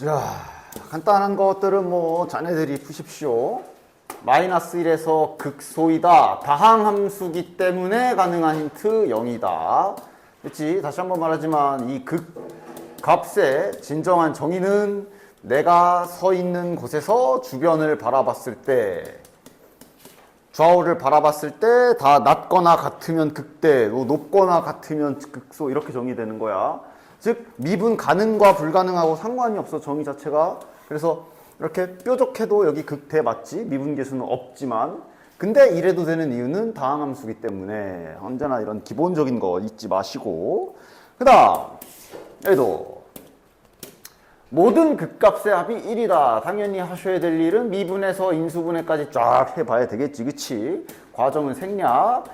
자, 간단한 것들은 뭐 자네들이 푸십시오. 마이너스 1에서 극소이다. 다항함수기 때문에 가능한 힌트 0이다. 그렇지? 다시 한번 말하지만 이 극값의 진정한 정의는 내가 서 있는 곳에서 주변을 바라봤을 때, 좌우를 바라봤을 때 다 낮거나 같으면 극대, 높거나 같으면 극소, 이렇게 정의되는 거야. 즉 미분 가능과 불가능하고 상관이 없어, 정의 자체가. 그래서 이렇게 뾰족해도 여기 극대 맞지? 미분계수는 없지만. 근데 이래도 되는 이유는 다항함수기 때문에. 언제나 이런 기본적인 거 잊지 마시고. 그 다음 얘도 모든 극값의 합이 1이다. 당연히 하셔야 될 일은 미분에서 인수분해까지 쫙 해봐야 되겠지, 그치? 과정은 생략.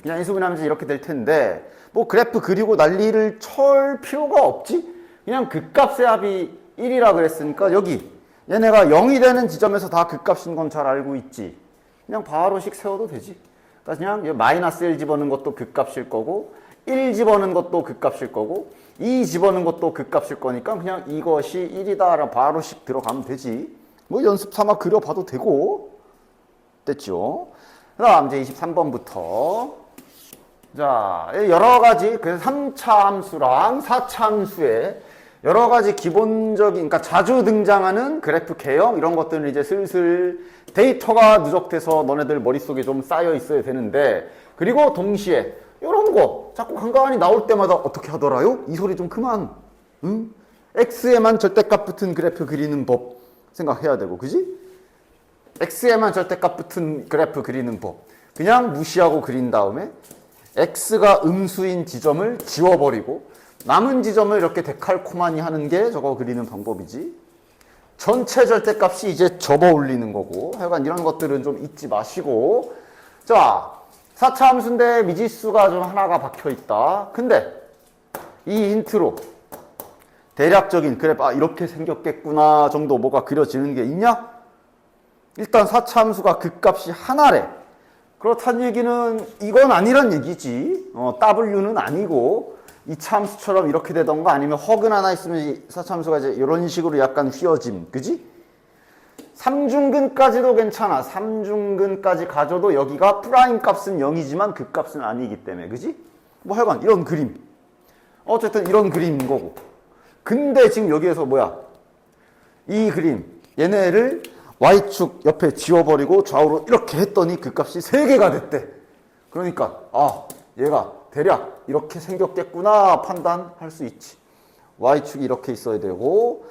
그냥 인수분해하면서 이렇게 될 텐데 뭐 그래프 그리고 난리를 철 필요가 없지? 그냥 극값의 합이 1이라 그랬으니까 여기 얘네가 0이 되는 지점에서 다 극값인 건 잘 알고 있지. 그냥 바로씩 세워도 되지. 그러니까 그냥 마이너스 1 집어넣은 것도 극값일 거고 1 집어넣은 것도 극값일 거고 2 집어넣은 것도 극값일 거니까 그냥 이것이 1이다 바로씩 들어가면 되지. 뭐 연습 삼아 그려봐도 되고. 됐죠? 그 다음 이제 23번부터 자, 여러 가지, 그래서 3차 함수랑 4차 함수에 여러 가지 기본적인, 그러니까 자주 등장하는 그래프 개형, 이런 것들은 이제 슬슬 데이터가 누적돼서 너네들 머릿속에 좀 쌓여 있어야 되는데, 그리고 동시에 이런 거 자꾸 간간히 나올 때마다 어떻게 하더라요? 이 소리 좀 그만. 응? X에만 절대값 붙은 그래프 그리는 법 생각해야 되고, 그지? X에만 절대값 붙은 그래프 그리는 법. 그냥 무시하고 그린 다음에 X가 음수인 지점을 지워버리고 남은 지점을 이렇게 데칼코마니 하는 게 저거 그리는 방법이지. 전체 절대값이 이제 접어 올리는 거고. 하여간 이런 것들은 좀 잊지 마시고. 자, 4차 함수인데 미지수가 좀 하나가 박혀있다. 근데 이 힌트로 대략적인 그래프, 아 이렇게 생겼겠구나 정도 뭐가 그려지는 게 있냐? 일단 4차 함수가 극값이 하나래. 그렇다는 얘기는 이건 아니란 얘기지. W는 아니고 2차 함수처럼 이렇게 되던가 아니면 허근 하나 있으면 4차 함수가 이제 이런 식으로 약간 휘어짐. 그지? 3중근까지도 괜찮아. 3중근까지 가져도 여기가 프라임 값은 0이지만 극값은 아니기 때문에. 그지? 뭐 하여간 이런 그림. 어쨌든 이런 그림인 거고. 근데 지금 여기에서 뭐야? 이 그림. 얘네를 Y축 옆에 지워버리고 좌우로 이렇게 했더니 극값이 3개가 됐대. 그러니까 아 얘가 대략 이렇게 생겼겠구나 판단할 수 있지. Y축이 이렇게 있어야 되고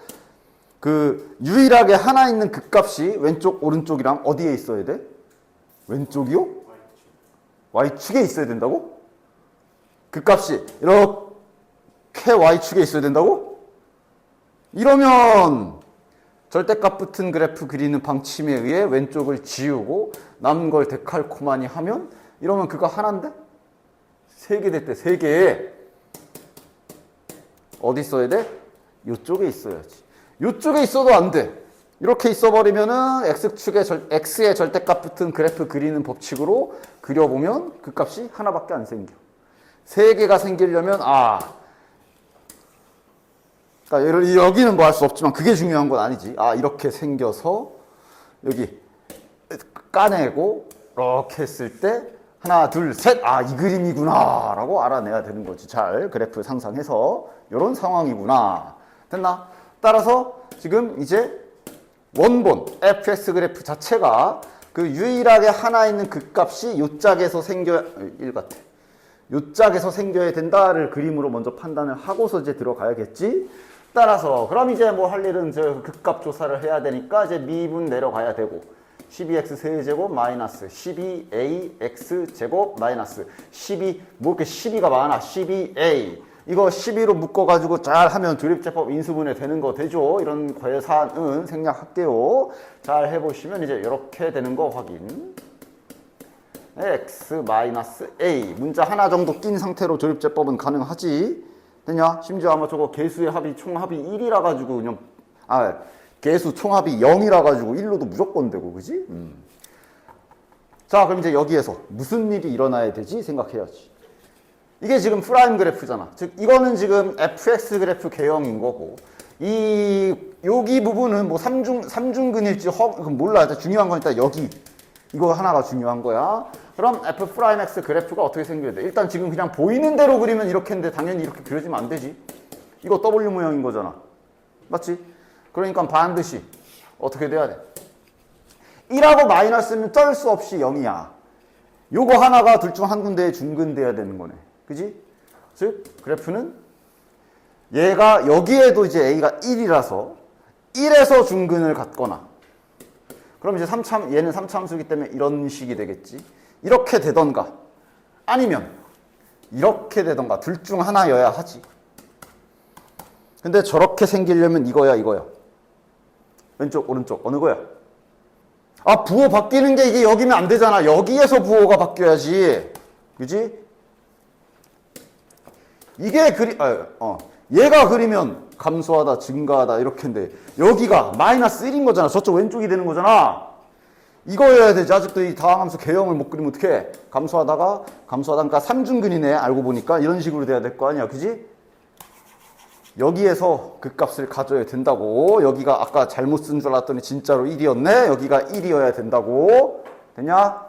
그 유일하게 하나 있는 극값이 왼쪽 오른쪽이랑 어디에 있어야 돼? 왼쪽이요? Y축에 있어야 된다고? 극값이 이렇게 Y축에 있어야 된다고? 이러면 절대값 붙은 그래프 그리는 방침에 의해 왼쪽을 지우고 남은 걸 데칼코마니 하면 이러면 그거 하나인데? 3개 됐대. 3개. 어디 있어야 돼? 이쪽에 있어야지. 이쪽에 있어도 안 돼. 이렇게 있어버리면은 X의 절대값 붙은 그래프 그리는 법칙으로 그려보면 그 값이 하나밖에 안 생겨. 3개가 생기려면 그러니까 여기는 뭐 할 수 없지만 그게 중요한 건 아니지. 이렇게 생겨서 여기 까내고 이렇게 했을 때 하나 둘 셋 이 그림이구나 라고 알아내야 되는 거지. 잘 그래프 상상해서 이런 상황이구나. 됐나? 따라서 지금 이제 원본 fx 그래프 자체가 그 유일하게 하나 있는 극값이 요 짝에서 생겨야 1 같아. 요 짝에서 생겨야 된다를 그림으로 먼저 판단을 하고서 이제 들어가야겠지. 따라서 그럼 이제 뭐 할 일은 저 극값 조사를 해야 되니까 이제 미분 내려가야 되고 12x 세제곱 마이너스 12ax 제곱 마이너스 12 뭐 이렇게 12가 많아. 12a 이거 12로 묶어가지고 잘 하면 조립제법 인수분해 되는 거 되죠. 이런 계산은 생략할게요. 잘 해보시면 이제 이렇게 되는 거 확인. x 마이너스 a 문자 하나 정도 낀 상태로 조립제법은 가능하지. 됐냐? 심지어 아마 저거 개수의 합이 총합이 1이라 가지고 그냥 개수 총합이 0이라 가지고 1로도 무조건 되고. 그지? 자, 그럼 이제 여기에서 무슨 일이 일어나야 되지 생각해야지. 이게 지금 프라임 그래프잖아. 즉 이거는 지금 fx 그래프 개형인 거고 여기 부분은 뭐 삼중근일지 몰라. 중요한 건 일단 여기. 이거 하나가 중요한 거야. 그럼 F'X 그래프가 어떻게 생겨야 돼? 일단 지금 그냥 보이는 대로 그리면 이렇게 했는데 당연히 이렇게 그려지면 안 되지. 이거 W 모양인 거잖아. 맞지? 그러니까 반드시 어떻게 돼야 돼? 1하고 마이너스면 쩔 수 없이 0이야. 요거 하나가 둘 중 한 군데에 중근돼야 되는 거네. 그지? 즉 그래프는 얘가 여기에도 이제 A가 1이라서 1에서 중근을 갖거나 그럼 이제 얘는 3차 함수이기 때문에 이런 식이 되겠지. 이렇게 되던가 아니면 이렇게 되던가 둘 중 하나여야 하지. 근데 저렇게 생기려면 이거야 이거야. 왼쪽 오른쪽 어느 거야? 아 부호 바뀌는 게 이게 여기면 안 되잖아. 여기에서 부호가 바뀌어야지. 그지? 이게 얘가 그리면 감소하다 감소하다 이렇게인데 여기가 마이너스 1인 거잖아. 저쪽 왼쪽이 되는 거잖아. 이거여야 되지. 아직도 이 다항함수 개형을 못 그리면 어떡해. 감소하다가 그러니까 삼중근이네. 알고 보니까 이런 식으로 돼야 될 거 아니야. 그지? 여기에서 그 값을 가져야 된다고. 여기가 아까 잘못 쓴 줄 알았더니 진짜로 1이었네. 여기가 1이어야 된다고. 됐냐?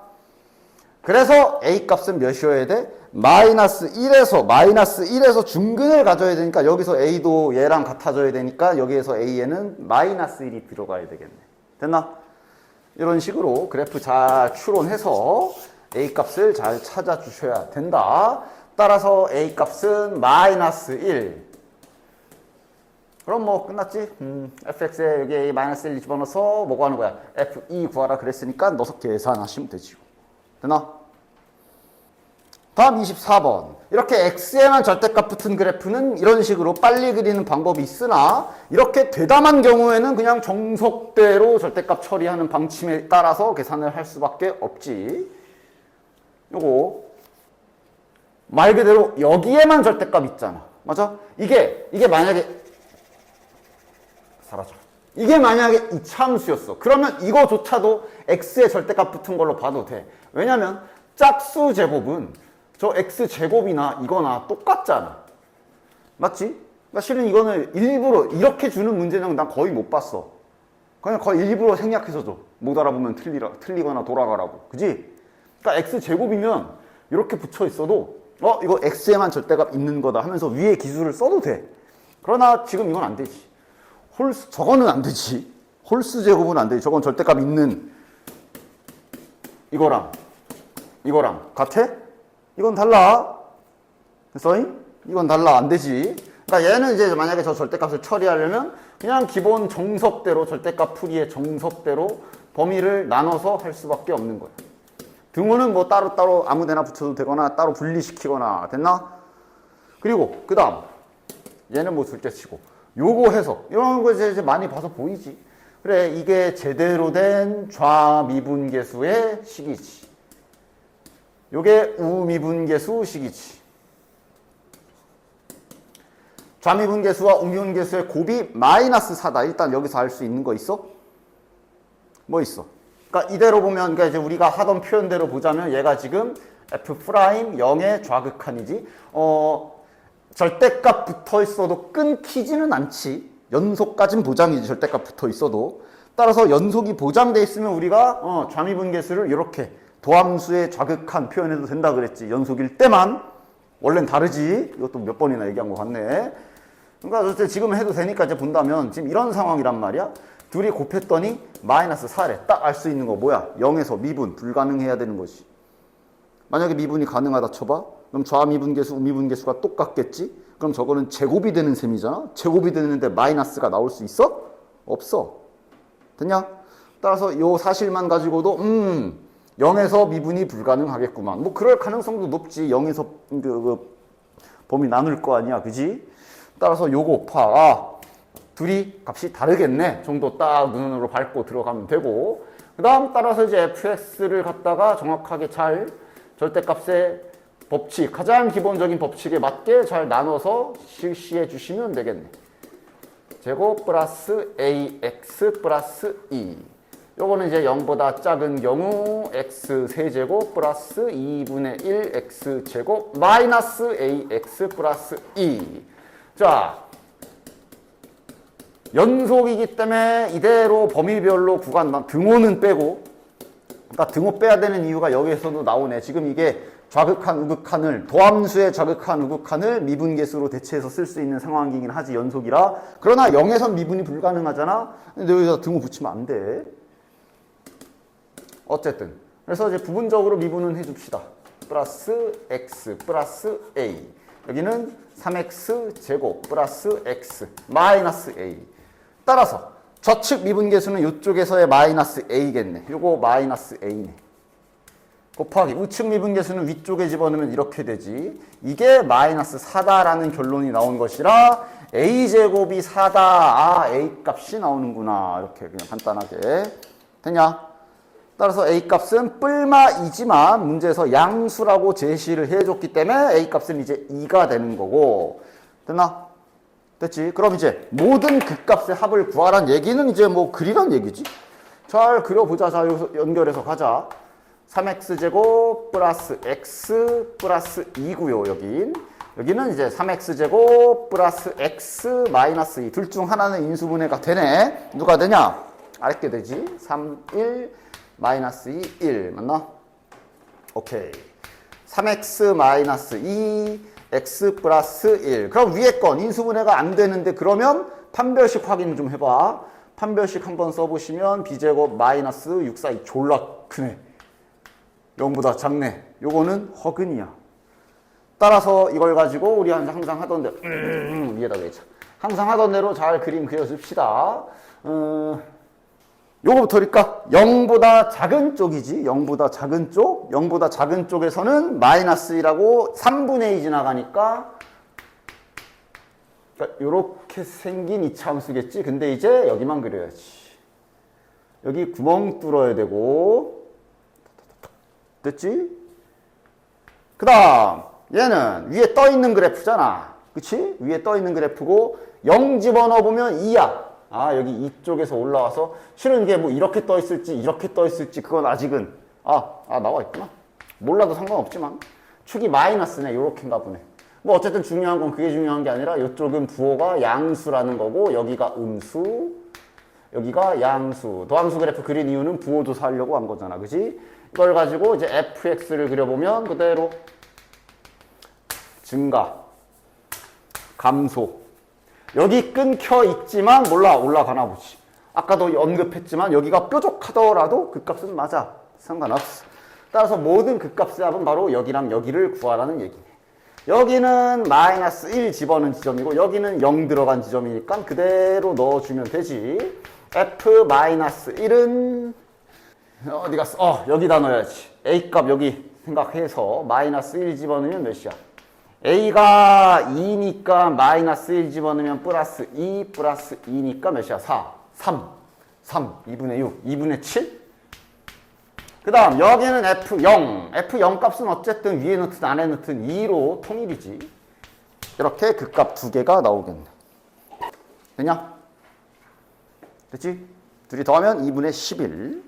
그래서 A 값은 몇이어야 돼? 마이너스 1에서 중근을 가져야 되니까 여기서 A도 얘랑 같아져야 되니까 여기에서 A에는 마이너스 1이 들어가야 되겠네. 됐나? 이런 식으로 그래프 잘 추론해서 A 값을 잘 찾아주셔야 된다. 따라서 A 값은 마이너스 1. 그럼 뭐 끝났지? fx에 여기 A 마이너스 1 집어넣어서 뭐고 하는 거야? f2 구하라 그랬으니까 넣어서 계산하시면 되지. 됐나? 다음 24번. 이렇게 x에만 절대값 붙은 그래프는 이런 식으로 빨리 그리는 방법이 있으나 이렇게 되담한 경우에는 그냥 정석대로 절대값 처리하는 방침에 따라서 계산을 할 수밖에 없지. 요거 말 그대로 여기에만 절대값 있잖아. 맞아? 이게 만약에 사라져. 이게 만약에 이차함수였어. 그러면 이거조차도 x의 절대값 붙은 걸로 봐도 돼. 왜냐면 짝수 제곱은 저 x제곱이나 이거나 똑같잖아. 맞지? 그러니까 실은 이거는 일부러 이렇게 주는 문제는 난 거의 못 봤어. 그냥 거의 일부러 생략해서 줘. 못 알아보면 틀리거나 돌아가라고. 그지? 그러니까 x제곱이면 이렇게 붙여 있어도 이거 x에만 절대값 있는 거다 하면서 위에 기술을 써도 돼. 그러나 지금 이건 안 되지. 저거는 안 되지. 홀수 제곱은 안 되지. 저건 절대값 있는 이거랑 같아? 이건 달라. 됐어? 이건 달라. 안 되지. 그러니까 얘는 이제 만약에 저 절대값을 처리하려면 그냥 기본 정석대로 절대값 풀이의 정석대로 범위를 나눠서 할 수밖에 없는 거야. 등호는 뭐 따로따로 아무데나 붙여도 되거나 따로 분리시키거나. 됐나? 그리고 그 다음 얘는 뭐 둘째 치고 요거 해서 이런 거 이제 많이 봐서 보이지. 그래 이게 제대로 된 좌미분계수의 식이지. 요게 우미분계수 식이지. 좌미분계수와 우미분계수의 곱이 마이너스 4다. 일단 여기서 알 수 있는 거 있어? 뭐 있어? 그러니까 이대로 보면 그러니까 이제 우리가 하던 표현대로 보자면 얘가 지금 F' 0의 좌극한이지. 절대값 붙어 있어도 끊기지는 않지. 연속까진 보장이지. 절대값 붙어 있어도. 따라서 연속이 보장돼 있으면 우리가 좌미분계수를 이렇게 도함수의 좌극한 표현해도 된다 그랬지. 연속일 때만. 원래는 다르지. 이것도 몇 번이나 얘기한 것 같네. 그러니까 지금 해도 되니까 이제 본다면 지금 이런 상황이란 말이야. 둘이 곱했더니 마이너스 4래. 딱 알 수 있는 거 뭐야? 0에서 미분 불가능해야 되는 거지. 만약에 미분이 가능하다 쳐봐. 그럼 좌미분계수, 우미분계수가 똑같겠지? 그럼 저거는 제곱이 되는 셈이잖아? 제곱이 되는데 마이너스가 나올 수 있어? 없어. 됐냐? 따라서 요 사실만 가지고도 0에서 미분이 불가능하겠구만. 뭐 그럴 가능성도 높지. 0에서 범위 나눌 거 아니야. 그지? 따라서 요거 파. 둘이 값이 다르겠네 정도 딱 눈으로 밟고 들어가면 되고, 그 다음 따라서 이제 fx를 갖다가 정확하게 잘 절대값의 법칙, 가장 기본적인 법칙에 맞게 잘 나눠서 실시해 주시면 되겠네. 제곱 플러스 ax 플러스 2. 요거는 이제 0보다 작은 경우 x 세제곱 플러스 2분의 1 x제곱 마이너스 ax 플러스 2. 자, 연속이기 때문에 이대로 범위별로 구간 등호는 빼고, 그러니까 등호 빼야 되는 이유가 여기에서도 나오네. 지금 이게 좌극한 우극한을, 도함수의 좌극한 우극한을 미분계수로 대체해서 쓸 수 있는 상황이긴 하지, 연속이라. 그러나 0에선 미분이 불가능하잖아. 근데 여기서 등호 붙이면 안 돼. 어쨌든 그래서 이제 부분적으로 미분은 해줍시다. 플러스 x 플러스 a, 여기는 3x 제곱 플러스 x 마이너스 a. 따라서 좌측 미분계수는 이쪽에서의 마이너스 a겠네. 요거 마이너스 a네. 곱하기 우측 미분계수는 위쪽에 집어넣으면 이렇게 되지. 이게 마이너스 4다라는 결론이 나온 것이라 a제곱이 4다. 아, a 값이 나오는구나. 이렇게 그냥 간단하게. 됐냐? 따라서 a 값은 뿔마이지만 문제에서 양수라고 제시를 해줬기 때문에 a 값은 이제 2가 되는 거고. 됐나? 됐지? 그럼 이제 모든 극값의 합을 구하란 얘기는 이제 뭐 그리란 얘기지. 잘 그려보자. 자, 여기서 연결해서 가자. 3x제곱 플러스 x 플러스 2고요. 여기는 이제 3x제곱 플러스 x 마이너스 2. 둘 중 하나는 인수분해가 되네. 누가 되냐? 알게 되지. 3, 1 마이너스 2, 1 맞나? 오케이. 3x 마이너스 2 x 플러스 1. 그럼 위에 건 인수분해가 안 되는데, 그러면 판별식 확인 좀 해봐. 판별식 한번 써보시면 b제곱 마이너스 6, 4, 2 졸라 크네. 0보다 작네. 요거는 허근이야. 따라서 이걸 가지고 우리 항상 하던 대로 위에다 외자. 항상 하던 대로 잘 그림 그려줍시다. 요거부터니까 0보다 작은 쪽이지. 0보다 작은 쪽. 0보다 작은 쪽에서는 마이너스 1하고 3분의 2 지나가니까, 그러니까 요렇게 생긴 이차함수겠지. 근데 이제 여기만 그려야지. 여기 구멍 뚫어야 되고. 됐지? 그 다음 얘는 위에 떠있는 그래프잖아. 그치? 위에 떠있는 그래프고 0 집어넣어보면 2야. 아, 여기 이쪽에서 올라와서, 실은 이게 뭐 이렇게 떠있을지 이렇게 떠있을지 그건 아직은 나와 있구나. 몰라도 상관없지만 축이 마이너스네. 요렇게인가 보네. 뭐 어쨌든 중요한 건 그게 중요한 게 아니라 이쪽은 부호가 양수라는 거고 여기가 음수, 여기가 양수. 도함수 그래프 그린 이유는 부호 조사하려고 한 거잖아. 그지? 이걸 가지고 이제 fx를 그려보면 그대로 증가, 감소. 여기 끊겨 있지만 몰라, 올라가나 보지. 아까도 언급했지만 여기가 뾰족하더라도 그 값은 맞아. 상관없어. 따라서 모든 그 값의 합은 바로 여기랑 여기를 구하라는 얘기네. 여기는 마이너스 1 집어넣은 지점이고 여기는 0 들어간 지점이니까 그대로 넣어주면 되지. f-1은 어디 갔어? 여기다 넣어야지. a 값 여기 생각해서 마이너스 1 집어넣으면 몇이야? a가 2니까 마이너스 1 집어넣으면 플러스 2 플러스 2니까 몇이야? 4, 3, 2분의 6, 2분의 7? 그 다음 여기는 f0. f0 값은 어쨌든 위에 넣든 안에 넣든 2로 통일이지. 이렇게 그 값 두 개가 나오겠네. 되냐? 됐지? 둘이 더하면 2분의 11.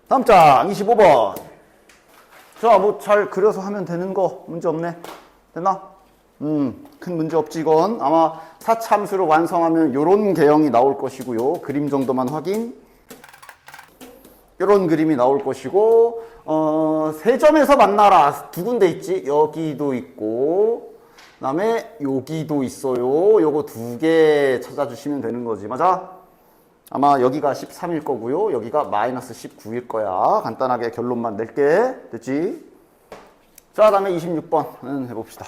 다음 장 25번. 자, 뭐 잘 그려서 하면 되는 거 문제 없네. 됐나? 큰 문제 없지. 이건 아마 사차함수를 완성하면 요런 개형이 나올 것이고요. 그림 정도만 확인. 요런 그림이 나올 것이고, 세 점에서 만나라. 두 군데 있지. 여기도 있고, 그 다음에 여기도 있어요. 요거 두 개 찾아주시면 되는 거지. 맞아? 아마 여기가 13일 거고요. 여기가 마이너스 19일 거야. 간단하게 결론만 낼게. 됐지? 자, 다음에 26번 해봅시다.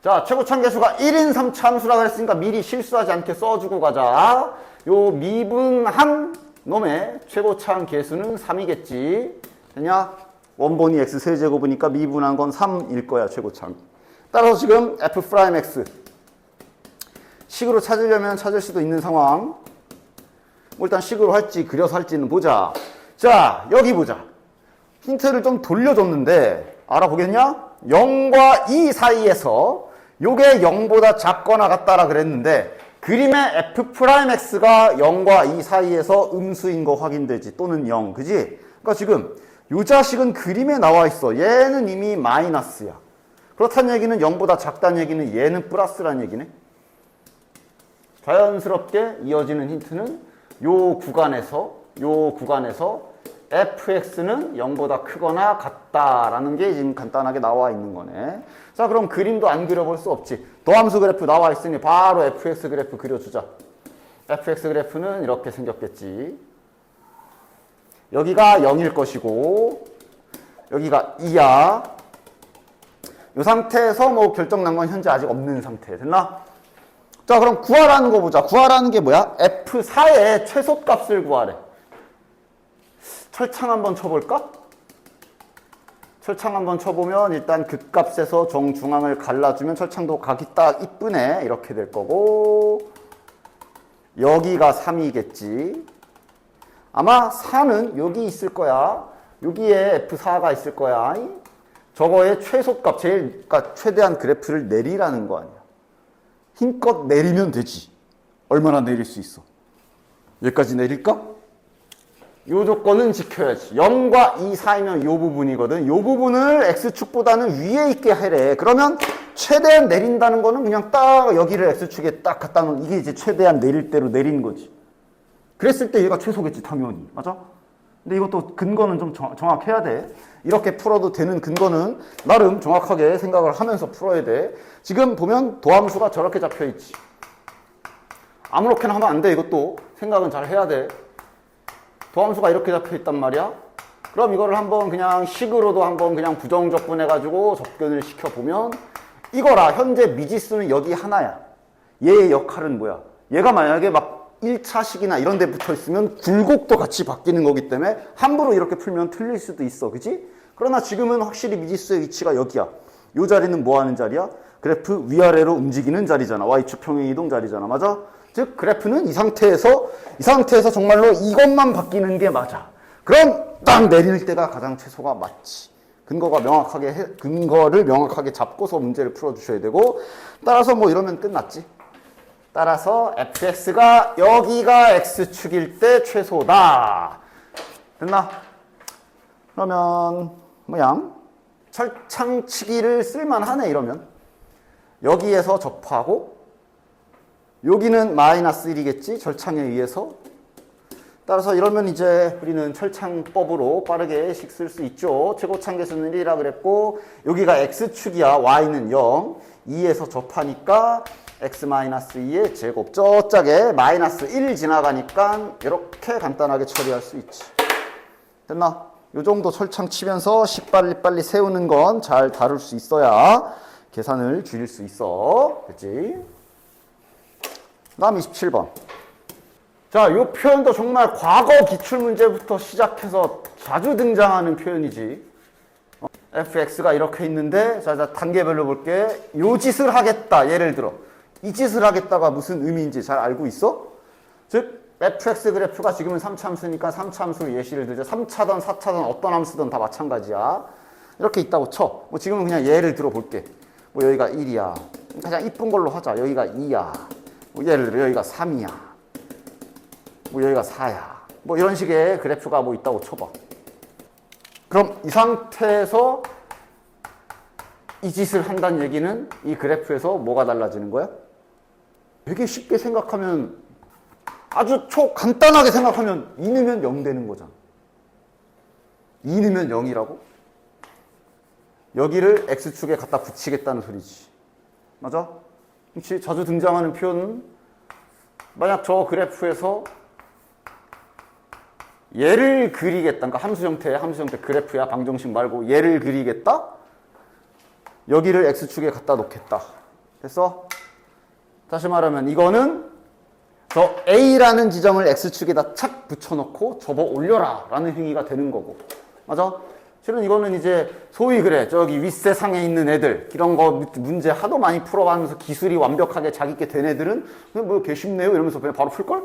자, 최고참계수가 1인 3차 함수라 그랬으니까 미리 실수하지 않게 써주고 가자. 요 미분한 놈의 최고참 계수는 3이겠지. 되냐? 원본이 x 세제곱이니까 미분한 건 3일 거야, 최고참. 따라서 지금 f'(x) 식으로 찾으려면 찾을 수도 있는 상황. 일단 식으로 할지 그려서 할지는 보자. 자, 여기 보자. 힌트를 좀 돌려줬는데 알아보겠냐? 0과 2 사이에서 요게 0보다 작거나 같다라 그랬는데 그림의 f'x가 0과 2 사이에서 음수인 거 확인되지. 또는 0. 그지? 그러니까 지금 요 자식은 그림에 나와 있어. 얘는 이미 마이너스야. 그렇다는 얘기는 0보다 작다는 얘기는 얘는 플러스라는 얘기네. 자연스럽게 이어지는 힌트는 요 구간에서 fx는 0보다 크거나 같다라는 게 지금 간단하게 나와 있는 거네. 자, 그럼 그림도 안 그려볼 수 없지. 도함수 그래프 나와 있으니 바로 fx 그래프 그려주자. fx 그래프는 이렇게 생겼겠지. 여기가 0일 것이고 여기가 2야. 이 상태에서 뭐 결정난 건 현재 아직 없는 상태. 됐나? 자, 그럼 구하라는 거 보자. 구하라는 게 뭐야? F4의 최소값을 구하래. 철창 한번 쳐볼까? 철창 한번 쳐보면 일단 그 값에서 정중앙을 갈라주면 철창도 각이 딱 이쁘네. 이렇게 될 거고 여기가 3이겠지. 아마 4는 여기 있을 거야. 여기에 F4가 있을 거야. 저거의 최소값, 그러니까 최대한 그래프를 내리라는 거 아니야. 힘껏 내리면 되지. 얼마나 내릴 수 있어? 여기까지 내릴까? 요 조건은 지켜야지. 0과 2 사이면 요 부분이거든. 요 부분을 X축보다는 위에 있게 하래. 그러면 최대한 내린다는 거는 그냥 딱 여기를 X축에 딱 갖다 놓은 이게 이제 최대한 내릴 대로 내린 거지. 그랬을 때 얘가 최소겠지, 당연히. 맞아? 근데 이것도 근거는 좀 정확해야 돼. 이렇게 풀어도 되는 근거는 나름 정확하게 생각을 하면서 풀어야 돼. 지금 보면 도함수가 저렇게 잡혀 있지. 아무렇게나 하면 안 돼. 이것도 생각은 잘 해야 돼. 도함수가 이렇게 잡혀 있단 말이야. 그럼 이거를 한번 그냥 식으로도 한번 그냥 부정적분해가지고 접근을 시켜보면 이거라. 현재 미지수는 여기 하나야. 얘의 역할은 뭐야? 얘가 만약에 막 1차식이나 이런 데 붙어 있으면 굴곡도 같이 바뀌는 거기 때문에 함부로 이렇게 풀면 틀릴 수도 있어. 그치? 그러나 지금은 확실히 미지수의 위치가 여기야. 이 자리는 뭐 하는 자리야? 그래프 위아래로 움직이는 자리잖아. Y축 평행 이동 자리잖아. 맞아? 즉 그래프는 이 상태에서 정말로 이것만 바뀌는 게 맞아. 그럼 딱 내릴 때가 가장 최소가 맞지. 근거를 명확하게 잡고서 문제를 풀어주셔야 되고 따라서 뭐 이러면 끝났지. 따라서 fx가 여기가 x축일 때 최소다. 됐나? 그러면 뭐야? 철창치기를 쓸만하네. 이러면 여기에서 접하고 여기는 마이너스 1이겠지. 절창에 의해서. 따라서 이러면 이제 우리는 철창법으로 빠르게 식 쓸 수 있죠. 최고창 계수는 1이라 그랬고 여기가 x축이야. y는 0. 2에서 접하니까 x-2의 제곱. 저짝에 마이너스 1 지나가니까 이렇게 간단하게 처리할 수 있지. 됐나? 요 정도 철창 치면서 식 빨리빨리 세우는 건 잘 다룰 수 있어야 계산을 줄일 수 있어. 그치? 다음 27번. 자, 이 표현도 정말 과거 기출문제부터 시작해서 자주 등장하는 표현이지. fx가 이렇게 있는데, 자, 단계별로 볼게. 요 짓을 하겠다. 예를 들어. 이 짓을 하겠다가 무슨 의미인지 잘 알고 있어? 즉, fx 그래프가 지금은 3차함수니까 3차함수로 예시를 들자. 3차든 4차든 어떤 함수든 다 마찬가지야. 이렇게 있다고 쳐. 뭐 지금은 그냥 예를 들어 볼게. 뭐 여기가 1이야. 가장 이쁜 걸로 하자. 여기가 2야. 뭐 예를 들어 여기가 3이야. 뭐 여기가 4야. 뭐 이런 식의 그래프가 뭐 있다고 쳐봐. 그럼 이 상태에서 이 짓을 한다는 얘기는 이 그래프에서 뭐가 달라지는 거야? 되게 쉽게 생각하면 아주 간단하게 생각하면 2 넣으면 0 되는 거잖아. 2 넣으면 0이라고? 여기를 x축에 갖다 붙이겠다는 소리지. 맞아? 그렇지? 자주 등장하는 표현은 만약 저 그래프에서 얘를 그리겠다. 그러니까 함수 형태 그래프야. 방정식 말고 얘를 그리겠다? 여기를 x축에 갖다 놓겠다. 됐어? 다시 말하면 이거는 저 A라는 지점을 X축에다 착 붙여놓고 접어 올려라 라는 행위가 되는 거고. 맞아? 실은 이거는 이제 소위 그래. 저기 윗세상에 있는 애들 이런 거 문제 하도 많이 풀어가면서 기술이 완벽하게 자기께 된 애들은 그냥 뭐 개 쉽네요 이러면서 그냥 바로 풀걸?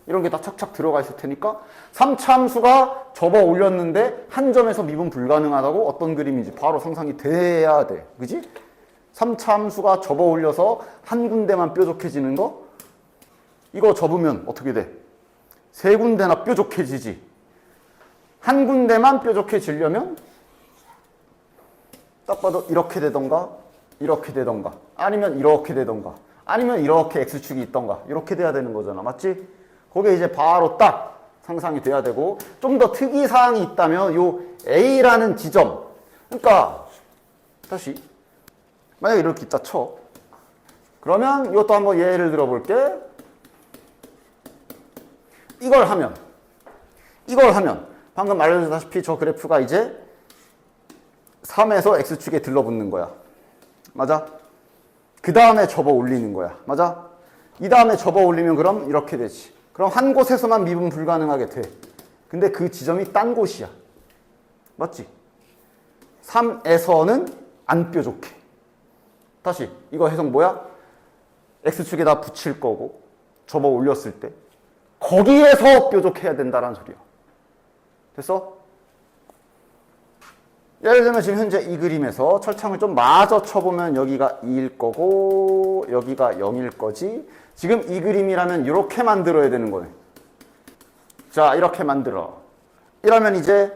이런 게 다 착착 들어가 있을 테니까 3차 함수가 접어 올렸는데 한 점에서 미분 불가능하다고 어떤 그림인지 바로 상상이 돼야 돼. 그지? 3차 함수가 접어 올려서 한 군데만 뾰족해지는 거? 이거 접으면 어떻게 돼? 세 군데나 뾰족해지지. 한 군데만 뾰족해지려면 딱 봐도 이렇게 되던가 이렇게 되던가 아니면 이렇게 되던가 아니면 이렇게 x축이 있던가. 이렇게 돼야 되는 거잖아. 맞지? 거기에 이제 바로 딱 상상이 돼야 되고, 좀 더 특이사항이 있다면 요 A라는 지점. 그러니까 다시 만약에 이렇게 있다 쳐. 그러면 이것도 한번 예를 들어 볼게. 이걸 하면 방금 알려주다시피 저 그래프가 이제 3에서 x축에 들러붙는 거야. 맞아? 그 다음에 접어 올리는 거야. 맞아? 이 다음에 접어 올리면 그럼 이렇게 되지. 그럼 한 곳에서만 미분 불가능하게 돼. 근데 그 지점이 딴 곳이야. 맞지? 3에서는 안 뾰족해. 다시 이거 해석 뭐야? x축에다 붙일 거고 접어 올렸을 때 거기에서 뾰족해야 된다는 소리야. 됐어? 예를 들면 지금 현재 이 그림에서 철창을 좀 마저 쳐보면 여기가 2일 거고 여기가 0일 거지. 지금 이 그림이라면 이렇게 만들어야 되는 거네. 자, 이렇게 만들어. 이러면 이제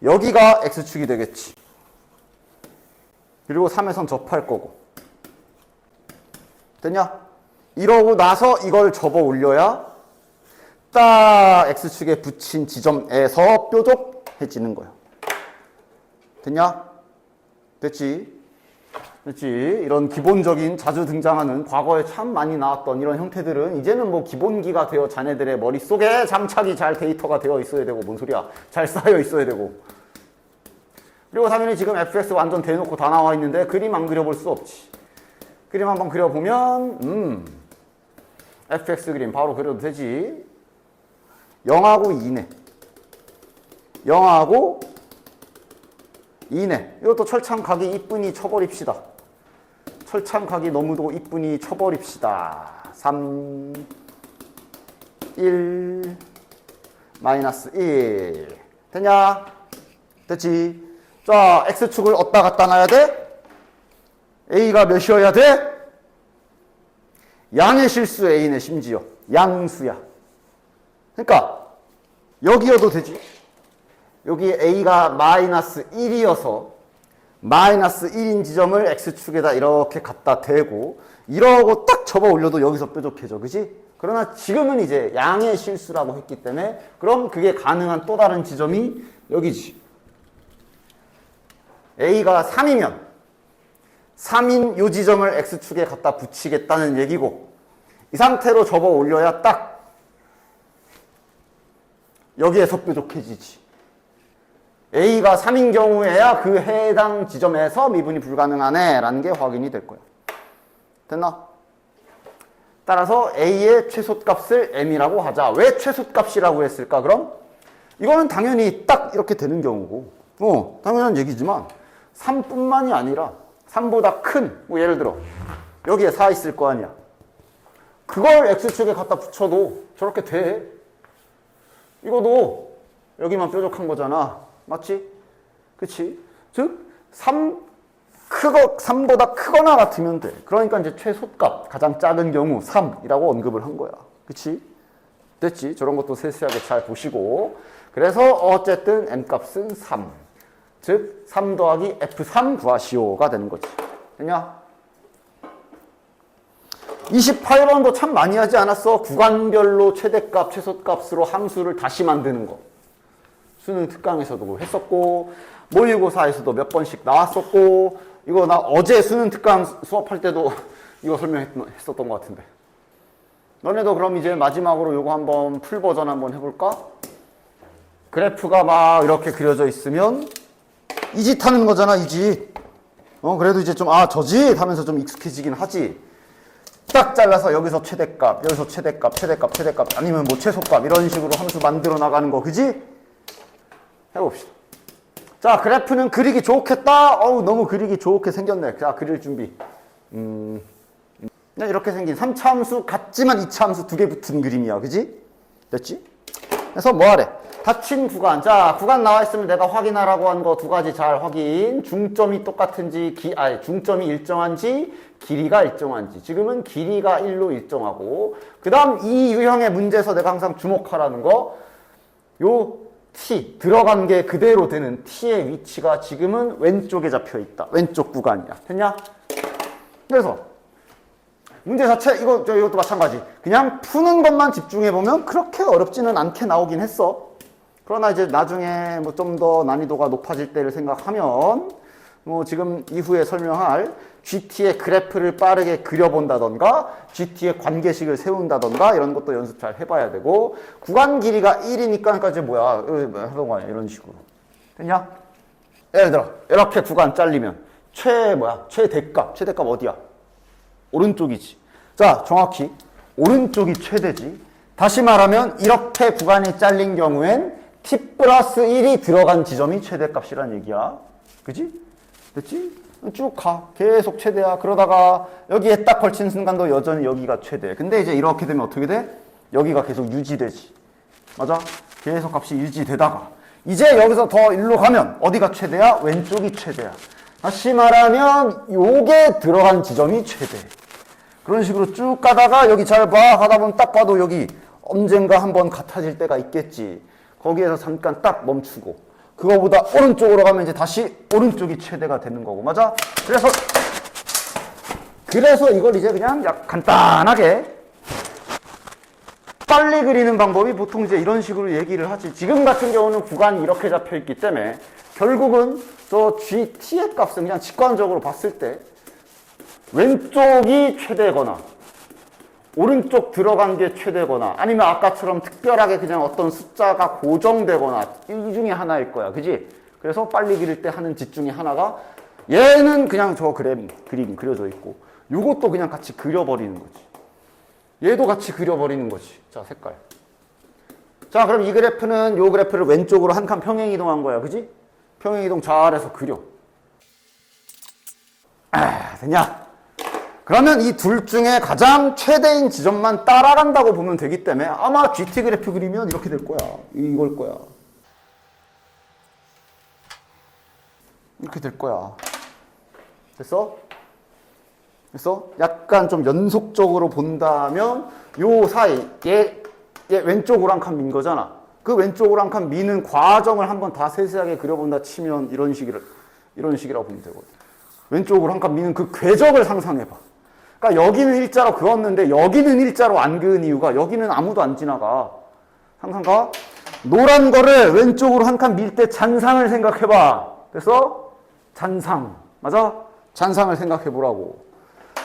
여기가 x축이 되겠지. 그리고 3에선 접할 거고. 됐냐? 이러고 나서 이걸 접어 올려야 딱 x축에 붙인 지점에서 뾰족해지는 거야. 됐냐? 됐지? 됐지? 이런 기본적인 자주 등장하는 과거에 참 많이 나왔던 이런 형태들은 이제는 뭐 기본기가 되어 자네들의 머릿속에 장착이 잘 데이터가 되어 있어야 되고, 뭔 소리야? 잘 쌓여 있어야 되고. 그리고 당연히 지금 fx 완전 대놓고 다 나와 있는데 그림 안 그려볼 수 없지. 그림 한번 그려보면 fx 그림 바로 그려도 되지. 0하고 2네. 0하고 2네. 이것도 철창각이 이쁘니 쳐버립시다. 철창각이 너무도 이쁘니 쳐버립시다. 3, 1, 마이너스 1. 됐냐? 됐지? 자, x축을 어디다 갖다 놔야 돼? a가 몇이어야 돼? 양의 실수 a네. 심지어 양수야. 그러니까 여기여도 되지. 여기 a가 마이너스 1이어서 마이너스 1인 지점을 x축에다 이렇게 갖다 대고 이러고 딱 접어 올려도 여기서 뾰족해져. 그지? 그러나 지금은 이제 양의 실수라고 했기 때문에 그럼 그게 가능한 또 다른 지점이 여기지. a가 3이면 3인 요 지점을 x축에 갖다 붙이겠다는 얘기고, 이 상태로 접어 올려야 딱 여기에서 뾰족해지지. a가 3인 경우에야 그 해당 지점에서 미분이 불가능하네 라는 게 확인이 될 거야. 됐나? 따라서 a의 최소값을 m이라고 하자. 왜 최소값이라고 했을까 그럼? 이거는 당연히 딱 이렇게 되는 경우고, 당연한 얘기지만 3뿐만이 아니라 3보다 큰, 뭐 예를 들어 여기에 4 있을 거 아니야. 그걸 x축에 갖다 붙여도 저렇게 돼. 이거도 여기만 뾰족한 거잖아. 맞지? 그치? 즉 3보다 크거나 같으면 돼. 그러니까 이제 최소값, 가장 작은 경우 3이라고 언급을 한 거야. 그치? 됐지? 저런 것도 세세하게 잘 보시고. 그래서 어쨌든 m값은 3. 즉 3 더하기 f3 구하시오가 되는 거지. 됐냐? 28번도 참 많이 하지 않았어? 구간별로 최대값, 최소값으로 함수를 다시 만드는 거. 수능 특강에서도 했었고, 모의고사에서도 몇 번씩 나왔었고, 이거 나 어제 수능 특강 수업할 때도 이거 설명했었던 것 같은데. 너네도 그럼 이제 마지막으로 이거 한번 풀 버전 한번 해볼까? 그래프가 막 이렇게 그려져 있으면 이 짓 하는 거잖아, 이 짓. 그래도 이제 좀, 저 짓 하면서 좀 익숙해지긴 하지. 딱 잘라서 여기서 최대값, 여기서 최대값, 아니면 뭐 최소값, 이런 식으로 함수 만들어 나가는 거, 그지? 해봅시다. 자, 그래프는 그리기 좋겠다? 너무 그리기 좋게 생겼네. 자, 그릴 준비. 이렇게 생긴 3차 함수 같지만 2차 함수 2개 붙은 그림이야, 그지? 됐지? 그래서 뭐 하래? 닫힌 구간. 자, 구간 나와 있으면 내가 확인하라고 한 거 2가지 잘 확인. 중점이 똑같은지, 중점이 일정한지, 길이가 일정한지. 지금은 길이가 1로 일정하고, 그 다음 이 유형의 문제에서 내가 항상 주목하라는 거, 요 t, 들어간 게 그대로 되는 t의 위치가 지금은 왼쪽에 잡혀 있다. 왼쪽 구간이야. 됐냐? 그래서 문제 자체 이것도 마찬가지. 그냥 푸는 것만 집중해 보면 그렇게 어렵지는 않게 나오긴 했어. 그러나 이제 나중에 뭐 좀 더 난이도가 높아질 때를 생각하면 뭐 지금 이후에 설명할 GT의 그래프를 빠르게 그려본다던가 GT의 관계식을 세운다던가 이런 것도 연습 잘 해봐야 되고, 구간 길이가 1이니까 이제 뭐야 해본 거 아니야. 이런 식으로 됐냐? 예를 들어 이렇게 구간 잘리면 최대값 어디야? 오른쪽이지. 자, 정확히 오른쪽이 최대지. 다시 말하면 이렇게 구간이 잘린 경우엔 t 플러스 1이 들어간 지점이 최대값이란 얘기야. 그지? 됐지? 쭉 가. 계속 최대야. 그러다가 여기에 딱 걸친 순간도 여전히 여기가 최대. 근데 이제 이렇게 되면 어떻게 돼? 여기가 계속 유지되지. 맞아? 계속 값이 유지되다가 이제 여기서 더 일로 가면 어디가 최대야? 왼쪽이 최대야. 다시 말하면 요게 들어간 지점이 최대. 그런 식으로 쭉 가다가 여기 잘 봐. 하다 보면 딱 봐도 여기 언젠가 한번 같아질 때가 있겠지. 거기에서 잠깐 딱 멈추고 그거보다 오른쪽으로 가면 이제 다시 오른쪽이 최대가 되는 거고. 맞아? 그래서 이걸 이제 그냥 간단하게 빨리 그리는 방법이 보통 이제 이런 식으로 얘기를 하지. 지금 같은 경우는 구간이 이렇게 잡혀 있기 때문에 결국은 저 GT의 값은 그냥 직관적으로 봤을 때 왼쪽이 최대거나 오른쪽 들어간 게 최대거나 아니면 아까처럼 특별하게 그냥 어떤 숫자가 고정되거나 이 중에 하나일 거야. 그지? 그래서 빨리 그릴 때 하는 짓 중에 하나가 얘는 그냥 저 그림 그려져 있고 요것도 그냥 같이 그려버리는 거지. 얘도 같이 그려버리는 거지. 자, 색깔. 자, 그럼 이 그래프는 요 그래프를 왼쪽으로 한 칸 평행이동한 거야. 그지? 평행이동 잘해서 그려. 됐냐? 그러면 이 둘 중에 가장 최대인 지점만 따라간다고 보면 되기 때문에 아마 GT 그래프 그리면 이렇게 될 거야. 이걸 거야. 이렇게 될 거야. 됐어? 그래서 약간 좀 연속적으로 본다면 요 사이 얘 왼쪽으로 한 칸 민 거잖아. 그 왼쪽으로 한 칸 미는 과정을 한번 다 세세하게 그려본다 치면 이런 식이라고 보면 되거든. 왼쪽으로 한 칸 미는 그 궤적을 상상해봐. 그러니까 여기는 일자로 그었는데 여기는 일자로 안 그은 이유가 여기는 아무도 안 지나가. 상상가? 노란 거를 왼쪽으로 한 칸 밀 때 잔상을 생각해봐. 그래서 잔상. 맞아? 잔상을 생각해보라고.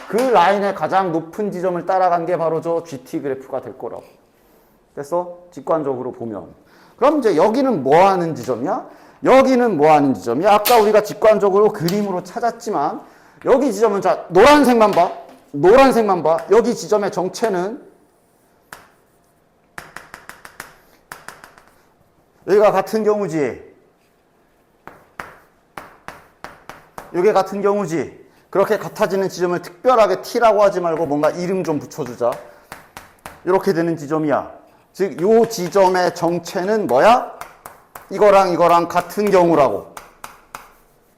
그 라인의 가장 높은 지점을 따라간 게 바로 저 GT 그래프가 될 거라고. 됐어? 직관적으로 보면. 그럼 이제 여기는 뭐 하는 지점이야? 여기는 뭐 하는 지점이야? 아까 우리가 직관적으로 그림으로 찾았지만 여기 지점은 자, 노란색만 봐. 노란색만 봐. 여기 지점의 정체는 여기가 같은 경우지. 이게 같은 경우지. 그렇게 같아지는 지점을 특별하게 T라고 하지 말고 뭔가 이름 좀 붙여주자. 이렇게 되는 지점이야. 즉, 이 지점의 정체는 뭐야? 이거랑 같은 경우라고.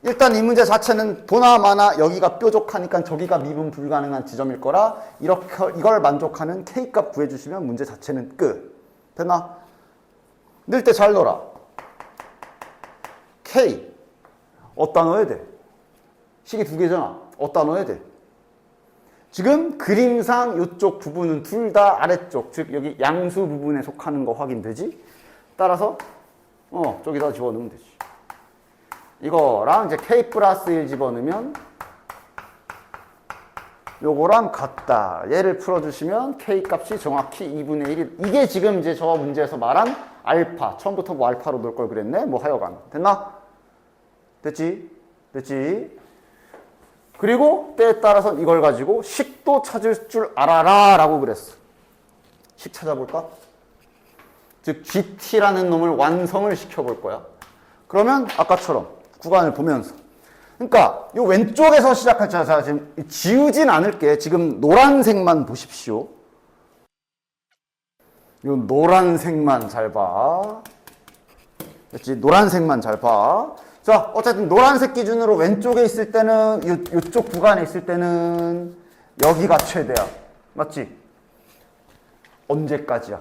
일단 이 문제 자체는 보나마나 여기가 뾰족하니까 저기가 미분 불가능한 지점일 거라 이걸 만족하는 K값 구해주시면 문제 자체는 끝. 됐나? 넣을 때 잘 넣어라. K. 어디다 넣어야 돼? 식이 두 개잖아. 어디다 넣어야 돼? 지금 그림상 이쪽 부분은 둘 다 아래쪽, 즉 여기 양수 부분에 속하는 거 확인되지? 따라서 저기다 집어넣으면 되지. 이거랑 이제 K 플러스 1 집어넣으면 요거랑 같다. 얘를 풀어주시면 K 값이 정확히 2분의 1이 이게 지금 이제 저 문제에서 말한 알파. 처음부터 뭐 알파로 넣을 걸 그랬네? 뭐 하여간. 됐나? 됐지? 그리고 때에 따라서 이걸 가지고 식도 찾을 줄 알아라 라고 그랬어. 식 찾아볼까? 즉 GT라는 놈을 완성을 시켜볼 거야. 그러면 아까처럼 구간을 보면서 그러니까 이 왼쪽에서 시작할 자 지금 지우진 않을게. 지금 노란색만 보십시오. 이 노란색만 잘 봐. 됐지? 노란색만 잘 봐. 자, 어쨌든 노란색 기준으로 왼쪽에 있을 때는 이쪽 구간에 있을 때는 여기가 최대야. 맞지? 언제까지야?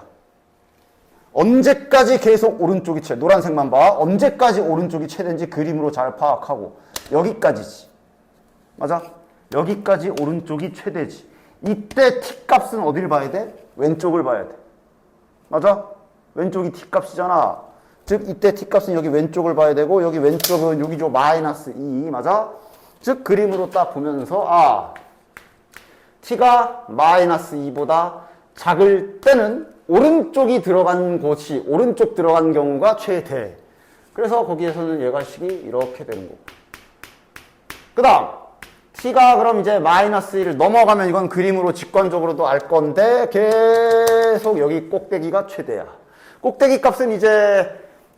언제까지 계속 오른쪽이 최대? 노란색만 봐. 언제까지 오른쪽이 최대인지 그림으로 잘 파악하고 여기까지지. 맞아? 여기까지 오른쪽이 최대지. 이때 t 값은 어디를 봐야 돼? 왼쪽을 봐야 돼. 맞아? 왼쪽이 t 값이잖아. 즉 이때 t 값은 여기 왼쪽을 봐야 되고 여기 왼쪽은 여기죠. 마이너스 2 맞아? 즉 그림으로 딱 보면서 t가 마이너스 2보다 작을 때는 오른쪽이 들어간 곳이 오른쪽 들어간 경우가 최대. 그래서 거기에서는 얘가식이 이렇게 되는 거고. 그 다음 t가 그럼 이제 마이너스 1을 넘어가면 이건 그림으로 직관적으로도 알 건데 계속 여기 꼭대기가 최대야. 꼭대기 값은 이제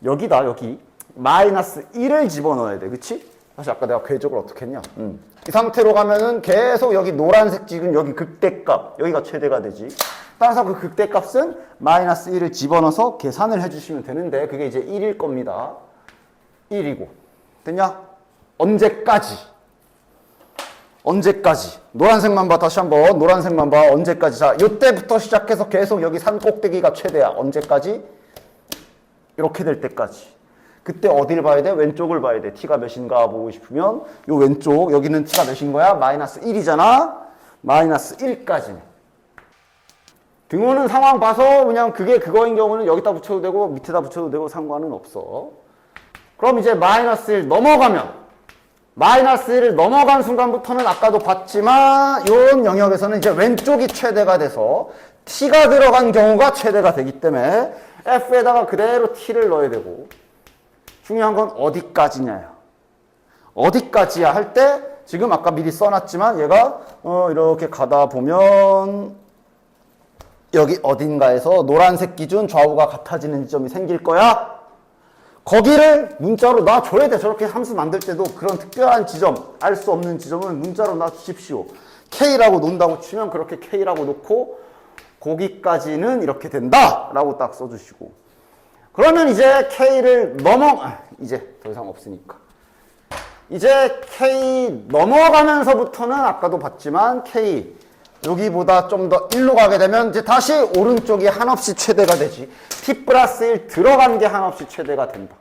여기다 여기 마이너스 1을 집어넣어야 돼. 그치? 사실 아까 내가 궤적을 어떻게 했냐? 이 상태로 가면은 계속 여기 노란색 찍은 여기 극대값 여기가 최대가 되지. 따라서 그 극대값은 마이너스 1을 집어넣어서 계산을 해주시면 되는데 그게 이제 1일 겁니다. 1이고 됐냐? 언제까지? 노란색만 봐. 다시 한번 노란색만 봐. 언제까지? 자, 이때부터 시작해서 계속 여기 산 꼭대기가 최대야. 언제까지? 이렇게 될 때까지. 그때 어디를 봐야 돼? 왼쪽을 봐야 돼. t가 몇인가 보고 싶으면 요 왼쪽 여기는 t가 몇인 거야? 마이너스 1이잖아. 마이너스 1까지네. 등호는 상황 봐서 그냥 그게 그거인 경우는 여기다 붙여도 되고 밑에다 붙여도 되고 상관은 없어. 그럼 이제 마이너스 1 넘어가면 마이너스 1을 넘어간 순간부터는 아까도 봤지만 이 영역에서는 이제 왼쪽이 최대가 돼서 t가 들어간 경우가 최대가 되기 때문에 f에다가 그대로 t를 넣어야 되고 중요한 건 어디까지냐요. 어디까지야 할 때 지금 아까 미리 써놨지만 얘가 이렇게 가다 보면 여기 어딘가에서 노란색 기준 좌우가 같아지는 지점이 생길 거야. 거기를 문자로 놔줘야 돼. 저렇게 함수 만들 때도 그런 특별한 지점, 알 수 없는 지점은 문자로 놔주십시오. K라고 놓는다고 치면 그렇게 K라고 놓고 거기까지는 이렇게 된다 라고 딱 써주시고 그러면 이제 K를 이제 더 이상 없으니까 이제 K 넘어가면서부터는 아까도 봤지만 K 여기보다 좀 더 1로 가게 되면 이제 다시 오른쪽이 한없이 최대가 되지. t 플러스 1 들어간 게 한없이 최대가 된다.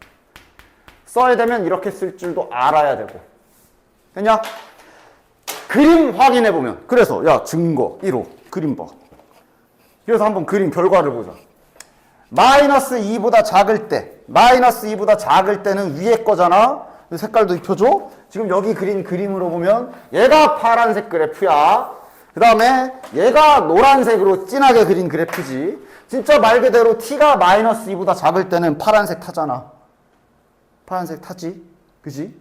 써야 되면 이렇게 쓸 줄도 알아야 되고. 됐냐? 그림 확인해 보면. 그래서 야 증거 1호 그림 봐. 그래서 한번 그림 결과를 보자. 마이너스 2보다 작을 때 마이너스 2보다 작을 때는 위에 거잖아. 색깔도 입혀줘. 지금 여기 그린 그림으로 보면 얘가 파란색 그래프야. 그 다음에 얘가 노란색으로 진하게 그린 그래프지. 진짜 말 그대로 t가 마이너스 2보다 작을 때는 파란색 타잖아. 파란색 타지. 그지?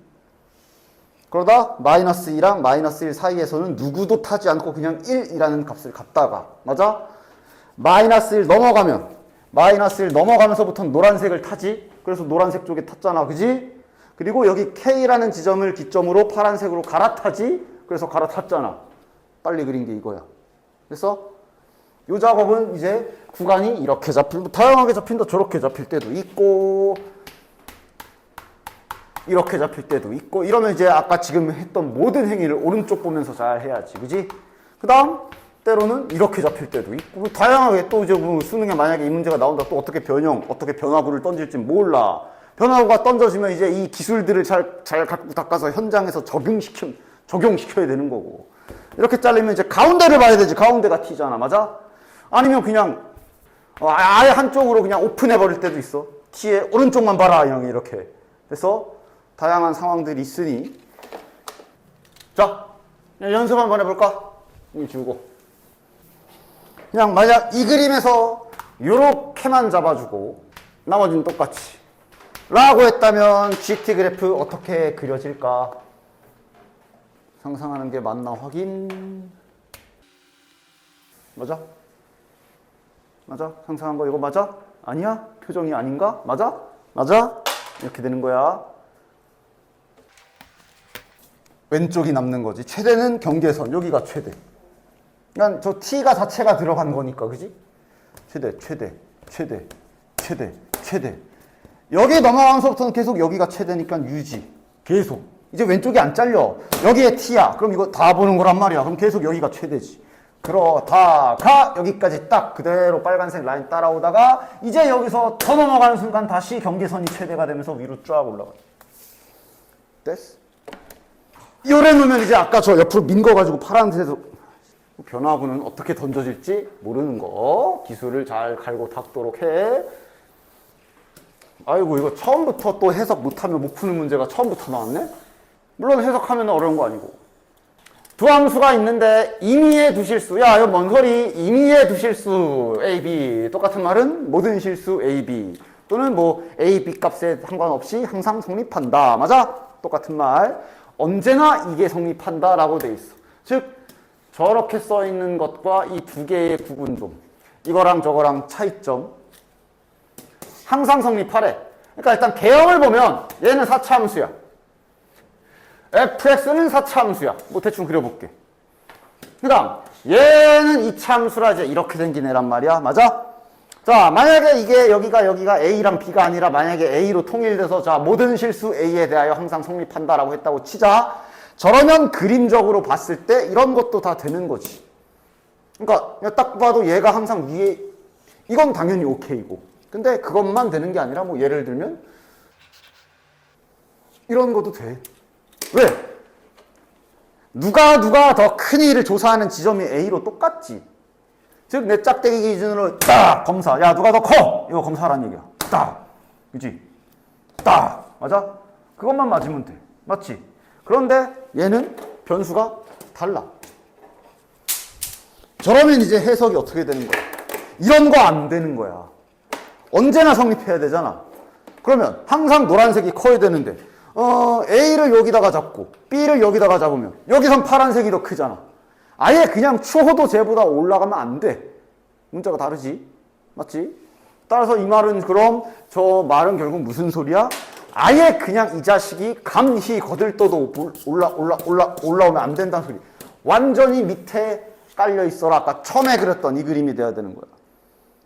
그러다 마이너스 2랑 마이너스 1 사이에서는 누구도 타지 않고 그냥 1이라는 값을 갖다가 맞아? 마이너스 1 넘어가면 마이너스 1 넘어가면서부터는 노란색을 타지. 그래서 노란색 쪽에 탔잖아. 그지? 그리고 여기 K라는 지점을 기점으로 파란색으로 갈아타지. 그래서 갈아탔잖아. 빨리 그린 게 이거야. 그래서 이 작업은 이제 구간이 이렇게 잡히고 다양하게 잡힌다. 저렇게 잡힐 때도 있고 이렇게 잡힐 때도 있고 이러면 이제 아까 지금 했던 모든 행위를 오른쪽 보면서 잘 해야지. 그지? 그 다음 때로는 이렇게 잡힐 때도 있고 다양하게 또 이제 뭐 수능에 만약에 이 문제가 나온다. 또 어떻게 어떻게 변화구를 던질지 몰라. 변화구가 던져지면 이제 이 기술들을 잘 갖고 닦아서 현장에서 적용시켜야 되는 거고. 이렇게 잘리면 이제 가운데를 봐야 되지. 가운데가 t잖아. 맞아? 아니면 그냥 아예 한쪽으로 그냥 오픈해버릴 때도 있어. t의 오른쪽만 봐라. 이렇게. 그래서 다양한 상황들이 있으니 자, 연습 한번 해볼까? 이 지우고 그냥 만약 이 그림에서 요렇게만 잡아주고 나머지는 똑같이 라고 했다면 GT 그래프 어떻게 그려질까? 상상하는 게 맞나 확인. 맞아? 맞아? 상상한 거 이거 맞아? 아니야? 표정이 아닌가? 맞아? 맞아? 이렇게 되는 거야. 왼쪽이 남는 거지. 최대는 경계선. 여기가 최대. 그러니까 저 t가 자체가 들어간 거니까. 그지? 최대. 여기 넘어가면서부터는 계속 여기가 최대니까 유지. 계속. 이제 왼쪽이 안 잘려. 여기에 t야. 그럼 이거 다 보는 거란 말이야. 그럼 계속 여기가 최대지. 그러다가 여기까지 딱 그대로 빨간색 라인 따라오다가 이제 여기서 더 넘어가는 순간 다시 경계선이 최대가 되면서 위로 쫙 올라가. 됐어? 요래 놓으면 이제 아까 저 옆으로 민 거 가지고 파란색으로 변화구는 어떻게 던져질지 모르는 거. 기술을 잘 갈고 닦도록 해. 아이고, 이거 처음부터 또 해석 못하면 못 푸는 문제가 처음부터 나왔네? 물론 해석하면 어려운 거 아니고. 두 함수가 있는데 임의의 두 실수. 야, 이거 뭔 소리? 임의의 두 실수 A, B. 똑같은 말은 모든 실수 A, B. 또는 뭐 A, B 값에 상관없이 항상 성립한다. 맞아? 똑같은 말. 언제나 이게 성립한다 라고 돼 있어. 즉 저렇게 써 있는 것과 이 두 개의 구분점, 이거랑 저거랑 차이점, 항상 성립하래. 그러니까 일단 개형을 보면 얘는 4차 함수야. fx는 4차 함수야. 뭐 대충 그려볼게. 그 다음 얘는 2차 함수라 이제 이렇게 생긴 애란 말이야. 맞아? 자, 만약에 이게 여기가 A랑 B가 아니라 만약에 A로 통일돼서 자, 모든 실수 A에 대하여 항상 성립한다라고 했다고 치자. 저러면 그림적으로 봤을 때 이런 것도 다 되는 거지. 그러니까 딱 봐도 얘가 항상 위에, 이건 당연히 오케이고. 근데 그것만 되는 게 아니라 뭐 예를 들면 이런 것도 돼. 왜? 누가 더 큰 일을 조사하는 지점이 A로 똑같지. 즉 내 짝대기 기준으로 딱 검사. 야, 누가 더 커? 이거 검사하라는 얘기야. 딱. 그치? 딱. 맞아? 그것만 맞으면 돼. 맞지? 그런데 얘는 변수가 달라. 저러면 이제 해석이 어떻게 되는 거야? 이런 거 안 되는 거야. 언제나 성립해야 되잖아. 그러면 항상 노란색이 커야 되는데 A를 여기다가 잡고 B를 여기다가 잡으면 여기선 파란색이 더 크잖아. 아예 그냥 초호도 쟤보다 올라가면 안 돼. 문자가 다르지. 맞지? 따라서 이 말은 그럼 저 말은 결국 무슨 소리야? 아예 그냥 이 자식이 감히 거들떠도 올라오면 안 된다는 소리. 완전히 밑에 깔려 있어라. 아까 처음에 그렸던 이 그림이 돼야 되는 거야.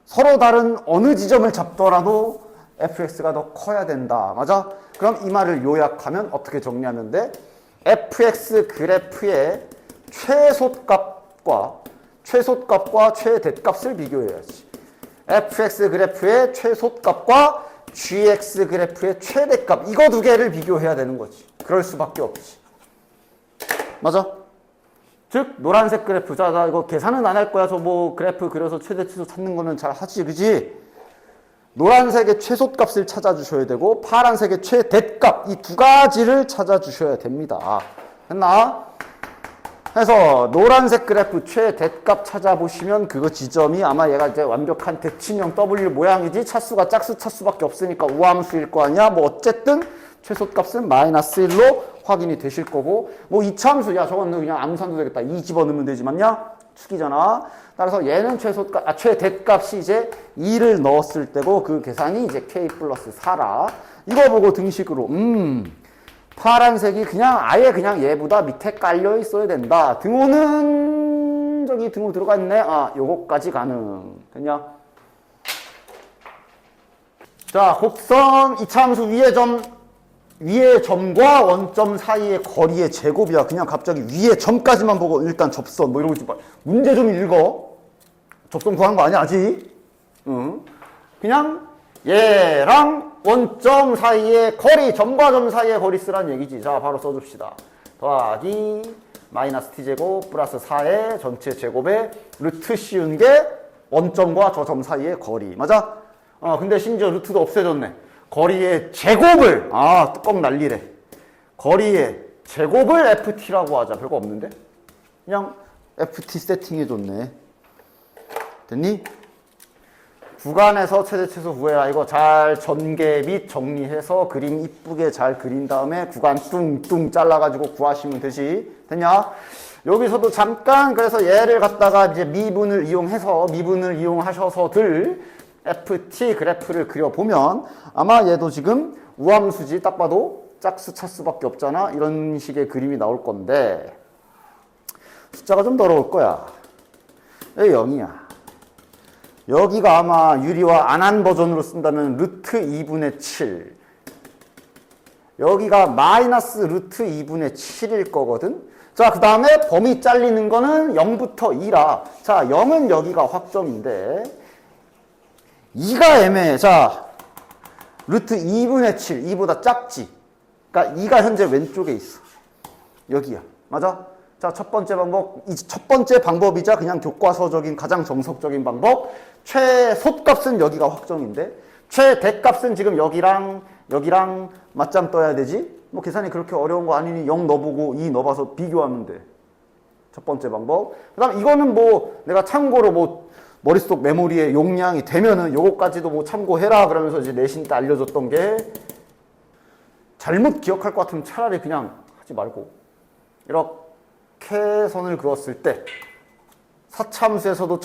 서로 다른 어느 지점을 잡더라도 fx가 더 커야 된다. 맞아? 그럼 이 말을 요약하면 어떻게 정리하면 돼? fx 그래프의 최소값과 최대값을 비교해야지. fx 그래프의 최소값과 gx 그래프의 최대값, 이거 두 개를 비교해야 되는 거지. 그럴 수밖에 없지. 맞아? 즉 노란색 그래프. 자, 나 이거 계산은 안 할 거야. 저 뭐 그래프 그려서 최대치수 찾는 거는 잘 하지, 그지? 노란색의 최소값을 찾아주셔야 되고 파란색의 최대값, 이 두 가지를 찾아주셔야 됩니다. 됐나? 그래서 노란색 그래프 최대값 찾아보시면 그거 지점이 아마 얘가 이제 완벽한 대칭형 W 모양이지 차수가 짝수 차수밖에 없으니까 우함수일 거 아니야. 뭐 어쨌든 최소값은 마이너스 1로 확인이 되실 거고, 뭐 이차함수, 야 저건 그냥 아무 산도 되겠다, 2 집어넣으면 되지만요, 축이잖아. 따라서 얘는 최대값이 이제 2를 넣었을 때고 그 계산이 이제 K 플러스 4라. 이거 보고 등식으로 파란색이 그냥 아예 그냥 얘보다 밑에 깔려 있어야 된다. 등호는 저기 등호 들어가 있네. 아, 요거까지 가능. 됐냐? 자, 곡선 이차함수 위의 점과 원점 사이의 거리의 제곱이야. 그냥 갑자기 위에 점까지만 보고 일단 접선 뭐 이러고 있지. 문제 좀 읽어. 접선 구한 거 아니야 아직? 응. 그냥 얘랑 원점 사이의 거리, 점과 점 사이의 거리 쓰란 얘기지. 자, 바로 써줍시다. 더하기 마이너스 t제곱 플러스 4의 전체 제곱에 루트 씌운 게 원점과 저 점 사이의 거리. 맞아? 근데 심지어 루트도 없애졌네. 거리의 제곱을, 뚜껑 난리래. 거리의 제곱을 ft라고 하자. 별거 없는데? 그냥 ft 세팅해줬네. 됐니? 구간에서 최대 최소 구해라. 이거 잘 전개 및 정리해서 그림 이쁘게 잘 그린 다음에 구간 뚱뚱 잘라가지고 구하시면 되지. 됐냐? 여기서도 잠깐 그래서 얘를 갖다가 이제 미분을 이용하셔서들 ft 그래프를 그려보면 아마 얘도 지금 우함수지. 딱 봐도 짝수 차수밖에 없잖아. 이런 식의 그림이 나올 건데 숫자가 좀 더러울 거야. 여기 0이야. 여기가 아마 유리와 안한 버전으로 쓴다면 루트 2분의 7. 여기가 마이너스 루트 2분의 7일 거거든. 자, 그 다음에 범위 잘리는 거는 0부터 2라. 자, 0은 여기가 확정인데 2가 애매해. 자, 루트 2분의 7. 2보다 작지. 그러니까 2가 현재 왼쪽에 있어. 여기야. 맞아? 자, 첫 번째 방법, 이 첫 번째 방법이자 그냥 교과서적인 가장 정석적인 방법. 최소값은 여기가 확정인데 최대값은 지금 여기랑 맞짱 떠야 되지? 뭐 계산이 그렇게 어려운 거 아니니 0 넣어보고 2 넣어봐서 비교하면 돼. 첫 번째 방법. 그 다음 이거는 뭐 내가 참고로 뭐 머릿속 메모리에 용량이 되면은 요거까지도 뭐 참고해라 그러면서 이제 내신 때 알려줬던 게 잘못 기억할 것 같으면 차라리 그냥 하지 말고 이렇게 선을 그었을 때 사차함수에서도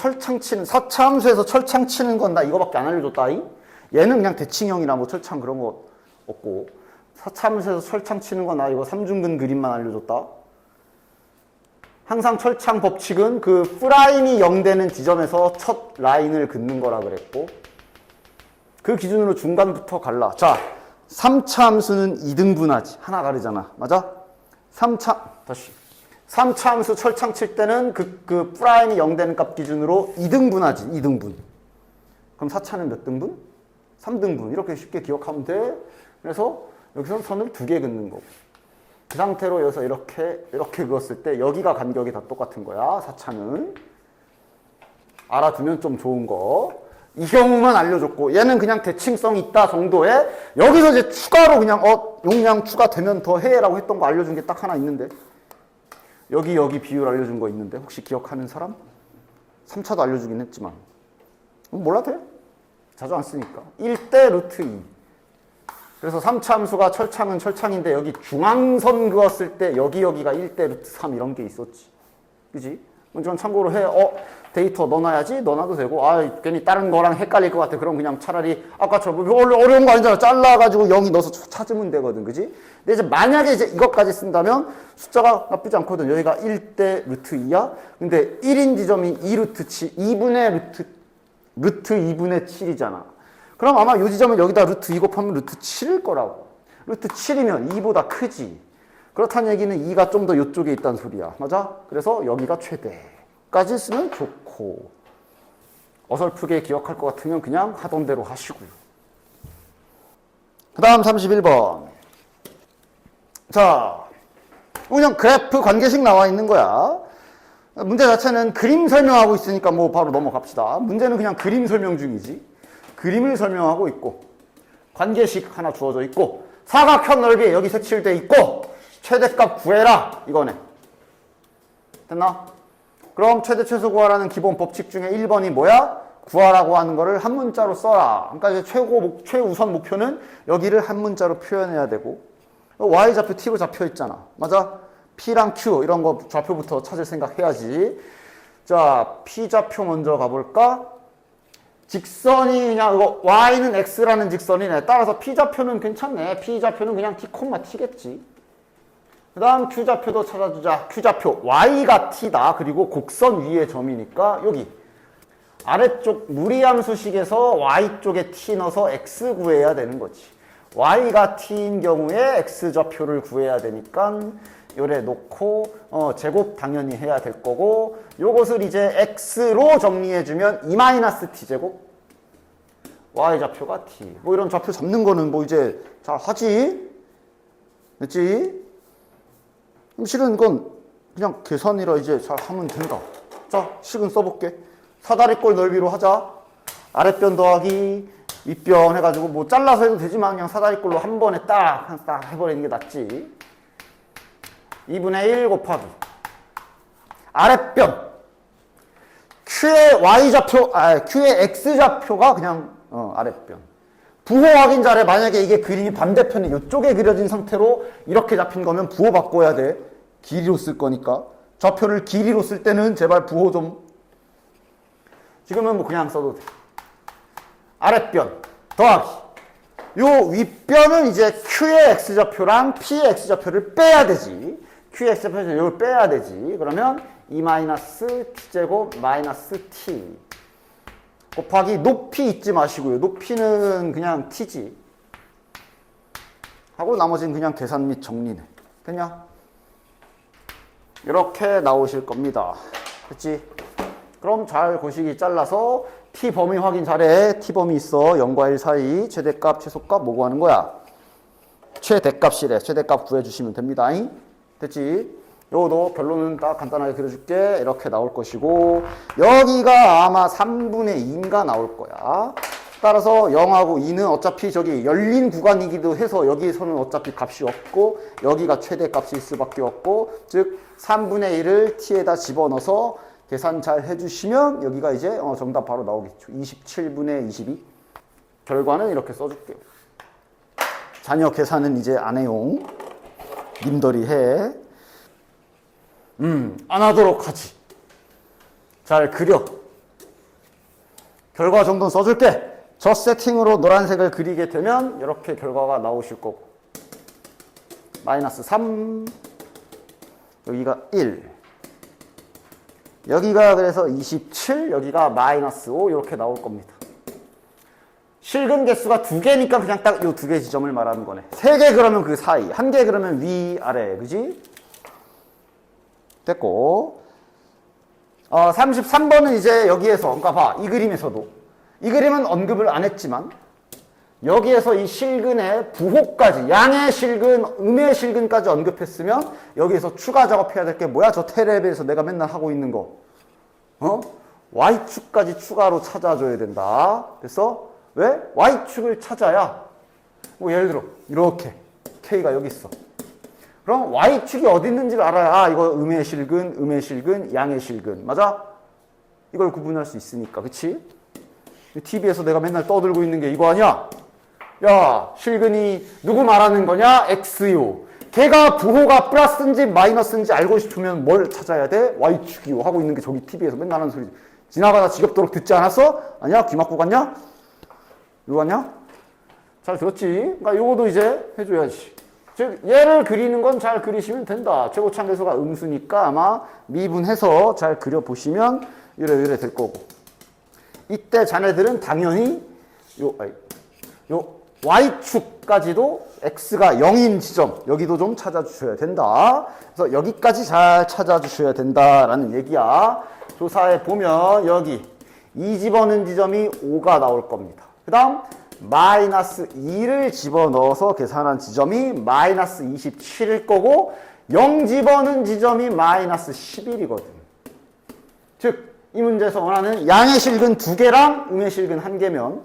사차함수에서 철창 치는 건 나 이거밖에 안 알려줬다이. 얘는 그냥 대칭형이나 뭐 철창 그런 거 없고 사차함수에서 철창 치는 건 나 이거 삼중근 그림만 알려줬다. 항상 철창 법칙은 그 프라임이 0 되는 지점에서 첫 라인을 긋는 거라 그랬고 그 기준으로 중간부터 갈라. 자, 3차 함수는 2등분하지. 하나 가르잖아. 맞아? 3차 함수 철창 칠 때는 그 프라임이 0 되는 값 기준으로 2등분하지. 2등분. 그럼 4차는 몇 등분? 3등분. 이렇게 쉽게 기억하면 돼. 그래서 여기서 선을 2개 긋는 거고. 그 상태로 여기서 이렇게 그었을 때 여기가 간격이 다 똑같은 거야. 4차는. 알아두면 좀 좋은 거. 이 경우만 알려줬고 얘는 그냥 대칭성이 있다 정도에 여기서 이제 추가로 그냥 용량 추가되면 더 해라고 했던 거 알려준 게 딱 하나 있는데 여기 비율 알려준 거 있는데 혹시 기억하는 사람? 3차도 알려주긴 했지만 몰라도 돼. 자주 안 쓰니까. 1대 루트 2. 그래서 3차 함수가 철창은 철창인데 여기 중앙선 그었을 때 여기가 1대 루트 3 이런 게 있었지. 그지? 이건 참고로 해. 데이터 넣어놔야지. 넣어놔도 되고 괜히 다른 거랑 헷갈릴 것 같아. 그럼 그냥 차라리 아까처럼 어려운 거 아니잖아. 잘라가지고 0이 넣어서 찾으면 되거든. 그지? 근데 이제 만약에 이제 이것까지 쓴다면 숫자가 나쁘지 않거든. 여기가 1대 루트 2야. 근데 1인 지점이 2 루트 7, 2분의 루트 2분의 7이잖아. 그럼 아마 이 지점은 여기다 루트 2 곱하면 루트 7일 거라고. 루트 7이면 2보다 크지. 그렇다는 얘기는 2가 좀 더 이쪽에 있다는 소리야. 맞아? 그래서 여기가 최대까지 쓰면 좋고 어설프게 기억할 것 같으면 그냥 하던 대로 하시고요. 그 다음 31번. 자, 그냥 그래프 관계식 나와 있는 거야. 문제 자체는 그림 설명하고 있으니까 뭐 바로 넘어갑시다. 문제는 그냥 그림 설명 중이지. 그림을 설명하고 있고 관계식 하나 주어져 있고 사각형 넓이 여기 색칠돼 있고 최대값 구해라 이거네. 됐나? 그럼 최대 최소 구하라는 기본 법칙 중에 1번이 뭐야? 구하라고 하는 거를 한 문자로 써라. 그러니까 이제 최우선 목표는 여기를 한 문자로 표현해야 되고 y좌표 t로 잡혀 있잖아. 맞아? p랑 q 이런 거 좌표부터 찾을 생각 해야지. 자, p좌표 먼저 가볼까? 직선이 그냥 이거 y는 x라는 직선이네. 따라서 p좌표는 괜찮네. p좌표는 그냥 t, t겠지. 그 다음 q좌표도 찾아주자. q좌표 y가 t다. 그리고 곡선 위의 점이니까 여기 아래쪽 무리함수식에서 y쪽에 t 넣어서 x 구해야 되는 거지. y가 t인 경우에 x좌표를 구해야 되니까 요래 놓고 제곱 당연히 해야 될 거고 요것을 이제 x로 정리해주면 2-t 제곱 y좌표가 t. 뭐 이런 좌표 잡는 거는 뭐 이제 잘 하지? 됐지? 실은 이건 그냥 계산이라 이제 잘 하면 된다. 자, 식은 써볼게. 사다리꼴 넓이로 하자. 아랫변 더하기 윗변 해가지고 뭐 잘라서 해도 되지만 그냥 사다리꼴로 한 번에 딱 해버리는 게 낫지. 2분의 1 곱하기 아랫변 Q의 Y좌표, Q의 X좌표가 그냥 아랫변. 부호 확인 잘해. 만약에 이게 그림이 반대편에 이쪽에 그려진 상태로 이렇게 잡힌 거면 부호 바꿔야 돼. 길이로 쓸 거니까. 좌표를 길이로 쓸 때는 제발 부호 좀. 지금은 뭐 그냥 써도 돼. 아랫변 더하기 요 윗변은 이제 Q의 X좌표랑 P의 X좌표를 빼야 되지. Q의 X좌표에서 이걸 빼야 되지. 그러면 2-t제곱 -t 곱하기 높이 잊지 마시고요. 높이는 그냥 t지. 하고 나머지는 그냥 계산 및 정리네. 됐냐? 이렇게 나오실 겁니다. 그치? 그럼 잘 고시기 잘라서 t 범위 확인 잘해. t 범위 있어. 0과 1 사이 최대값, 최소값 뭐 구하는 거야? 최대값이래. 최대값 구해주시면 됩니다. 됐지? 요것도 결론은 딱 간단하게 그려줄게. 이렇게 나올 것이고, 여기가 아마 3분의 2인가 나올 거야. 따라서 0하고 2는 어차피 저기 열린 구간이기도 해서 여기에서는 어차피 값이 없고, 여기가 최대 값일 수밖에 없고, 즉 3분의 1을 t에다 집어넣어서 계산 잘 해주시면 여기가 이제 정답 바로 나오겠죠. 27분의 22. 결과는 이렇게 써줄게요. 자녀 계산은 이제 안 해용. 님들이 해. 안 하도록 하지. 잘 그려. 결과 정도는 써줄게. 저 세팅으로 노란색을 그리게 되면 이렇게 결과가 나오실 거고. 마이너스 3. 여기가 1. 여기가 그래서 27. 여기가 마이너스 5. 이렇게 나올 겁니다. 실근 개수가 2개니까 그냥 딱 이 2개 지점을 말하는 거네. 3개 그러면 그 사이. 1개 그러면 위, 아래. 그지? 됐고. 33번은 이제 여기에서, 그러니까 봐. 이 그림에서도. 이 그림은 언급을 안 했지만, 여기에서 이 실근의 부호까지, 양의 실근, 음의 실근까지 언급했으면, 여기에서 추가 작업해야 될 게 뭐야? 저 테레비에서 내가 맨날 하고 있는 거. Y축까지 추가로 찾아줘야 된다. 그래서, 왜? Y축을 찾아야, 뭐 예를 들어, 이렇게. K가 여기 있어. 그럼 Y축이 어디 있는지를 알아야, 이거 음의 실근, 양의 실근. 맞아? 이걸 구분할 수 있으니까. 그치? TV에서 내가 맨날 떠들고 있는 게 이거 아니야? 야, 실근이 누구 말하는 거냐? X요. 걔가 부호가 플러스인지 마이너스인지 알고 싶으면 뭘 찾아야 돼? Y축이요. 하고 있는 게 저기 TV에서 맨날 하는 소리지. 지나가다 지겹도록 듣지 않았어? 아니야? 귀 막고 갔냐? 이거 갔냐? 잘 들었지? 그러니까 요거도 이제 해줘야지. 즉 얘를 그리는 건 잘 그리시면 된다. 최고차계수가 음수니까 아마 미분해서 잘 그려보시면 이래 될 거고. 이때 자네들은 당연히 요 Y축까지도 X가 0인 지점 여기도 좀 찾아주셔야 된다. 그래서 여기까지 잘 찾아주셔야 된다라는 얘기야. 조사에 보면 여기 2 집어넣은 지점이 5가 나올 겁니다. 그 다음 마이너스 2를 집어넣어서 계산한 지점이 마이너스 27일 거고 0 집어넣은 지점이 마이너스 11이거든. 즉 이 문제에서 원하는 양의 실근 2개랑 음의 실근 1개면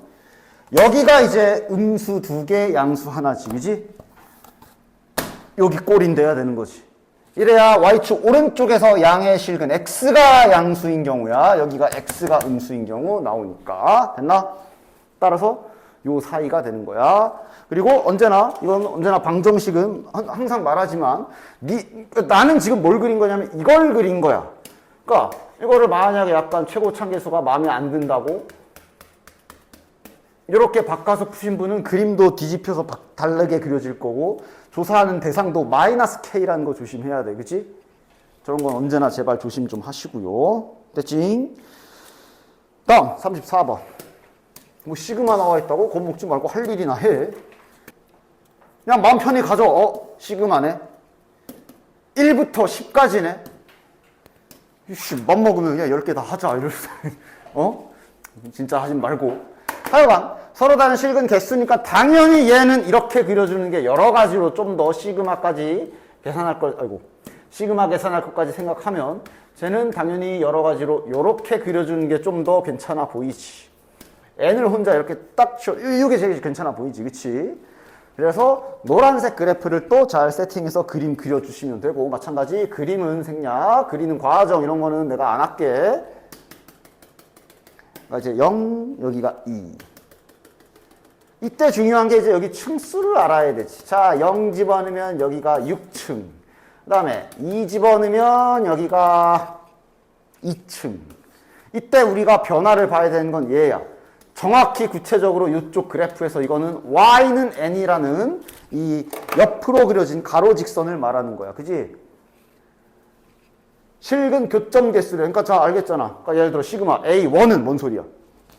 여기가 이제 음수 2개, 양수 하나지, 그지? 여기 꼴인 돼야 되는 거지. 이래야 Y축 오른쪽에서 양의 실근 X가 양수인 경우야. 여기가 X가 음수인 경우 나오니까. 됐나? 따라서 요 사이가 되는 거야. 그리고 언제나, 이건 언제나 방정식은 항상 말하지만, 나는 지금 뭘 그린 거냐면 이걸 그린 거야. 그러니까 이거를 만약에 약간 최고차계수가 마음에 안 든다고 이렇게 바꿔서 푸신 분은 그림도 뒤집혀서 다르게 그려질 거고 조사하는 대상도 마이너스 K라는 거 조심해야 돼. 그치? 저런 건 언제나 제발 조심 좀 하시고요. 됐지? 다음 34번. 뭐 시그마 나와 있다고 겁먹지 말고 할 일이나 해. 그냥 마음 편히 가져. 시그마네. 1부터 10까지네. 이씨, 맘 먹으면 그냥 10개 다 하자. 이러면서. 진짜 하지 말고. 하여간 서로 다른 실근 개수니까 당연히 얘는 이렇게 그려주는 게 여러 가지로 좀 더 시그마까지 계산할 걸, 시그마 계산할 것까지 생각하면 쟤는 당연히 여러 가지로 이렇게 그려주는 게 좀 더 괜찮아 보이지. n을 혼자 이렇게 딱 치워, 이게 제일 괜찮아 보이지. 그치? 그래서 노란색 그래프를 또 잘 세팅해서 그림 그려주시면 되고, 마찬가지 그림은 생략, 그리는 과정 이런 거는 내가 안 할게. 이제 0, 여기가 2. 이때 중요한 게 이제 여기 층수를 알아야 되지. 자, 0 집어넣으면 여기가 6층. 그 다음에 2 집어넣으면 여기가 2층. 이때 우리가 변화를 봐야 되는 건 얘야. 정확히 구체적으로 이쪽 그래프에서 이거는 y는 n이라는 이 옆으로 그려진 가로 직선을 말하는 거야. 그지? 실근 교점 개수를, 그러니까 자 알겠잖아. 그러니까 예를 들어 시그마 A1은 뭔 소리야?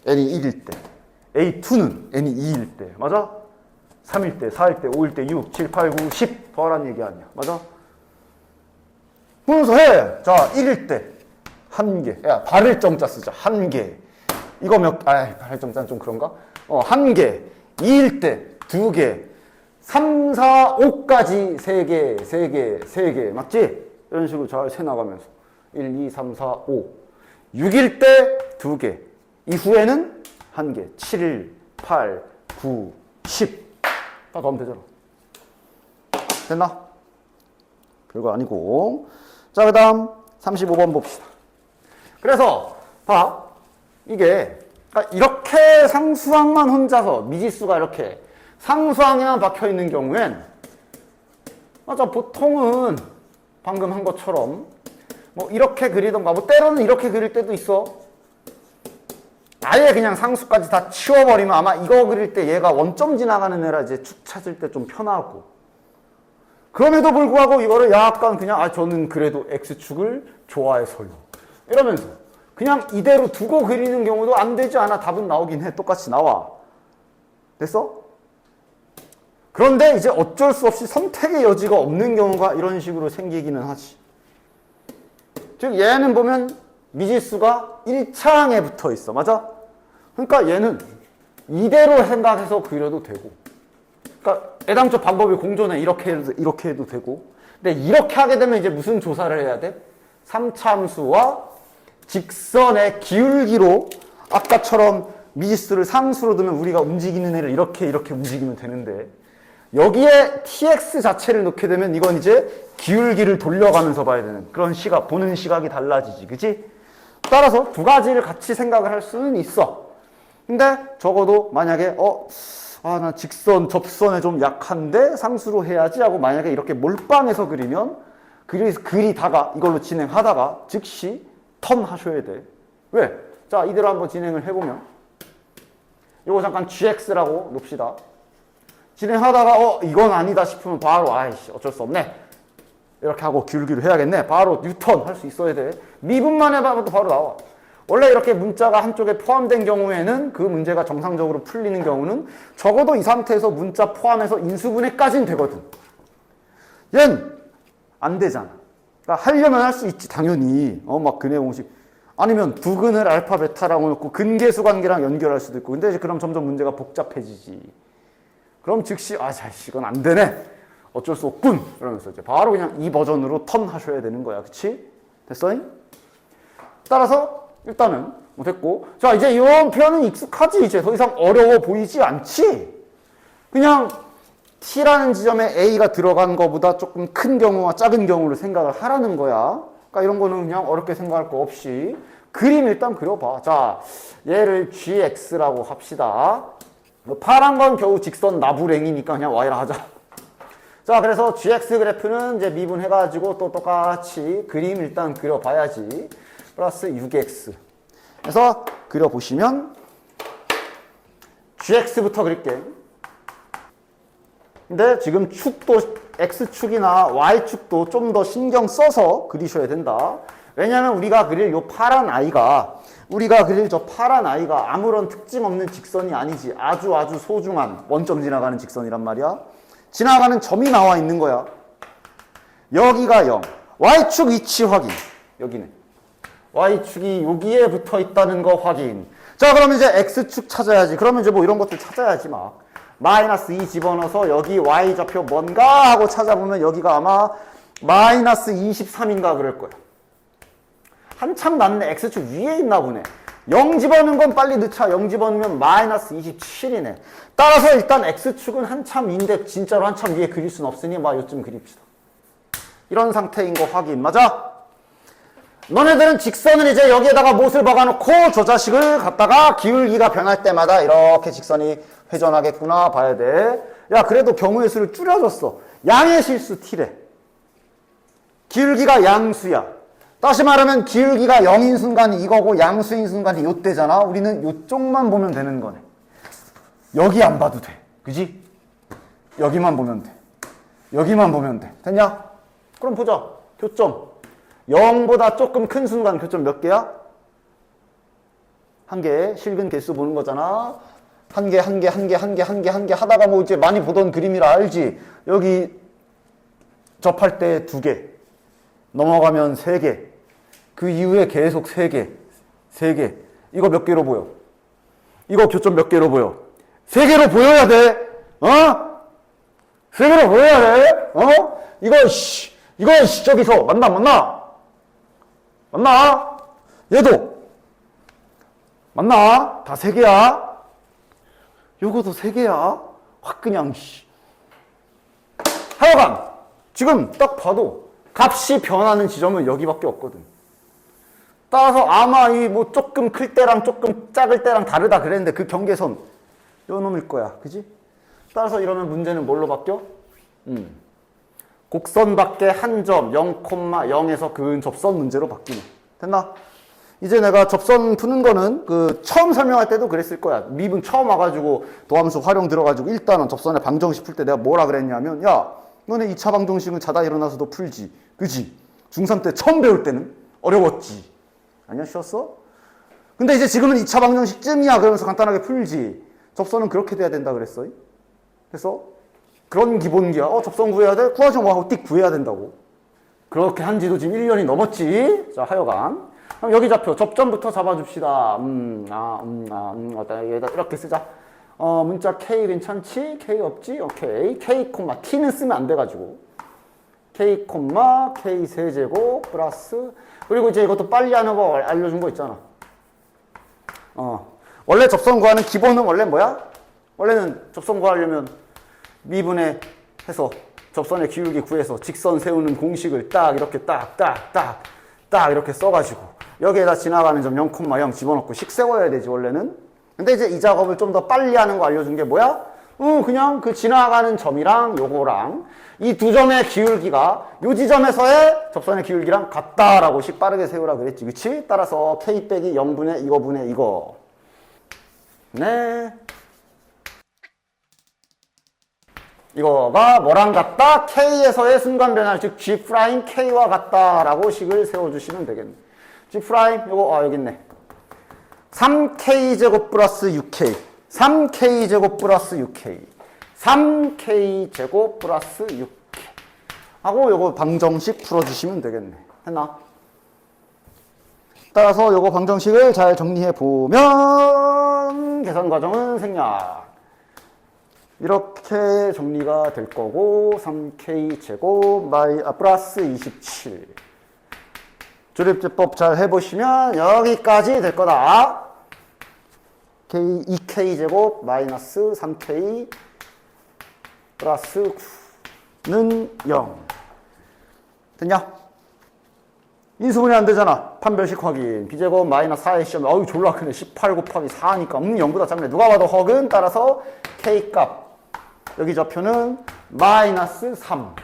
n이 1일 때. A2는 n이 2일 때. 맞아? 3일 때, 4일 때, 5일 때, 6, 7, 8, 9, 10 더하라는 얘기 아니야. 맞아? 그러면서 해. 자, 1일 때 1개. 야, 발을 정자 쓰자. 1개. 이거 발을 정자는 좀 그런가? 1개. 2일 때 2개. 3, 4, 5까지 3개, 3개, 3개. 맞지? 이런 식으로 잘 세 나가면서 1, 2, 3, 4, 5 6일 때 2개 이후에는 1개 7, 8, 9, 10 다 더하면 되잖아. 됐나? 별거 아니고. 자, 그 다음 35번 봅시다. 그래서 봐, 이게 그러니까 이렇게 상수항만 혼자서 미지수가 이렇게 상수항에만 박혀 있는 경우엔 맞아, 보통은 방금 한 것처럼 뭐 이렇게 그리던가 뭐 때로는 이렇게 그릴 때도 있어. 아예 그냥 상수까지 다 치워버리면 아마 이거 그릴 때 얘가 원점 지나가는 애라 이제 축 찾을 때 좀 편하고, 그럼에도 불구하고 이거를 약간 그냥 저는 그래도 X축을 좋아해서요 이러면서 그냥 이대로 두고 그리는 경우도 안 되지 않아. 답은 나오긴 해. 똑같이 나와. 됐어? 그런데 이제 어쩔 수 없이 선택의 여지가 없는 경우가 이런 식으로 생기기는 하지. 즉 얘는 보면 미지수가 1차항에 붙어 있어. 맞아? 그러니까 얘는 이대로 생각해서 그려도 되고, 그러니까 애당초 방법이 공존해. 이렇게 해도 되고. 근데 이렇게 하게 되면 이제 무슨 조사를 해야 돼? 3차함수와 직선의 기울기로 아까처럼 미지수를 상수로 두면 우리가 움직이는 애를 이렇게 움직이면 되는데, 여기에 tx 자체를 놓게 되면 이건 이제 기울기를 돌려가면서 봐야 되는 그런 시각, 보는 시각이 달라지지. 그치? 따라서 두 가지를 같이 생각을 할 수는 있어. 근데 적어도 만약에 나 직선, 접선에 좀 약한데 상수로 해야지 하고 만약에 이렇게 몰빵해서 그리면 그리다가 이걸로 진행하다가 즉시 턴 하셔야 돼. 왜? 자, 이대로 한번 진행을 해보면 이거 잠깐 gx라고 놓읍시다. 진행하다가 이건 아니다 싶으면 바로 아이씨 어쩔 수 없네 이렇게 하고 기울기를 해야겠네. 바로 뉴턴 할 수 있어야 돼. 미분만 해봐도 바로 나와. 원래 이렇게 문자가 한쪽에 포함된 경우에는 그 문제가 정상적으로 풀리는 경우는 적어도 이 상태에서 문자 포함해서 인수분해까지는 되거든. 얘는 안 되잖아. 그러니까 하려면 할 수 있지 당연히. 막 근해 공식 아니면 부근을 알파 베타라고 놓고 근계수 관계랑 연결할 수도 있고. 근데 이제 그럼 점점 문제가 복잡해지지. 그럼 즉시 이건 안 되네. 어쩔 수 없군. 그러면서 이제 바로 그냥 이 버전으로 턴 하셔야 되는 거야. 그치? 됐어? 따라서 일단은 뭐 됐고. 자, 이제 이런 표현은 익숙하지. 이제 더 이상 어려워 보이지 않지? 그냥 T라는 지점에 A가 들어간 것보다 조금 큰 경우와 작은 경우를 생각을 하라는 거야. 그러니까 이런 거는 그냥 어렵게 생각할 거 없이 그림 일단 그려봐. 자, 얘를 GX라고 합시다. 파란 건 겨우 직선 나부랭이니까 그냥 Y라 하자. 자, 그래서 GX 그래프는 이제 미분해가지고 또 똑같이 그림 일단 그려봐야지. 플러스 6X. 그래서 그려보시면 GX부터 그릴게. 근데 지금 축도 X축이나 Y축도 좀 더 신경 써서 그리셔야 된다. 왜냐면 우리가 그릴 요 파란 아이가 저 파란 아이가 아무런 특징 없는 직선이 아니지. 아주 소중한 원점 지나가는 직선이란 말이야. 지나가는 점이 나와 있는 거야. 여기가 0. Y축 위치 확인. 여기는. Y축이 여기에 붙어 있다는 거 확인. 자, 그러면 이제 X축 찾아야지. 그러면 이제 뭐 이런 것들 찾아야지 막. 마이너스 2 집어넣어서 여기 Y좌표 뭔가 하고 찾아보면 여기가 아마 마이너스 23인가 그럴 거야. 한참 낮네. X축 위에 있나 보네. 0 집어넣는 건 빨리 넣자. 0 집어넣으면 마이너스 27이네. 따라서 일단 X축은 한참인데 진짜로 한참 위에 그릴 수는 없으니 요쯤 그립시다. 이런 상태인 거 확인. 맞아? 너네들은 직선을 이제 여기에다가 못을 박아놓고 저 자식을 갖다가 기울기가 변할 때마다 이렇게 직선이 회전하겠구나 봐야 돼. 야, 그래도 경우의 수를 줄여줬어. 양의 실수 T래. 기울기가 양수야. 다시 말하면 기울기가 0인 순간이 이거고 양수인 순간이 요때잖아. 우리는 요쪽만 보면 되는 거네. 여기 안 봐도 돼. 그지? 여기만 보면 돼. 여기만 보면 돼. 됐냐? 그럼 보자. 교점. 0보다 조금 큰 순간 교점 몇 개야? 한 개. 실근 개수 보는 거잖아. 한 개 하다가 뭐 이제 많이 보던 그림이라 알지? 여기 접할 때 2개. 넘어가면 3개. 그 이후에 계속 3개. 이거 몇 개로 보여? 이거 교점 몇 개로 보여? 3개로 보여야 돼. 3개로 보여야 돼. 이거 이거 저기서 맞나 안 맞나? 맞나? 얘도 맞나? 다 3개야. 요거도 3개야. 확 그냥 하여간 지금 딱 봐도 값이 변하는 지점은 여기밖에 없거든. 따라서 아마 이 뭐 조금 클 때랑 조금 작을 때랑 다르다 그랬는데 그 경계선 요 놈일 거야. 그지? 따라서 이러면 문제는 뭘로 바뀌어? 곡선 밖에 한 점 0,0에서 근접선 문제로 바뀌네. 됐나? 이제 내가 접선 푸는 거는 그 처음 설명할 때도 그랬을 거야. 미분 처음 와가지고 도함수 활용 들어가지고 일단은 접선의 방정식 풀 때 내가 뭐라 그랬냐면, 야, 너네 2차 방정식은 자다 일어나서도 풀지. 그지? 중3 때 처음 배울 때는 어려웠지. 아니야, 쉬웠어? 근데 이제 지금은 2차 방정식쯤이야. 그러면서 간단하게 풀지. 접선은 그렇게 돼야 된다 그랬어. 그래서 그런 기본기야. 접선 구해야 돼? 구하지 뭐 하고 띡 구해야 된다고. 그렇게 한 지도 지금 1년이 넘었지. 자, 하여간. 그럼 여기 좌표 접점부터 잡아줍시다. 여기다 이렇게 쓰자. 문자 K 괜찮지? K 없지? 오케이. K, T는 쓰면 안 돼가지고. K, K 세제곱 플러스. 그리고 이제 이것도 빨리 하는 거 알려준 거 있잖아. 원래 접선 구하는 기본은 원래 뭐야? 원래는 접선 구하려면 미분에 해서 접선의 기울기 구해서 직선 세우는 공식을 딱 이렇게 딱 이렇게 써가지고 여기에다 지나가는 점 0,0 집어넣고 식 세워야 되지 원래는. 근데 이제 이 작업을 좀 더 빨리 하는 거 알려준 게 뭐야? 그냥 그 지나가는 점이랑 요거랑 이 두 점의 기울기가 요 지점에서의 접선의 기울기랑 같다라고 식 빠르게 세우라 그랬지. 그치? 따라서 K 빼기 0분의 이거분의 이거. 네. 이거가 뭐랑 같다? K에서의 순간 변화, 즉 G' K와 같다라고 식을 세워주시면 되겠네. G' 요거 여기 있네. 3K 제곱 플러스 6K, 3K 제곱 플러스 6K, 3K 제곱 플러스 6K 하고 요거 방정식 풀어주시면 되겠네. 했나? 따라서 요거 방정식을 잘 정리해 보면 계산 과정은 생략. 이렇게 정리가 될 거고 3K 제곱 플러스 27. 조립제법 잘 해보시면 여기까지 될 거다. 2K 제곱 마이너스 3K 플러스 9는 0. 됐냐? 인수분해 안 되잖아. 판별식 확인. B제곱 마이너스 4의 시험에 어우 졸라 크네. 18 곱하기 4니까 0보다 작네. 누가 봐도 허근. 따라서 K 값 여기 좌표는 마이너스 3.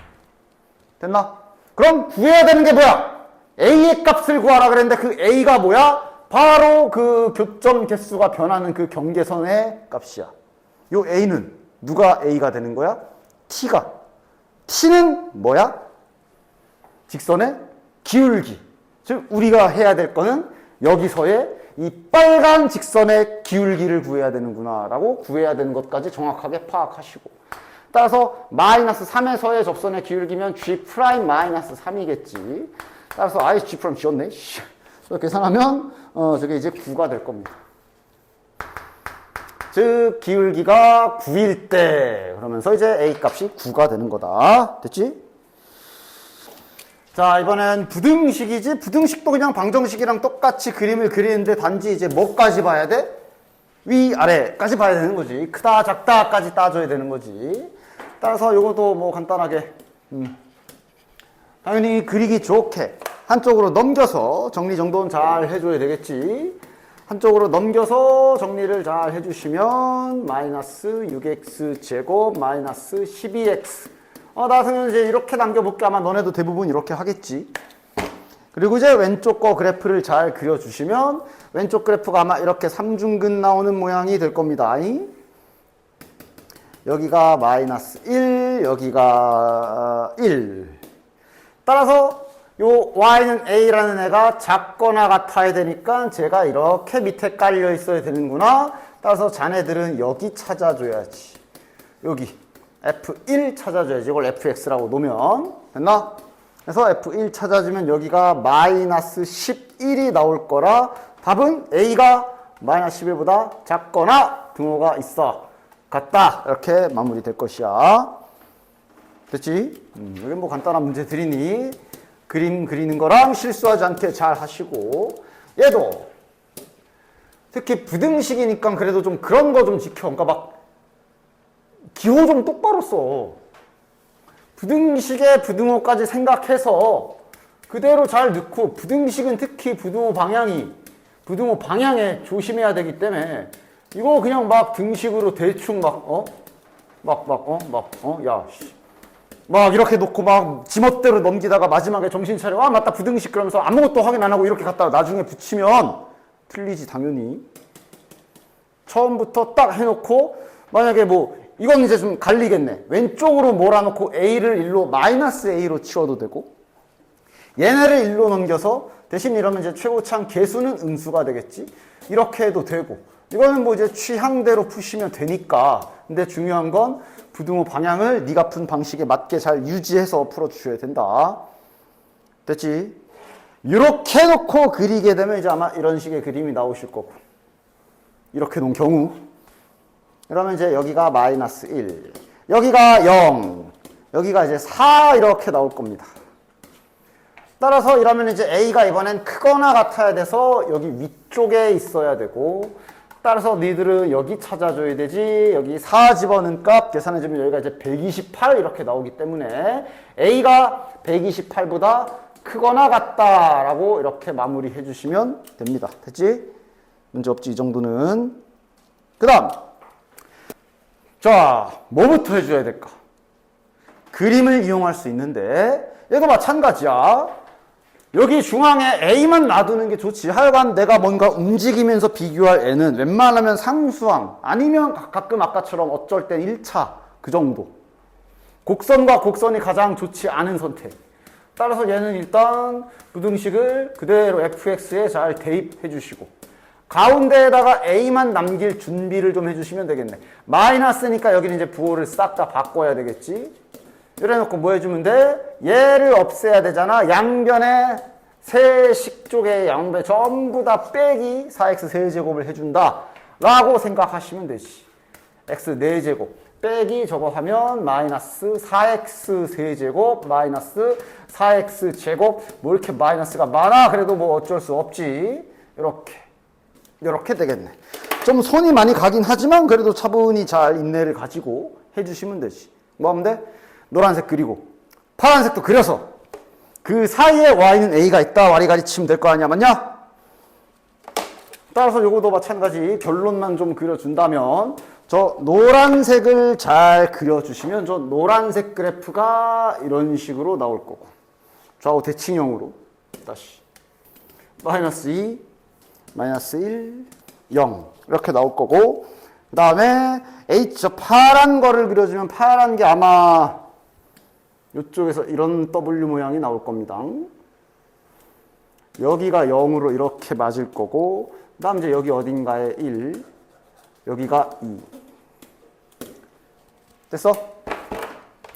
됐나? 그럼 구해야 되는 게 뭐야? A의 값을 구하라 그랬는데 그 A가 뭐야? 바로 그 교점 개수가 변하는 그 경계선의 값이야. 요 A는 누가 A가 되는 거야? T가. T는 뭐야? 직선의 기울기. 즉 우리가 해야 될 거는 여기서의 이 빨간 직선의 기울기를 구해야 되는구나 라고 구해야 되는 것까지 정확하게 파악하시고, 따라서 마이너스 3에서의 접선의 기울기면 G' 마이너스 3이겠지. 따라서 G' 지웠네. 계산하면 저게 이제 9가 될 겁니다. 즉 기울기가 9일 때 그러면서 이제 A 값이 9가 되는 거다. 됐지? 자, 이번엔 부등식이지. 부등식도 그냥 방정식이랑 똑같이 그림을 그리는데 단지 이제 뭐까지 봐야 돼? 위, 아래까지 봐야 되는 거지. 크다, 작다까지 따져야 되는 거지. 따라서 요것도 뭐 간단하게 당연히 그리기 좋게 한쪽으로 넘겨서 정리 정도는 잘 해줘야 되겠지. 한쪽으로 넘겨서 정리를 잘 해주시면 마이너스 6x 제곱 마이너스 12x. 나 같은 경우는 이제 이렇게 남겨볼게. 아마 너네도 대부분 이렇게 하겠지. 그리고 이제 왼쪽 거 그래프를 잘 그려주시면 왼쪽 그래프가 아마 이렇게 삼중근 나오는 모양이 될 겁니다. 여기가 마이너스 1, 여기가 1. 따라서 요 y는 a라는 애가 작거나 같아야 되니까 제가 이렇게 밑에 깔려 있어야 되는구나. 따라서 자네들은 여기 찾아줘야지. 여기 F1 찾아줘야지. 이걸 fx라고 놓으면 됐나? 그래서 F1 찾아주면 여기가 마이너스 11이 나올 거라 답은 a가 마이너스 11보다 작거나 등호가 있어 같다. 이렇게 마무리될 것이야. 됐지? 여기 뭐 간단한 문제들이니 그림 그리는 거랑 실수하지 않게 잘 하시고, 얘도 특히 부등식이니까 그래도 좀 그런 거 좀 지켜. 그러니까 막 기호 좀 똑바로 써. 부등식의 부등호까지 생각해서 그대로 잘 넣고, 부등식은 특히 부등호 방향에 조심해야 되기 때문에 이거 그냥 막 등식으로 대충 막 이렇게 놓고 막 지멋대로 넘기다가 마지막에 정신 차려. 아, 맞다, 부등식. 그러면서 아무것도 확인 안 하고 이렇게 갖다가 나중에 붙이면 틀리지, 당연히. 처음부터 딱 해놓고, 만약에 뭐 이건 이제 좀 갈리겠네. 왼쪽으로 몰아놓고 A를 1로 마이너스 A로 치워도 되고, 얘네를 1로 넘겨서 대신 이러면 이제 최고차항 개수는 음수가 되겠지. 이렇게 해도 되고, 이거는 뭐 이제 취향대로 푸시면 되니까. 근데 중요한 건 부등호 방향을 네가 푼 방식에 맞게 잘 유지해서 풀어주셔야 된다. 됐지? 이렇게 놓고 그리게 되면 이제 아마 이런 식의 그림이 나오실 거고, 이렇게 놓은 경우, 그러면 이제 여기가 마이너스 1, 여기가 0, 여기가 이제 4 이렇게 나올 겁니다. 따라서 이러면 이제 A가 이번엔 크거나 같아야 돼서 여기 위쪽에 있어야 되고, 따라서 니들은 여기 찾아줘야 되지. 여기 4 집어넣은 값 계산해주면 여기가 이제 128 이렇게 나오기 때문에 A가 128보다 크거나 같다라고 이렇게 마무리해 주시면 됩니다. 됐지? 문제 없지, 이 정도는. 그 다음, 자, 뭐부터 해줘야 될까? 그림을 이용할 수 있는데, 얘도 마찬가지야. 여기 중앙에 A만 놔두는 게 좋지. 하여간 내가 뭔가 움직이면서 비교할 N은 웬만하면 상수항, 아니면 가끔 아까처럼 어쩔 땐 1차, 그 정도. 곡선과 곡선이 가장 좋지 않은 선택. 따라서 얘는 일단 부등식을 그대로 fx에 잘 대입해 주시고, 가운데에다가 A만 남길 준비를 좀 해주시면 되겠네. 마이너스니까 여기는 이제 부호를 싹 다 바꿔야 되겠지. 이래 놓고 뭐 해주면 돼? 얘를 없애야 되잖아. 양변에 세식 쪽에 양변 전부 다 빼기 4x 세제곱을 해준다 라고 생각하시면 되지. x 4제곱 빼기 저거 하면 마이너스 4x 세제곱 마이너스 4x 제곱. 뭐 이렇게 마이너스가 많아? 그래도 뭐 어쩔 수 없지. 이렇게 되겠네. 좀 손이 많이 가긴 하지만 그래도 차분히 잘 인내를 가지고 해주시면 되지. 뭐 하면 돼? 노란색 그리고 파란색도 그려서 그 사이에 y는 a가 있다 와리가리 치면 될 거 아니야, 맞냐? 따라서 요거도 마찬가지. 결론만 좀 그려준다면 저 노란색을 잘 그려주시면 저 노란색 그래프가 이런 식으로 나올 거고, 좌우 대칭형으로 다시 마이너스 2 마이너스 1 0 이렇게 나올 거고, 그 다음에 H 저 파란 거를 그려주면 파란 게 아마 이쪽에서 이런 W 모양이 나올 겁니다. 여기가 0으로 이렇게 맞을 거고, 그 다음 이제 여기 어딘가에 1, 여기가 2. 됐어?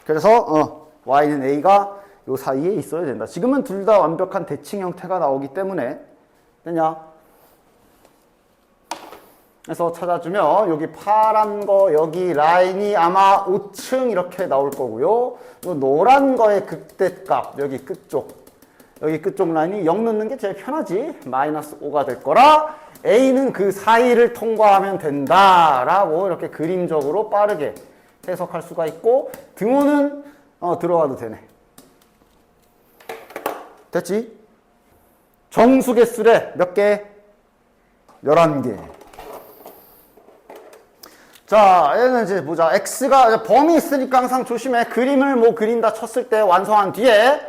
그래서 y는 a가 요 사이에 있어야 된다. 지금은 둘 다 완벽한 대칭 형태가 나오기 때문에 됐냐? 그래서 찾아주면 여기 파란 거 여기 라인이 아마 5층 이렇게 나올 거고요. 요 노란 거의 극대값 여기 끝쪽 라인이 0 넣는 게 제일 편하지. 마이너스 5가 될 거라 A는 그 사이를 통과하면 된다라고 이렇게 그림적으로 빠르게 해석할 수가 있고, 등호는 들어가도 되네. 됐지? 정수 개수래 몇 개? 11개. 자, 얘는 이제 보자. x가 범위 있으니까 항상 조심해. 그림을 뭐 그린다 쳤을 때 완성한 뒤에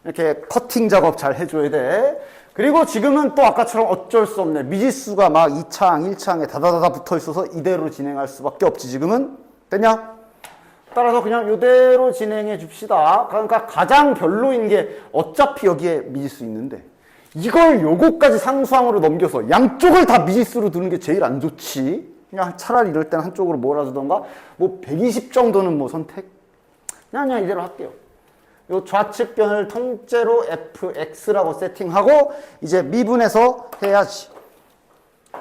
이렇게 커팅 작업 잘 해줘야 돼. 그리고 지금은 또 아까처럼 어쩔 수 없네. 미지수가 막 2차항, 1차항에 다다다다 붙어 있어서 이대로 진행할 수밖에 없지. 지금은 됐냐? 따라서 그냥 이대로 진행해 줍시다. 그러니까 가장 별로인 게 어차피 여기에 미지수 있는데 이걸 요거까지 상수항으로 넘겨서 양쪽을 다 미지수로 두는 게 제일 안 좋지. 그냥 차라리 이럴 때는 한쪽으로 몰아주던가, 뭐 120 정도는 뭐 선택? 그냥 이대로 할게요. 요 좌측변을 통째로 fx라고 세팅하고 이제 미분해서 해야지.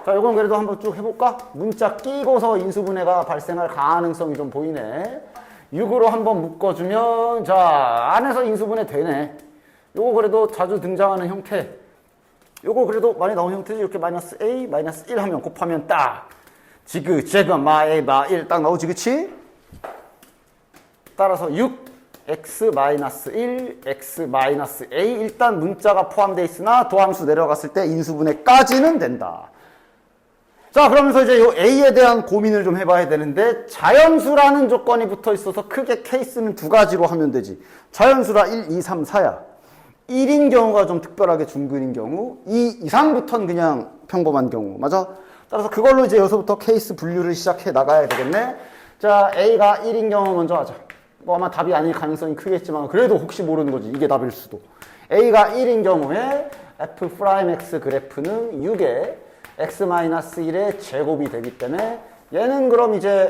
자, 이건 그래도 한번 쭉 해볼까? 문자 끼고서 인수분해가 발생할 가능성이 좀 보이네. 6으로 한번 묶어주면 자 안에서 인수분해 되네. 요거 그래도 자주 등장하는 형태. 요거 그래도 많이 나오는 형태지. 이렇게 마이너스 A 마이너스 1 하면 곱하면 딱 지그재그 마에 마1 딱 나오지 그치? 따라서 6 x 마이너스 1 x 마이너스 a 일단 문자가 포함되어 있으나 도함수 내려갔을 때 인수분해까지는 된다. 자 그러면서 이제 요 a에 대한 고민을 좀 해봐야 되는데 자연수라는 조건이 붙어 있어서 크게 케이스는 두 가지로 하면 되지. 자연수라 1, 2, 3, 4야. 1인 경우가 좀 특별하게 중근인 경우, 2 이상부터는 그냥 평범한 경우. 맞아? 따라서 그걸로 이제 여기서부터 케이스 분류를 시작해 나가야 되겠네. 자 a가 1인 경우 먼저 하자. 뭐 아마 답이 아닐 가능성이 크겠지만 그래도 혹시 모르는 거지. 이게 답일 수도. a가 1인 경우에 f'x 그래프는 6에 x-1의 제곱이 되기 때문에 얘는 그럼 이제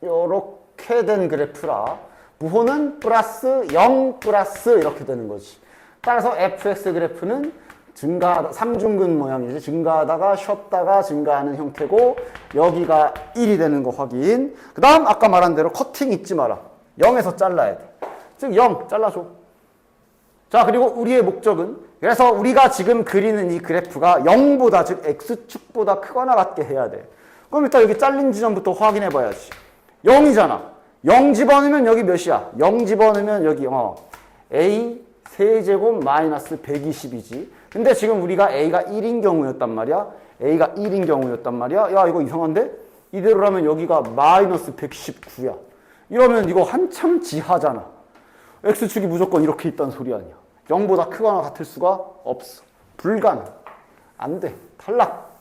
요렇게 된 그래프라 부호는 플러스 0 플러스 이렇게 되는 거지. 따라서 fx 그래프는 증가하다, 삼중근 모양이지. 증가하다가 쉬었다가 증가하는 형태고 여기가 1이 되는 거 확인. 그 다음 아까 말한 대로 커팅 잊지 마라. 0에서 잘라야 돼. 즉 0 잘라줘. 자 그리고 우리의 목적은 그래서 우리가 지금 그리는 이 그래프가 0보다 즉 x축보다 크거나 같게 해야 돼. 그럼 일단 여기 잘린 지점부터 확인해 봐야지. 0이잖아. 0 집어넣으면 여기 몇이야? 0 집어넣으면 여기 a 세제곱 마이너스 120이지. 근데 지금 우리가 a가 1인 경우였단 말이야. a가 1인 경우였단 말이야. 야 이거 이상한데? 이대로라면 여기가 마이너스 119야. 이러면 이거 한참 지하잖아. x축이 무조건 이렇게 있다는 소리 아니야. 0보다 크거나 같을 수가 없어. 불가능. 안 돼. 탈락.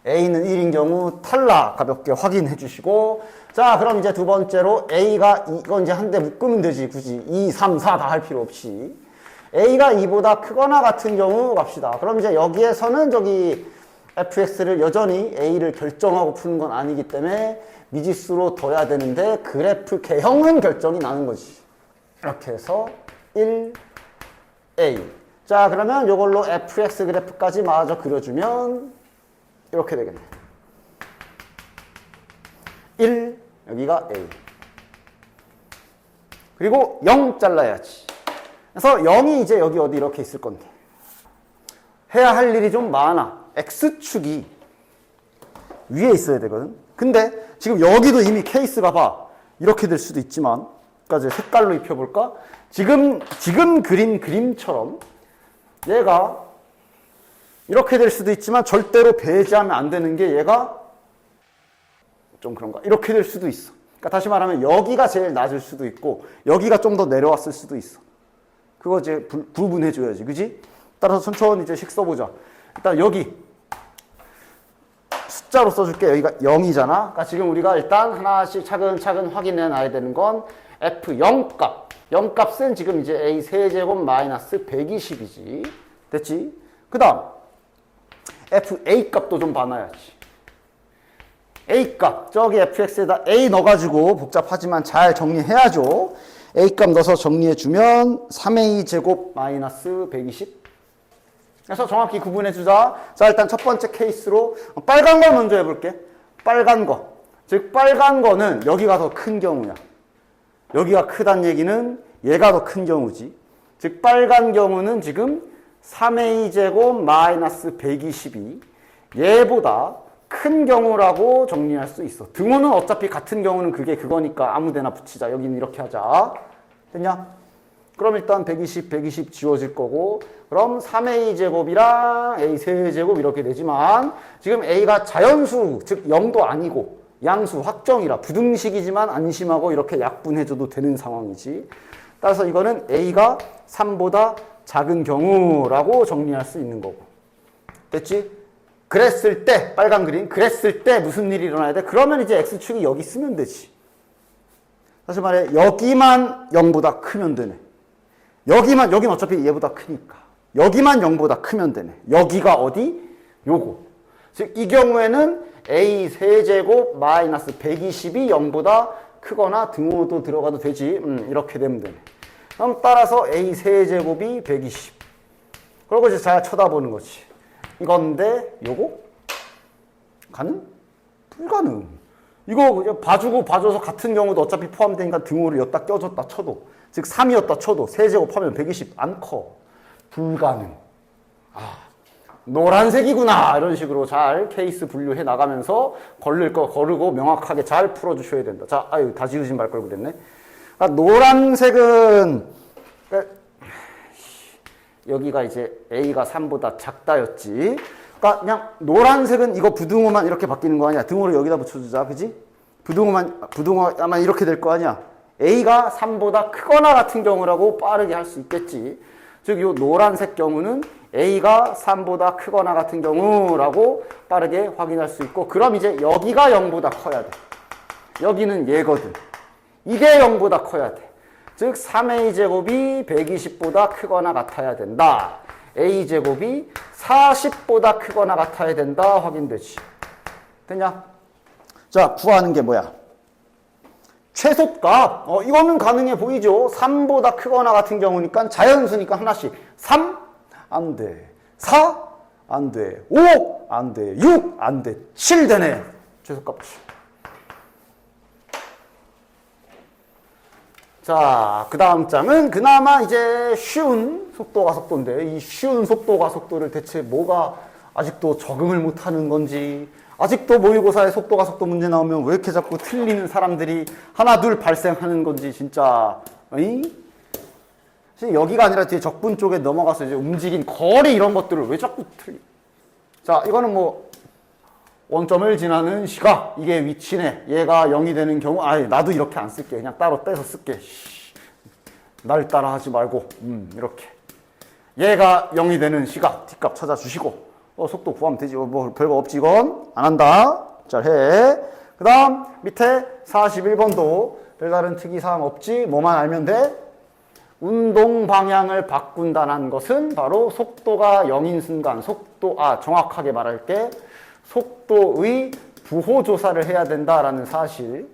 a는 1인 경우 탈락. 가볍게 확인해 주시고 자 그럼 이제 두 번째로 a가 이건 이제 한 대 묶으면 되지. 굳이 2, 3, 4 다 할 필요 없이 a가 2보다 크거나 같은 경우 갑시다. 그럼 이제 여기에서는 저기 fx를 여전히 a를 결정하고 푸는 건 아니기 때문에 미지수로 둬야 되는데 그래프 개형은 결정이 나는 거지. 이렇게 해서 1, a. 자 그러면 이걸로 fx 그래프까지 마저 그려주면 이렇게 되겠네. 1, 여기가 a. 그리고 0 잘라야지. 그래서 0이 이제 여기 어디 이렇게 있을 건데. 해야 할 일이 좀 많아. x축이 위에 있어야 되거든. 근데 지금 여기도 이미 케이스가 봐. 이렇게 될 수도 있지만, 까지 색깔로 입혀볼까? 지금 그린 그림처럼 얘가 이렇게 될 수도 있지만 절대로 배제하면 안 되는 게 얘가 좀 그런가? 이렇게 될 수도 있어. 그러니까 다시 말하면 여기가 제일 낮을 수도 있고 여기가 좀 더 내려왔을 수도 있어. 그거 이제 구분해줘야지. 그지? 따라서 천천히 이제 식 써보자. 일단 여기 숫자로 써줄게. 여기가 0이잖아. 그러니까 지금 우리가 일단 하나씩 차근차근 확인해 놔야 되는 건 f0 값. 0 값은 지금 이제 a 세제곱 마이너스 120이지. 됐지? 그 다음 fa 값도 좀 봐놔야지. a 값. 저기 fx에다 a 넣어가지고 복잡하지만 잘 정리해야죠. a 값 넣어서 정리해주면 3a 제곱 마이너스 120. 그래서 정확히 구분해주자. 자, 일단 첫 번째 케이스로 빨간 거 먼저 해볼게. 빨간 거. 즉 빨간 거는 여기가 더 큰 경우야. 여기가 크단 얘기는 얘가 더 큰 경우지. 즉 빨간 경우는 지금 3a 제곱 마이너스 120이 얘보다 큰 경우라고 정리할 수 있어. 등호는 어차피 같은 경우는 그게 그거니까 아무데나 붙이자. 여기는 이렇게 하자. 됐냐? 그럼 일단 120 지워질 거고, 그럼 3a 제곱이랑 a 세제곱 이렇게 되지만 지금 a가 자연수, 즉 0도 아니고 양수 확정이라 부등식이지만 안심하고 이렇게 약분해줘도 되는 상황이지. 따라서 이거는 a가 3보다 작은 경우라고 정리할 수 있는 거고. 됐지? 그랬을 때, 빨간 그림, 그랬을 때 무슨 일이 일어나야 돼? 그러면 이제 x축이 여기 쓰면 되지. 사실 말해, 여기만 0보다 크면 되네. 여긴 어차피 얘보다 크니까. 여기만 0보다 크면 되네. 여기가 어디? 요거. 즉, 이 경우에는 a 세제곱 마이너스 120이 0보다 크거나 등호도 들어가도 되지. 이렇게 되면 되네. 그럼 따라서 a 세제곱이 120. 그리고 이제 잘 쳐다보는 거지. 이건데 요거? 가능? 불가능. 이거 그냥 봐주고 봐줘서 같은 경우도 어차피 포함되니까 등호를 엿다 껴줬다 쳐도, 즉 3이었다 쳐도 세제곱하면 120 안 커. 불가능. 노란색이구나 이런 식으로 잘 케이스 분류해 나가면서 걸릴 거 거르고 명확하게 잘 풀어주셔야 된다. 자, 아유 다 지우신 말 걸고 됐네. 그러니까 노란색은 여기가 이제 A가 3보다 작다였지. 그러니까 그냥 노란색은 이거 부등호만 이렇게 바뀌는 거 아니야. 등호를 여기다 붙여주자, 그지? 부등호만 이렇게 될 거 아니야. A가 3보다 크거나 같은 경우라고 빠르게 할 수 있겠지. 즉, 이 노란색 경우는 A가 3보다 크거나 같은 경우라고 빠르게 확인할 수 있고, 그럼 이제 여기가 0보다 커야 돼. 여기는 얘거든. 이게 0보다 커야 돼. 즉, 3A제곱이 120보다 크거나 같아야 된다. A제곱이 40보다 크거나 같아야 된다. 확인되지. 됐냐? 자, 구하는 게 뭐야? 최소값. 이거는 가능해 보이죠? 3보다 크거나 같은 경우니까 자연수니까 하나씩. 3? 안 돼. 4? 안 돼. 5? 안 돼. 6? 안 돼. 7 되네. 최소값. 자, 그 다음 장은 그나마 이제 쉬운 속도가 속도인데, 이 쉬운 속도가 속도를 대체 뭐가 아직도 적응을 못하는 건지, 아직도 모의고사에 속도가 속도 문제 나오면 왜 이렇게 자꾸 틀리는 사람들이 하나 둘 발생하는 건지 진짜, 여기가 아니라 뒤에 적분 쪽에 넘어가서 이제 움직인 거리 이런 것들을 왜 자꾸 틀리. 자, 이거는 뭐 원점을 지나는 시각, 이게 위치네. 얘가 0이 되는 경우, 나도 이렇게 안 쓸게. 그냥 따로 떼서 쓸게. 날 따라 하지 말고, 이렇게. 얘가 0이 되는 시각, T값 찾아주시고, 속도 구하면 되지. 뭐 별거 없지, 이건. 안 한다. 잘 해. 그 다음, 밑에 41번도 별다른 특이사항 없지. 뭐만 알면 돼? 운동 방향을 바꾼다는 것은 바로 속도가 0인 순간, 정확하게 말할게. 속도의 부호조사를 해야 된다라는 사실.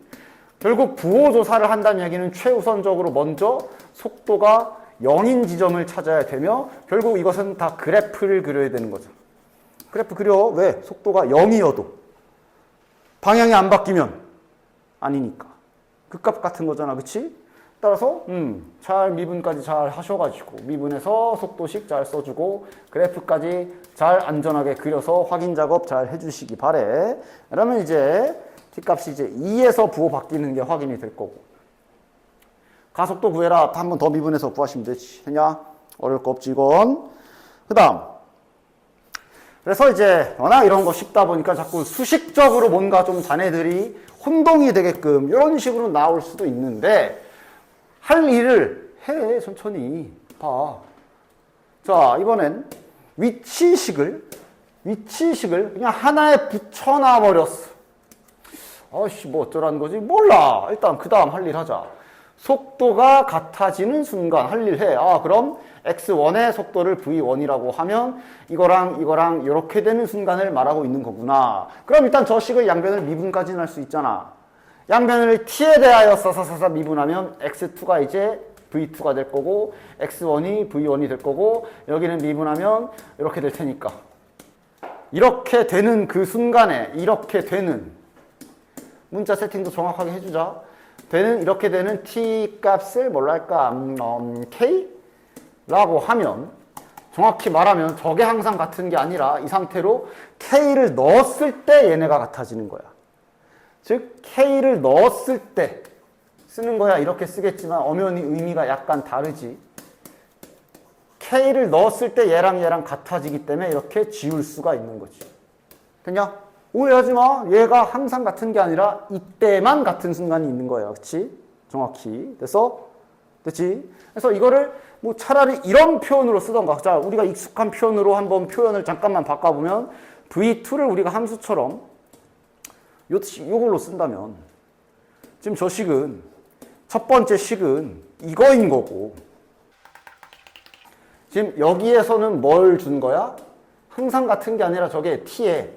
결국 부호조사를 한다는 얘기는 최우선적으로 먼저 속도가 0인 지점을 찾아야 되며, 결국 이것은 다 그래프를 그려야 되는 거죠. 그래프 그려. 왜? 속도가 0이어도 방향이 안 바뀌면 아니니까. 극값 같은 거잖아, 그치? 따라서 잘 미분까지 잘 하셔가지고 미분해서 속도식 잘 써주고 그래프까지 잘 안전하게 그려서 확인 작업 잘 해주시기 바래. 그러면 이제 T값이 이제 2에서 부호 바뀌는 게 확인이 될 거고, 가속도 구해라. 한 번 더 미분해서 구하시면 되지. 했냐? 어려울 거 없지, 이건. 그 다음. 그래서 이제 워낙 이런 거 쉽다 보니까 자꾸 수식적으로 뭔가 좀 자네들이 혼동이 되게끔 이런 식으로 나올 수도 있는데, 할 일을 해. 천천히 봐. 자, 이번엔 위치식을 그냥 하나에 붙여놔 버렸어. 뭐 어쩌라는 거지? 몰라. 일단 그 다음 할 일 하자. 속도가 같아지는 순간 할 일 해. 그럼 x1의 속도를 v1이라고 하면 이거랑 이렇게 되는 순간을 말하고 있는 거구나. 그럼 일단 저 식의 양변을 미분까지는 할 수 있잖아. 양변을 t에 대하여 사사사사 미분하면 x2가 이제 v2가 될 거고, x1이 v1이 될 거고, 여기는 미분하면 이렇게 될 테니까. 이렇게 되는 그 순간에, 이렇게 되는, 문자 세팅도 정확하게 해주자. 이렇게 되는 t 값을 뭘로 할까? k? 라고 하면, 정확히 말하면 저게 항상 같은 게 아니라 이 상태로 k를 넣었을 때 얘네가 같아지는 거야. 즉 K를 넣었을 때 쓰는 거야. 이렇게 쓰겠지만 엄연히 의미가 약간 다르지. K를 넣었을 때 얘랑 같아지기 때문에 이렇게 지울 수가 있는 거지. 됐냐? 오해하지 마. 얘가 항상 같은 게 아니라 이때만 같은 순간이 있는 거야. 그치? 정확히. 됐지? 그래서 이거를 뭐 차라리 이런 표현으로 쓰던가. 자, 우리가 익숙한 표현으로 한번 표현을 잠깐만 바꿔보면 V2를 우리가 함수처럼 요걸로 쓴다면, 지금 저 식은, 첫 번째 식은 이거인 거고, 지금 여기에서는 뭘 준 거야? 항상 같은 게 아니라 저게 t에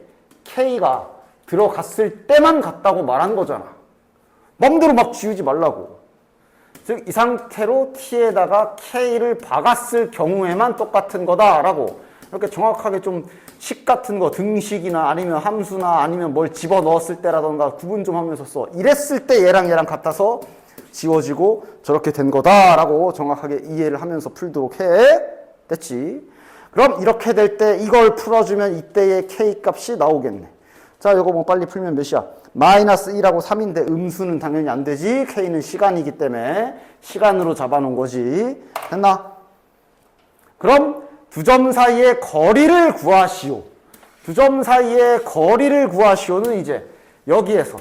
k가 들어갔을 때만 같다고 말한 거잖아. 맘대로 막 지우지 말라고. 즉, 이 상태로 t에다가 k를 박았을 경우에만 똑같은 거다라고 이렇게 정확하게 좀 식 같은 거 등식이나 아니면 함수나 아니면 뭘 집어넣었을 때라던가 구분 좀 하면서 써. 이랬을 때 얘랑 같아서 지워지고 저렇게 된 거다라고 정확하게 이해를 하면서 풀도록 해. 됐지? 그럼 이렇게 될 때 이걸 풀어주면 이때의 k 값이 나오겠네. 자, 이거 뭐 빨리 풀면 몇이야? 마이너스 1하고 3인데 음수는 당연히 안 되지. k는 시간이기 때문에 시간으로 잡아놓은 거지. 됐나? 그럼 두 점 사이의 거리를 구하시오. 두 점 사이의 거리를 구하시오는 이제 여기에서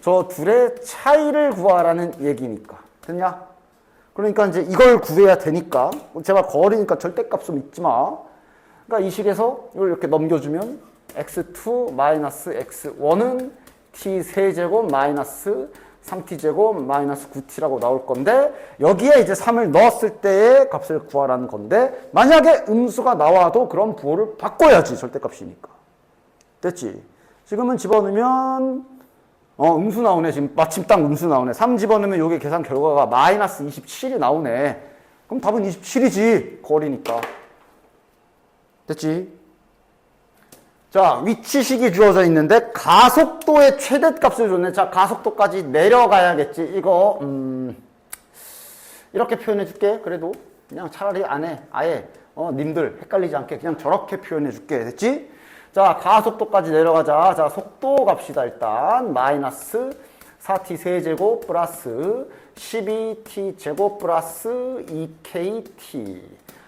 저 둘의 차이를 구하라는 얘기니까. 됐냐? 그러니까 이제 이걸 구해야 되니까. 제발 거리니까 절대값 좀 잊지 마. 그러니까 이 식에서 이걸 이렇게 넘겨주면 x2 마이너스 x1은 t 세제곱 마이너스 3t제곱 마이너스 9t라고 나올 건데 여기에 이제 3을 넣었을 때의 값을 구하라는 건데 만약에 음수가 나와도 그럼 부호를 바꿔야지. 절대값이니까. 됐지? 지금은 집어넣으면 음수 나오네. 지금 마침 딱 음수 나오네. 3 집어넣으면 요게 계산 결과가 마이너스 27이 나오네. 그럼 답은 27이지. 거리니까. 됐지? 자, 위치식이 주어져 있는데 가속도의 최대값을 줬네. 자, 가속도까지 내려가야겠지. 이거 이렇게 표현해 줄게. 그래도 그냥 차라리 안 해. 아예 님들 헷갈리지 않게 그냥 저렇게 표현해 줄게. 됐지? 자, 가속도까지 내려가자. 자, 속도 갑시다. 일단 마이너스 4t 세제곱 플러스 12t제곱 플러스 2kt.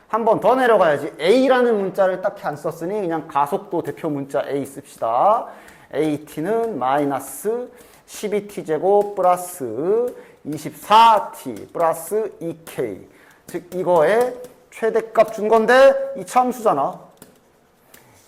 한 번 더 내려가야지. a라는 문자를 딱히 안 썼으니 그냥 가속도 대표 문자 a 씁시다. at는 마이너스 12t제곱 플러스 24t 플러스 2k. 즉 이거의 최대값 준 건데 이차함수잖아.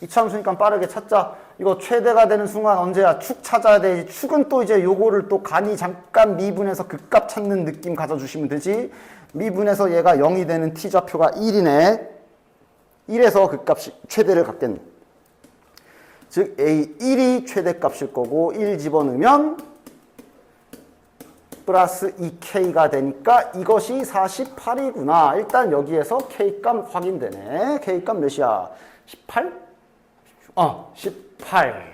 이차함수니까 빠르게 찾자. 이거 최대가 되는 순간 언제야? 축 찾아야 되지. 축은 또 이제 요거를 또 간이 잠깐 미분해서 극값 찾는 느낌 가져주시면 되지. 미분해서 얘가 0이 되는 t좌표가 1이네. 1에서 극값이 최대를 갖겠네. 즉 A1이 최대값일 거고 1 집어넣으면 플러스 2K가 되니까 이것이 48이구나. 일단 여기에서 K값 확인되네. K값 몇이야? 18? 18.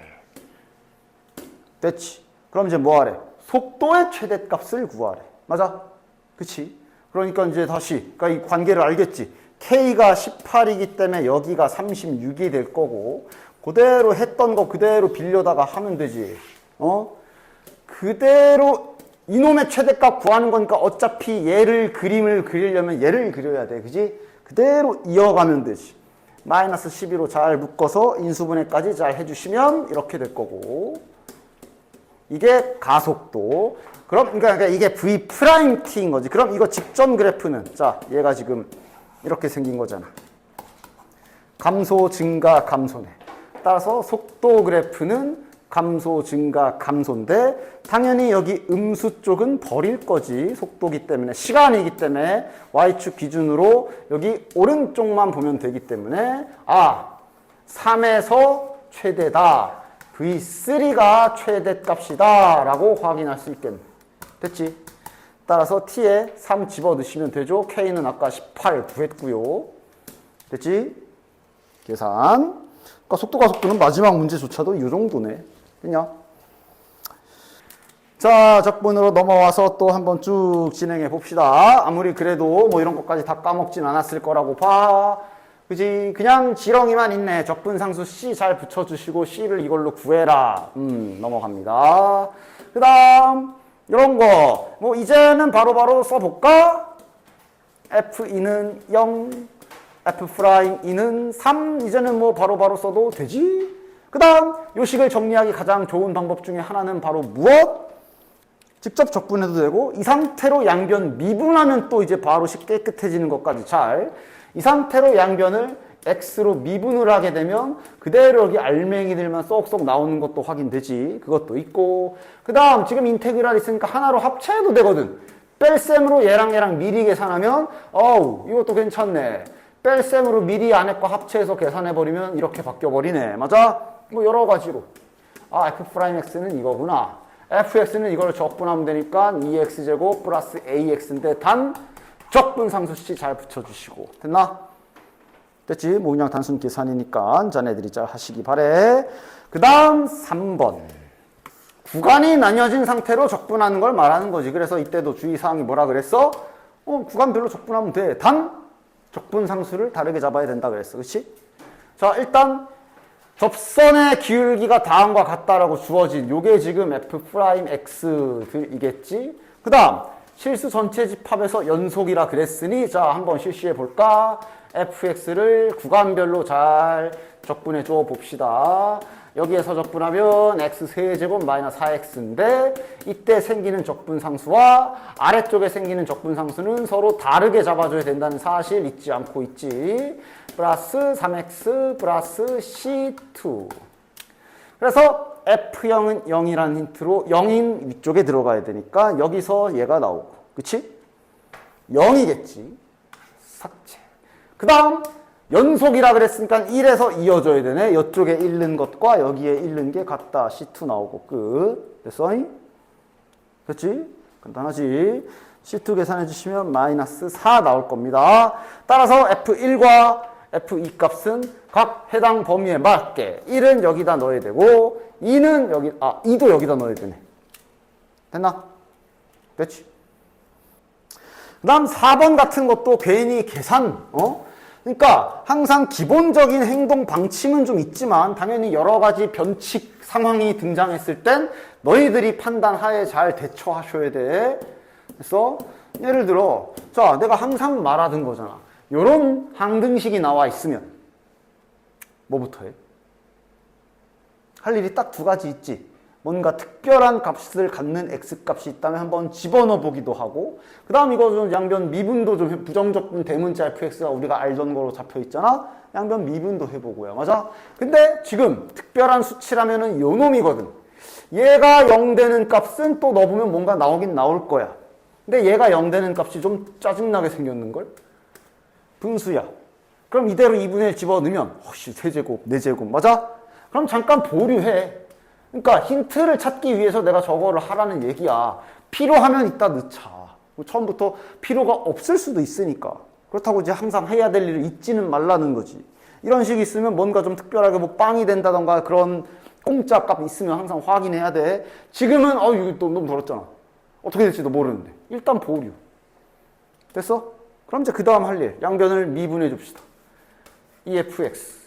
됐지. 그럼 이제 뭐 하래? 속도의 최대값을 구하래. 맞아? 그치? 그러니까 이제 다시, 그러니까 이 관계를 알겠지. K가 18이기 때문에 여기가 36이 될 거고, 그대로 했던 거 그대로 빌려다가 하면 되지. 그대로 이놈의 최대값 구하는 거니까 어차피 얘를 그림을 그리려면 얘를 그려야 돼. 그지? 그대로 이어가면 되지. 마이너스 12로 잘 묶어서 인수분해까지 잘 해주시면 이렇게 될 거고. 이게 가속도. 그러니까 이게 V 프라임 T인 거지. 그럼 이거 직전 그래프는, 자, 얘가 지금 이렇게 생긴 거잖아. 감소, 증가, 감소네. 따라서 속도 그래프는 감소, 증가, 감소인데 당연히 여기 음수 쪽은 버릴 거지. 속도기 때문에, 시간이기 때문에 Y축 기준으로 여기 오른쪽만 보면 되기 때문에 3에서 최대다. V3가 최대값이다 라고 확인할 수 있겠네. 됐지? 따라서 T에 3 집어넣으시면 되죠. K는 아까 18 구했고요. 됐지? 계산. 그러니까 속도가 속도는 마지막 문제조차도 이 정도네. 됐냐? 자, 적분으로 넘어와서 또 한번 쭉 진행해 봅시다. 아무리 그래도 뭐 이런 것까지 다 까먹진 않았을 거라고 봐. 그지? 그냥 지렁이만 있네. 적분상수 C 잘 붙여주시고 C를 이걸로 구해라. 넘어갑니다. 그 다음 이런 거 뭐 이제는 바로바로 써볼까? F2는 0, F'2는 3. 이제는 뭐 바로바로 써도 되지? 그 다음 요식을 정리하기 가장 좋은 방법 중에 하나는 바로 무엇? 직접 적분해도 되고 이 상태로 양변 미분하면 또 이제 바로 쉽게 깨끗해지는 것까지 잘. 이 상태로 양변을 x로 미분을 하게 되면 그대로 여기 알맹이들만 쏙쏙 나오는 것도 확인되지. 그것도 있고 그 다음 지금 인테그랄 있으니까 하나로 합체해도 되거든. 뺄셈으로 얘랑 미리 계산하면 이것도 괜찮네. 뺄셈으로 미리 안에 거 합체해서 계산해버리면 이렇게 바뀌어버리네. 맞아? 뭐 여러 가지로 F'X는 이거구나. Fx는 이걸 적분하면 되니까 2x제곱 플러스 ax인데 단 적분상수 C 잘 붙여주시고. 됐나? 됐지? 뭐 그냥 단순 계산이니까 자네들이 잘 하시기 바래. 그 다음 3번. 구간이 나뉘어진 상태로 적분하는 걸 말하는 거지. 그래서 이때도 주의사항이 뭐라 그랬어? 구간별로 적분하면 돼. 단 적분 상수를 다르게 잡아야 된다 그랬어. 그치? 자, 일단 접선의 기울기가 다음과 같다라고 주어진 요게 지금 F'X이겠지? 그 다음 실수 전체 집합에서 연속이라 그랬으니 자, 한번 실시해 볼까? fx를 구간별로 잘 적분해 줘 봅시다. 여기에서 적분하면 x 세제곱 마이너스 4x인데 이때 생기는 적분상수와 아래쪽에 생기는 적분상수는 서로 다르게 잡아줘야 된다는 사실 잊지 않고 있지. 플러스 3x 플러스 c2. 그래서 F0은 0이라는 힌트로 0인 위쪽에 들어가야 되니까 여기서 얘가 나오고, 그치? 0이겠지. 삭제. 그 다음 연속이라 그랬으니까 1에서 이어져야 되네. 이쪽에 잃는 것과 여기에 잃는 게 같다. C2 나오고 끝. 됐어? 됐지? 간단하지? C2 계산해 주시면 마이너스 4 나올 겁니다. 따라서 F1과 F2 값은 각 해당 범위에 맞게 1은 여기다 넣어야 되고 2는 여기, 2도 여기다 넣어야 되네. 됐나? 됐지? 그 다음 4번 같은 것도 괜히 계산, 그러니까 항상 기본적인 행동 방침은 좀 있지만 당연히 여러 가지 변칙 상황이 등장했을 땐 너희들이 판단하에 잘 대처하셔야 돼. 그래서 예를 들어, 자, 내가 항상 말하던 거잖아. 요런 항등식이 나와 있으면 뭐부터 해? 할 일이 딱 두 가지 있지. 뭔가 특별한 값을 갖는 x값이 있다면 한번 집어넣어 보기도 하고, 그 다음 이거 좀 양변 미분도 좀 부정적분 대문자 fx가 우리가 알던 거로 잡혀 있잖아. 양변 미분도 해보고요. 맞아? 근데 지금 특별한 수치라면은 요 놈이거든. 얘가 0 되는 값은 또 넣어보면 뭔가 나오긴 나올 거야. 근데 얘가 0 되는 값이 좀 짜증나게 생겼는걸? 분수야. 그럼 이대로 2분의 1 집어넣으면 세제곱, 4제곱, 맞아? 그럼 잠깐 보류해. 그러니까 힌트를 찾기 위해서 내가 저거를 하라는 얘기야. 필요하면 이따 넣자. 처음부터 필요가 없을 수도 있으니까. 그렇다고 이제 항상 해야 될 일을 잊지는 말라는 거지. 이런 식이 있으면 뭔가 좀 특별하게 뭐 빵이 된다던가 그런 공짜 값 있으면 항상 확인해야 돼. 지금은 이거 또 너무 더럽잖아. 어떻게 될지도 모르는데. 일단 보류. 됐어? 그럼 이제 그 다음 할 일. 양변을 미분해 줍시다. EFX.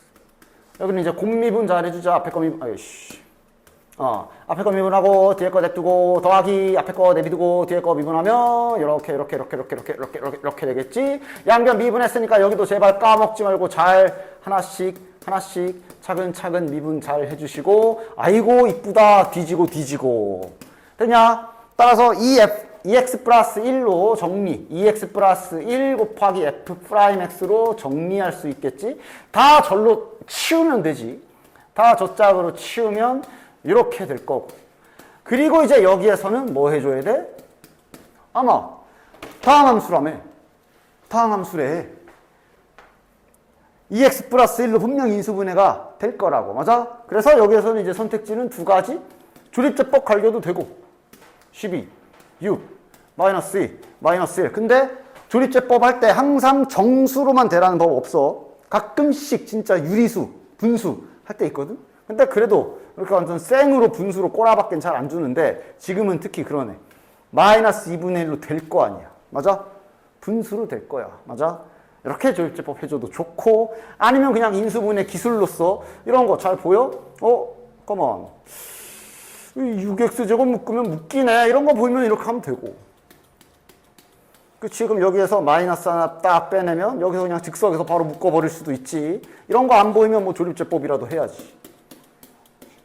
여기는 이제 곱미분 잘 해주자. 앞에 거 미분, 앞에 거 미분하고 뒤에 거 냅두고 더하기 앞에 거 내비두고 뒤에 거 미분하면 이렇게 되겠지. 양변 미분했으니까 여기도 제발 까먹지 말고 잘 하나씩 차근차근 미분 잘 해주시고, 아이고 이쁘다 뒤지고 됐냐? 따라서 EX 플러스 1로 정리, EX 플러스 1 곱하기 F 프라임 X로 정리할 수 있겠지. 다 절로 치우면 되지. 다 저 짝으로 치우면 이렇게 될 거고. 그리고 이제 여기에서는 뭐 해줘야 돼? 아마 다항함수라며. 다항함수래. EX 플러스 1로 분명히 인수분해가 될 거라고. 맞아? 그래서 여기에서는 이제 선택지는 두 가지. 조립제법 갈겨도 되고 12, 6, 마이너스 2, 마이너스 1. 근데 조립제법 할 때 항상 정수로만 되라는 법 없어. 가끔씩 진짜 유리수, 분수 할 때 있거든? 근데 그래도 그러니까 완전 생으로 분수로 꼬라박긴 잘 안 주는데 지금은 특히 그러네. 마이너스 2분의 1로 될 거 아니야. 맞아? 분수로 될 거야. 맞아? 이렇게 조립제법 해줘도 좋고, 아니면 그냥 인수분해 기술로서 이런 거 잘 보여? 잠깐만. 6x제곱 묶으면 묶이네. 이런 거 보이면 이렇게 하면 되고. 지금 여기에서 마이너스 하나 딱 빼내면 여기서 그냥 즉석에서 바로 묶어버릴 수도 있지. 이런 거 안 보이면 뭐 조립제법이라도 해야지.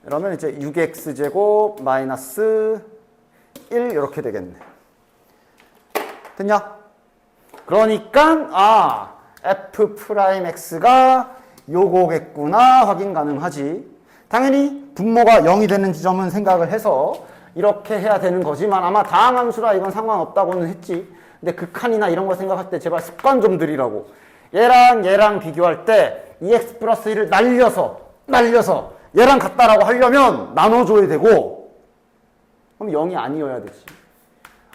이러면 이제 6x제곱 마이너스 1 이렇게 되겠네. 됐냐? 그러니까 f 프라임 x가 요거겠구나 확인 가능하지. 당연히 분모가 0이 되는 지점은 생각을 해서 이렇게 해야 되는 거지만 아마 다항함수라 이건 상관없다고는 했지. 근데 극한이나 이런 거 생각할 때 제발 습관 좀 들이라고. 얘랑 비교할 때 EX 플러스 1을 날려서 얘랑 같다라고 하려면 나눠줘야 되고, 그럼 0이 아니어야 되지.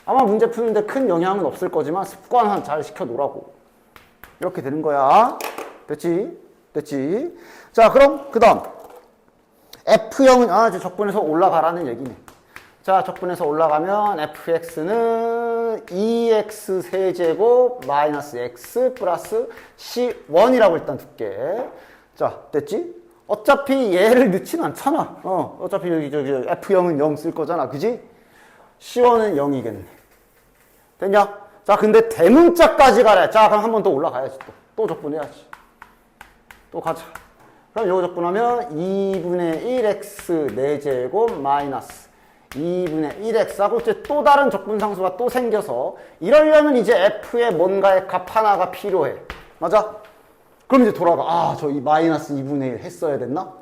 아마 문제 푸는데 큰 영향은 없을 거지만 습관 잘 시켜놓으라고. 이렇게 되는 거야. 됐지? 됐지? 자, 그럼 그 다음 F형은 이제 적분해서 올라가라는 얘기네. 자, 적분해서 올라가면 fx는 2x 세제곱 마이너스 x 플러스 c1이라고 일단 둘게. 자, 됐지? 어차피 얘를 넣진 않잖아. 어차피 여기 f형은 0 쓸 거잖아. 그지? c1은 0이겠네. 됐냐? 자, 근데 대문자까지 가래. 자, 그럼 한 번 더 올라가야지. 또 적분해야지. 또 가자. 그럼 요거 적분하면 2분의 1x 4제곱 마이너스 2분의 1x하고 이제 또 다른 적분상수가 또 생겨서 이러려면 이제 f의 뭔가의 값 하나가 필요해. 맞아? 그럼 이제 돌아가. 저 이 마이너스 2분의 1 했어야 됐나?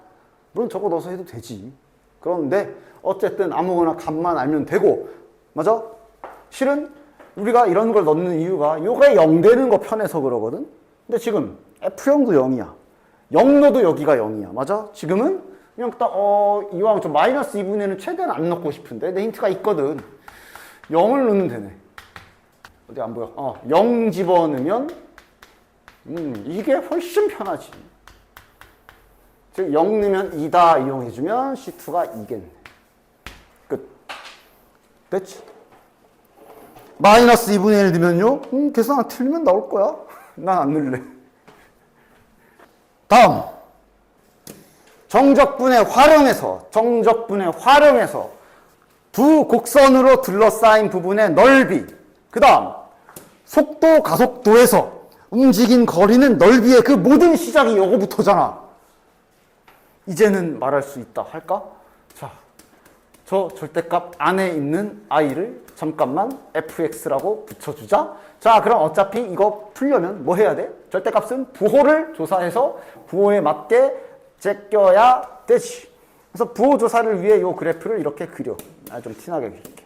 물론 저거 넣어서 해도 되지. 그런데 어쨌든 아무거나 값만 알면 되고. 맞아? 실은 우리가 이런 걸 넣는 이유가 요게 0 되는 거 편해서 그러거든. 근데 지금 f형도 0이야. 0 넣어도 여기가 0이야. 맞아? 지금은 그냥 딱 이왕 좀 마이너스 2분의 1은 최대한 안 넣고 싶은데 내 힌트가 있거든. 0을 넣으면 되네. 어디 안 보여? 0 집어넣으면 이게 훨씬 편하지. 즉 0 넣으면 2다 이용해주면 C2가 2겠네. 끝. 됐지? 마이너스 2분의 1 넣으면요? 계산 안 틀리면 나올 거야. 난 안 넣을래. 다음. 정적분의 활용해서 두 곡선으로 둘러싸인 부분의 넓이. 그 다음 속도, 가속도에서 움직인 거리는 넓이의 그 모든 시작이 요거부터잖아. 이제는 말할 수 있다 할까? 자, 저 절대값 안에 있는 i를 잠깐만 fx라고 붙여주자. 자, 그럼 어차피 이거 풀려면 뭐 해야 돼? 절대값은 부호를 조사해서 부호에 맞게 제껴야 되지. 그래서 부호 조사를 위해 이 그래프를 이렇게 그려. 좀 티나게 그릴게.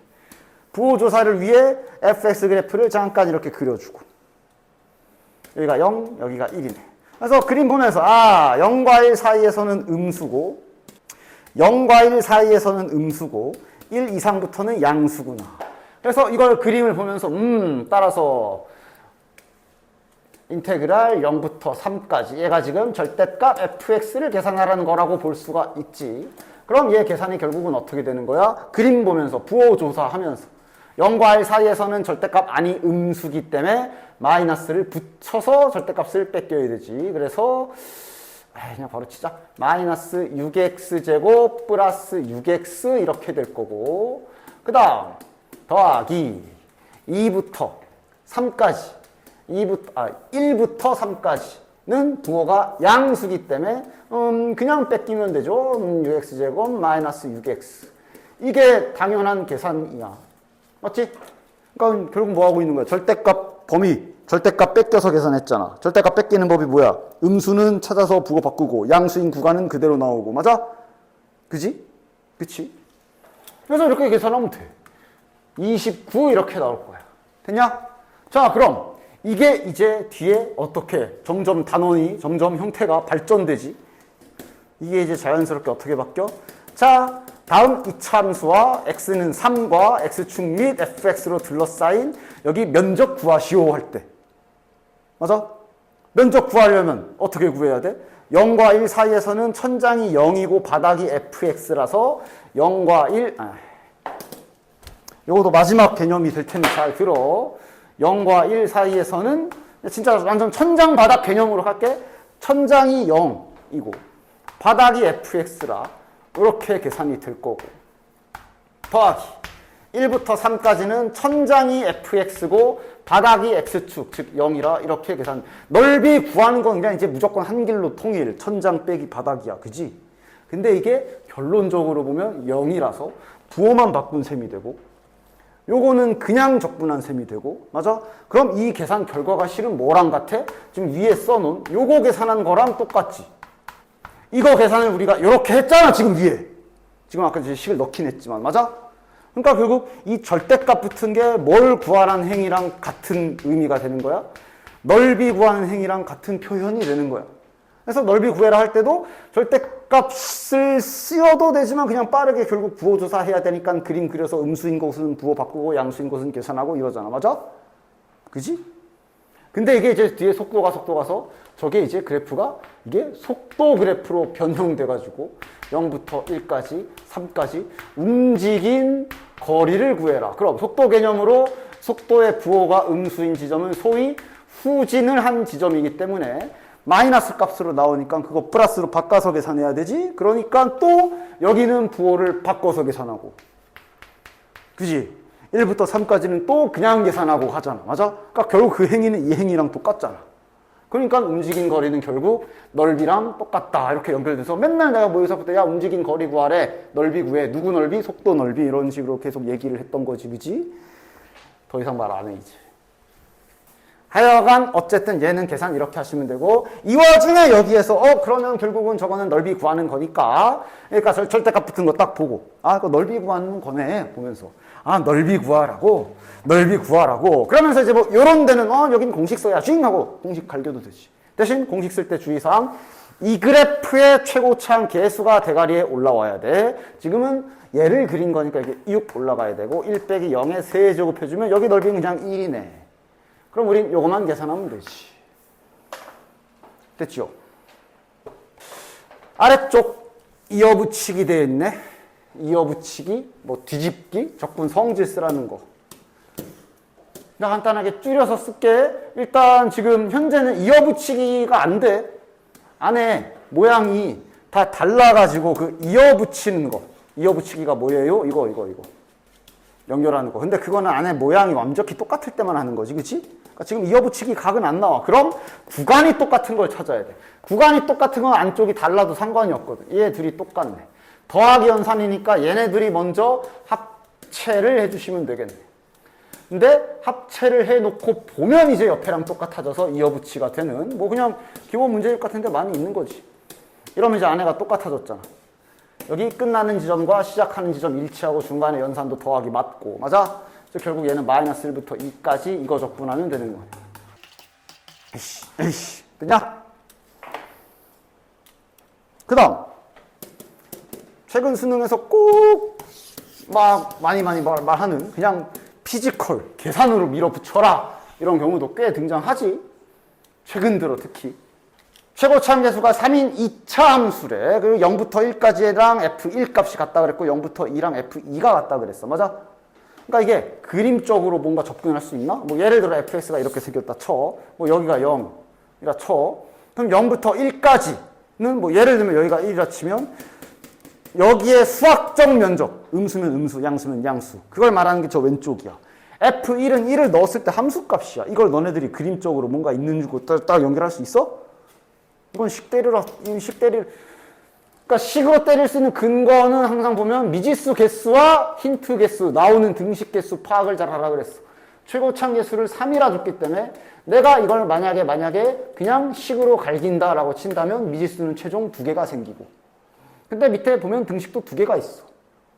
부호 조사를 위해 fx 그래프를 잠깐 이렇게 그려주고. 여기가 0, 여기가 1이네. 그래서 그림 보면서 0과 1 사이에서는 음수고 0과 1 사이에서는 음수고 1 이상부터는 양수구나. 그래서 이걸 그림을 보면서 따라서 인테그랄 0부터 3까지 얘가 지금 절대값 fx를 계산하라는 거라고 볼 수가 있지. 그럼 얘 계산이 결국은 어떻게 되는 거야? 그림 보면서 부호 조사하면서 0과 1 사이에서는 절대값 아니 음수기 때문에 마이너스를 붙여서 절대값을 뺏겨야 되지. 그래서 그냥 바로 치자. 마이너스 6x제곱 플러스 6x 이렇게 될 거고, 그 다음 더하기 2부터 3까지 1부터 3까지는 부호가 양수기 때문에 그냥 뺏기면 되죠. 6x제곱 마이너스 6x. 이게 당연한 계산이야. 맞지? 그러니까 결국 뭐 하고 있는 거야? 절대값 범위, 절대값 뺏겨서 계산했잖아. 절대값 뺏기는 법이 뭐야? 음수는 찾아서 부호 바꾸고 양수인 구간은 그대로 나오고. 맞아? 그지? 그치? 그래서 이렇게 계산하면 돼. 29 이렇게 나올 거야. 됐냐? 자, 그럼 이게 이제 뒤에 어떻게 점점 단원이 점점 형태가 발전되지? 이게 이제 자연스럽게 어떻게 바뀌어? 자, 다음 이차함수와 x는 3과 x축 및 fx로 둘러싸인 여기 면적 구하시오 할 때. 맞아? 면적 구하려면 어떻게 구해야 돼? 0과 1 사이에서는 천장이 0이고 바닥이 fx라서 0과 1 요것도 마지막 개념이 될 테니 잘 들어. 0과 1 사이에서는 진짜 완전 천장 바닥 개념으로 할게. 천장이 0이고 바닥이 fx라 이렇게 계산이 될 거고, 더하기 1부터 3까지는 천장이 fx고 바닥이 x축 즉 0이라 이렇게 계산. 넓이 구하는 건 그냥 이제 무조건 한 길로 통일. 천장 빼기 바닥이야. 그지? 근데 이게 결론적으로 보면 0이라서 부호만 바꾼 셈이 되고 요거는 그냥 적분한 셈이 되고. 맞아? 그럼 이 계산 결과가 실은 뭐랑 같아? 지금 위에 써놓은 요거 계산한 거랑 똑같지. 이거 계산을 우리가 이렇게 했잖아. 지금 위에. 지금 아까 이제 식을 넣긴 했지만. 맞아? 그러니까 결국 이 절대값 붙은 게 뭘 구하라는 행위랑 같은 의미가 되는 거야. 넓이 구하는 행위랑 같은 표현이 되는 거야. 그래서 넓이 구해라 할 때도 절대값을 쓰여도 되지만 그냥 빠르게 결국 부호 조사해야 되니까 그림 그려서 음수인 곳은 부호 바꾸고 양수인 곳은 계산하고 이러잖아. 맞아? 그지? 근데 이게 이제 뒤에 속도가 가서 저게 이제 그래프가 이게 속도 그래프로 변형돼가지고 0부터 1까지, 3까지 움직인 거리를 구해라. 그럼 속도 개념으로 속도의 부호가 음수인 지점은 소위 후진을 한 지점이기 때문에 마이너스 값으로 나오니까 그거 플러스로 바꿔서 계산해야 되지? 그러니까 또 여기는 부호를 바꿔서 계산하고. 그지? 1부터 3까지는 또 그냥 계산하고 하잖아. 맞아? 그러니까 결국 그 행위는 이 행위랑 똑같잖아. 그러니까 움직인 거리는 결국 넓이랑 똑같다. 이렇게 연결돼서 맨날 내가 모의고사부터 야 움직인 거리 구하래. 넓이 구해. 누구 넓이? 속도 넓이. 이런 식으로 계속 얘기를 했던 거지. 그지? 더 이상 말 안 해 이제. 하여간 어쨌든 얘는 계산 이렇게 하시면 되고 이 와중에 여기에서 그러면 결국은 저거는 넓이 구하는 거니까 그러니까 절대값 붙은 거 딱 보고 이거 넓이 구하는 거네 보면서 넓이 구하라고 그러면서 이제 뭐 요런 데는 여긴 공식 써야지 하고 공식 갈겨도 되지. 대신 공식 쓸 때 주의사항 이 그래프의 최고차항 계수가 대가리에 올라와야 돼. 지금은 얘를 그린 거니까 이게 6 올라가야 되고 1 빼기 0에 3제곱 해주면 여기 넓이는 그냥 1이네. 그럼 우린 요거만 계산하면 되지. 됐죠? 아래쪽 이어붙이기 되어 있네. 이어붙이기, 뭐 뒤집기, 적분 성질 쓰라는 거. 나 간단하게 줄여서 쓸게. 일단 지금 현재는 이어붙이기가 안 돼. 안에 모양이 다 달라가지고 그 이어붙이는 거. 이어붙이기가 뭐예요? 이거. 연결하는 거. 근데 그거는 안에 모양이 완벽히 똑같을 때만 하는 거지. 그치? 그러니까 지금 이어붙이기 각은 안 나와. 그럼 구간이 똑같은 걸 찾아야 돼. 구간이 똑같은 건 안쪽이 달라도 상관이 없거든. 얘 둘이 똑같네. 더하기 연산이니까 얘네들이 먼저 합체를 해주시면 되겠네. 근데 합체를 해놓고 보면 이제 옆에랑 똑같아져서 이어붙이가 되는 뭐 그냥 기본 문제집 같은데 많이 있는 거지. 이러면 이제 안에가 똑같아졌잖아. 여기 끝나는 지점과 시작하는 지점 일치하고 중간에 연산도 더하기 맞고 맞아? 그래서 결국 얘는 마이너스 1부터 2까지 이거 적분하면 되는 거야. 에이씨 됐냐? 그 다음 최근 수능에서 꼭 막 많이 말하는 그냥 피지컬 계산으로 밀어붙여라 이런 경우도 꽤 등장하지. 최근 들어 특히 최고차항 계수가 3인 2차 함수래. 그리고 0부터 1까지랑 F1 값이 같다 그랬고 0부터 2랑 F2가 같다 그랬어. 맞아? 그러니까 이게 그림적으로 뭔가 접근할 수 있나? 뭐 예를 들어 fx가 이렇게 생겼다 쳐. 뭐 여기가 0이라 쳐. 그럼 0부터 1까지는 뭐 예를 들면 여기가 1이라 치면 여기에 수학적 면적, 음수면 음수, 양수면 양수. 그걸 말하는 게 저 왼쪽이야. F1은 1을 넣었을 때 함수값이야. 이걸 너네들이 그림적으로 뭔가 있는 줄 딱 연결할 수 있어? 이건 식 때리라. 그러니까 식으로 때릴 수 있는 근거는 항상 보면 미지수 개수와 힌트 개수, 나오는 등식 개수 파악을 잘 하라 그랬어. 최고차항 개수를 3이라 줬기 때문에 내가 이걸 만약에 그냥 식으로 갈긴다라고 친다면 미지수는 최종 2개가 생기고. 근데 밑에 보면 등식도 2개가 있어.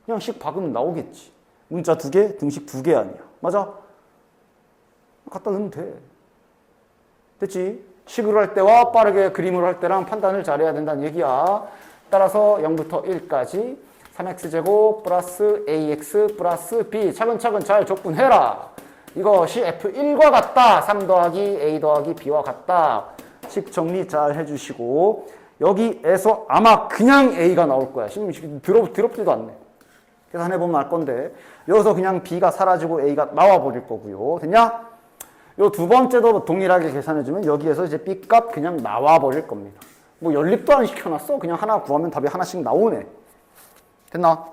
그냥 식 박으면 나오겠지. 문자 2개, 등식 2개 아니야. 맞아? 갖다 넣으면 돼. 됐지? 식으로 할 때와 빠르게 그림으로 할 때랑 판단을 잘해야 된다는 얘기야. 따라서 0부터 1까지 3x제곱 플러스 ax 플러스 b 차근차근 잘 적분해라. 이것이 f1과 같다. 3 더하기 a 더하기 b와 같다. 식 정리 잘 해주시고 여기에서 아마 그냥 a가 나올 거야. 더럽지도 않네. 계산해보면 알 건데 여기서 그냥 b가 사라지고 a가 나와버릴 거고요. 됐냐? 요 두 번째도 동일하게 계산해주면 여기에서 이제 b 값 그냥 나와버릴 겁니다. 뭐 연립도 안 시켜놨어. 그냥 하나 구하면 답이 하나씩 나오네. 됐나?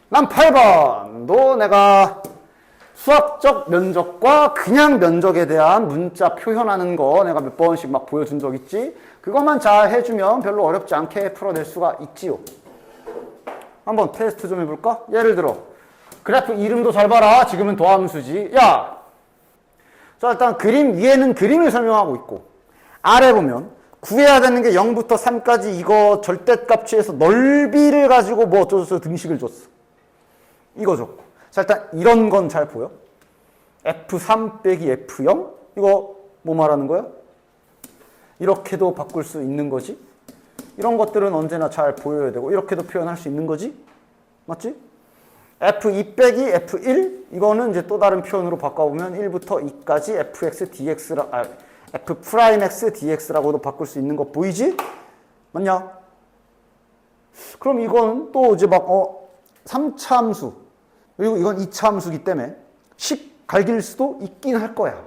난 8번도 내가 수학적 면적과 그냥 면적에 대한 문자 표현하는 거 내가 몇 번씩 막 보여준 적 있지? 그것만 잘 해주면 별로 어렵지 않게 풀어낼 수가 있지요. 한번 테스트 좀 해볼까? 예를 들어 그래프 이름도 잘 봐라. 지금은 도함수지. 야! 자, 일단 그림 위에는 그림을 설명하고 있고 아래 보면 구해야 되는 게 0부터 3까지 이거 절대값 취해서 넓이를 가지고 뭐 어쩌고저쩌고 등식을 줬어. 이거 줬고. 자, 일단 이런 건 잘 보여? F3 빼기 F0? 이거 뭐 말하는 거야? 이렇게도 바꿀 수 있는 거지? 이런 것들은 언제나 잘 보여야 되고 이렇게도 표현할 수 있는 거지? 맞지? F2 빼기 F1 이거는 이제 또 다른 표현으로 바꿔보면 1부터 2까지 fx dx라 f'x dx라고도 바꿀 수 있는 거 보이지? 맞냐? 그럼 이건 또 이제 막 3차 함수 그리고 이건 2차 함수기 때문에 식 갈길 수도 있긴 할 거야.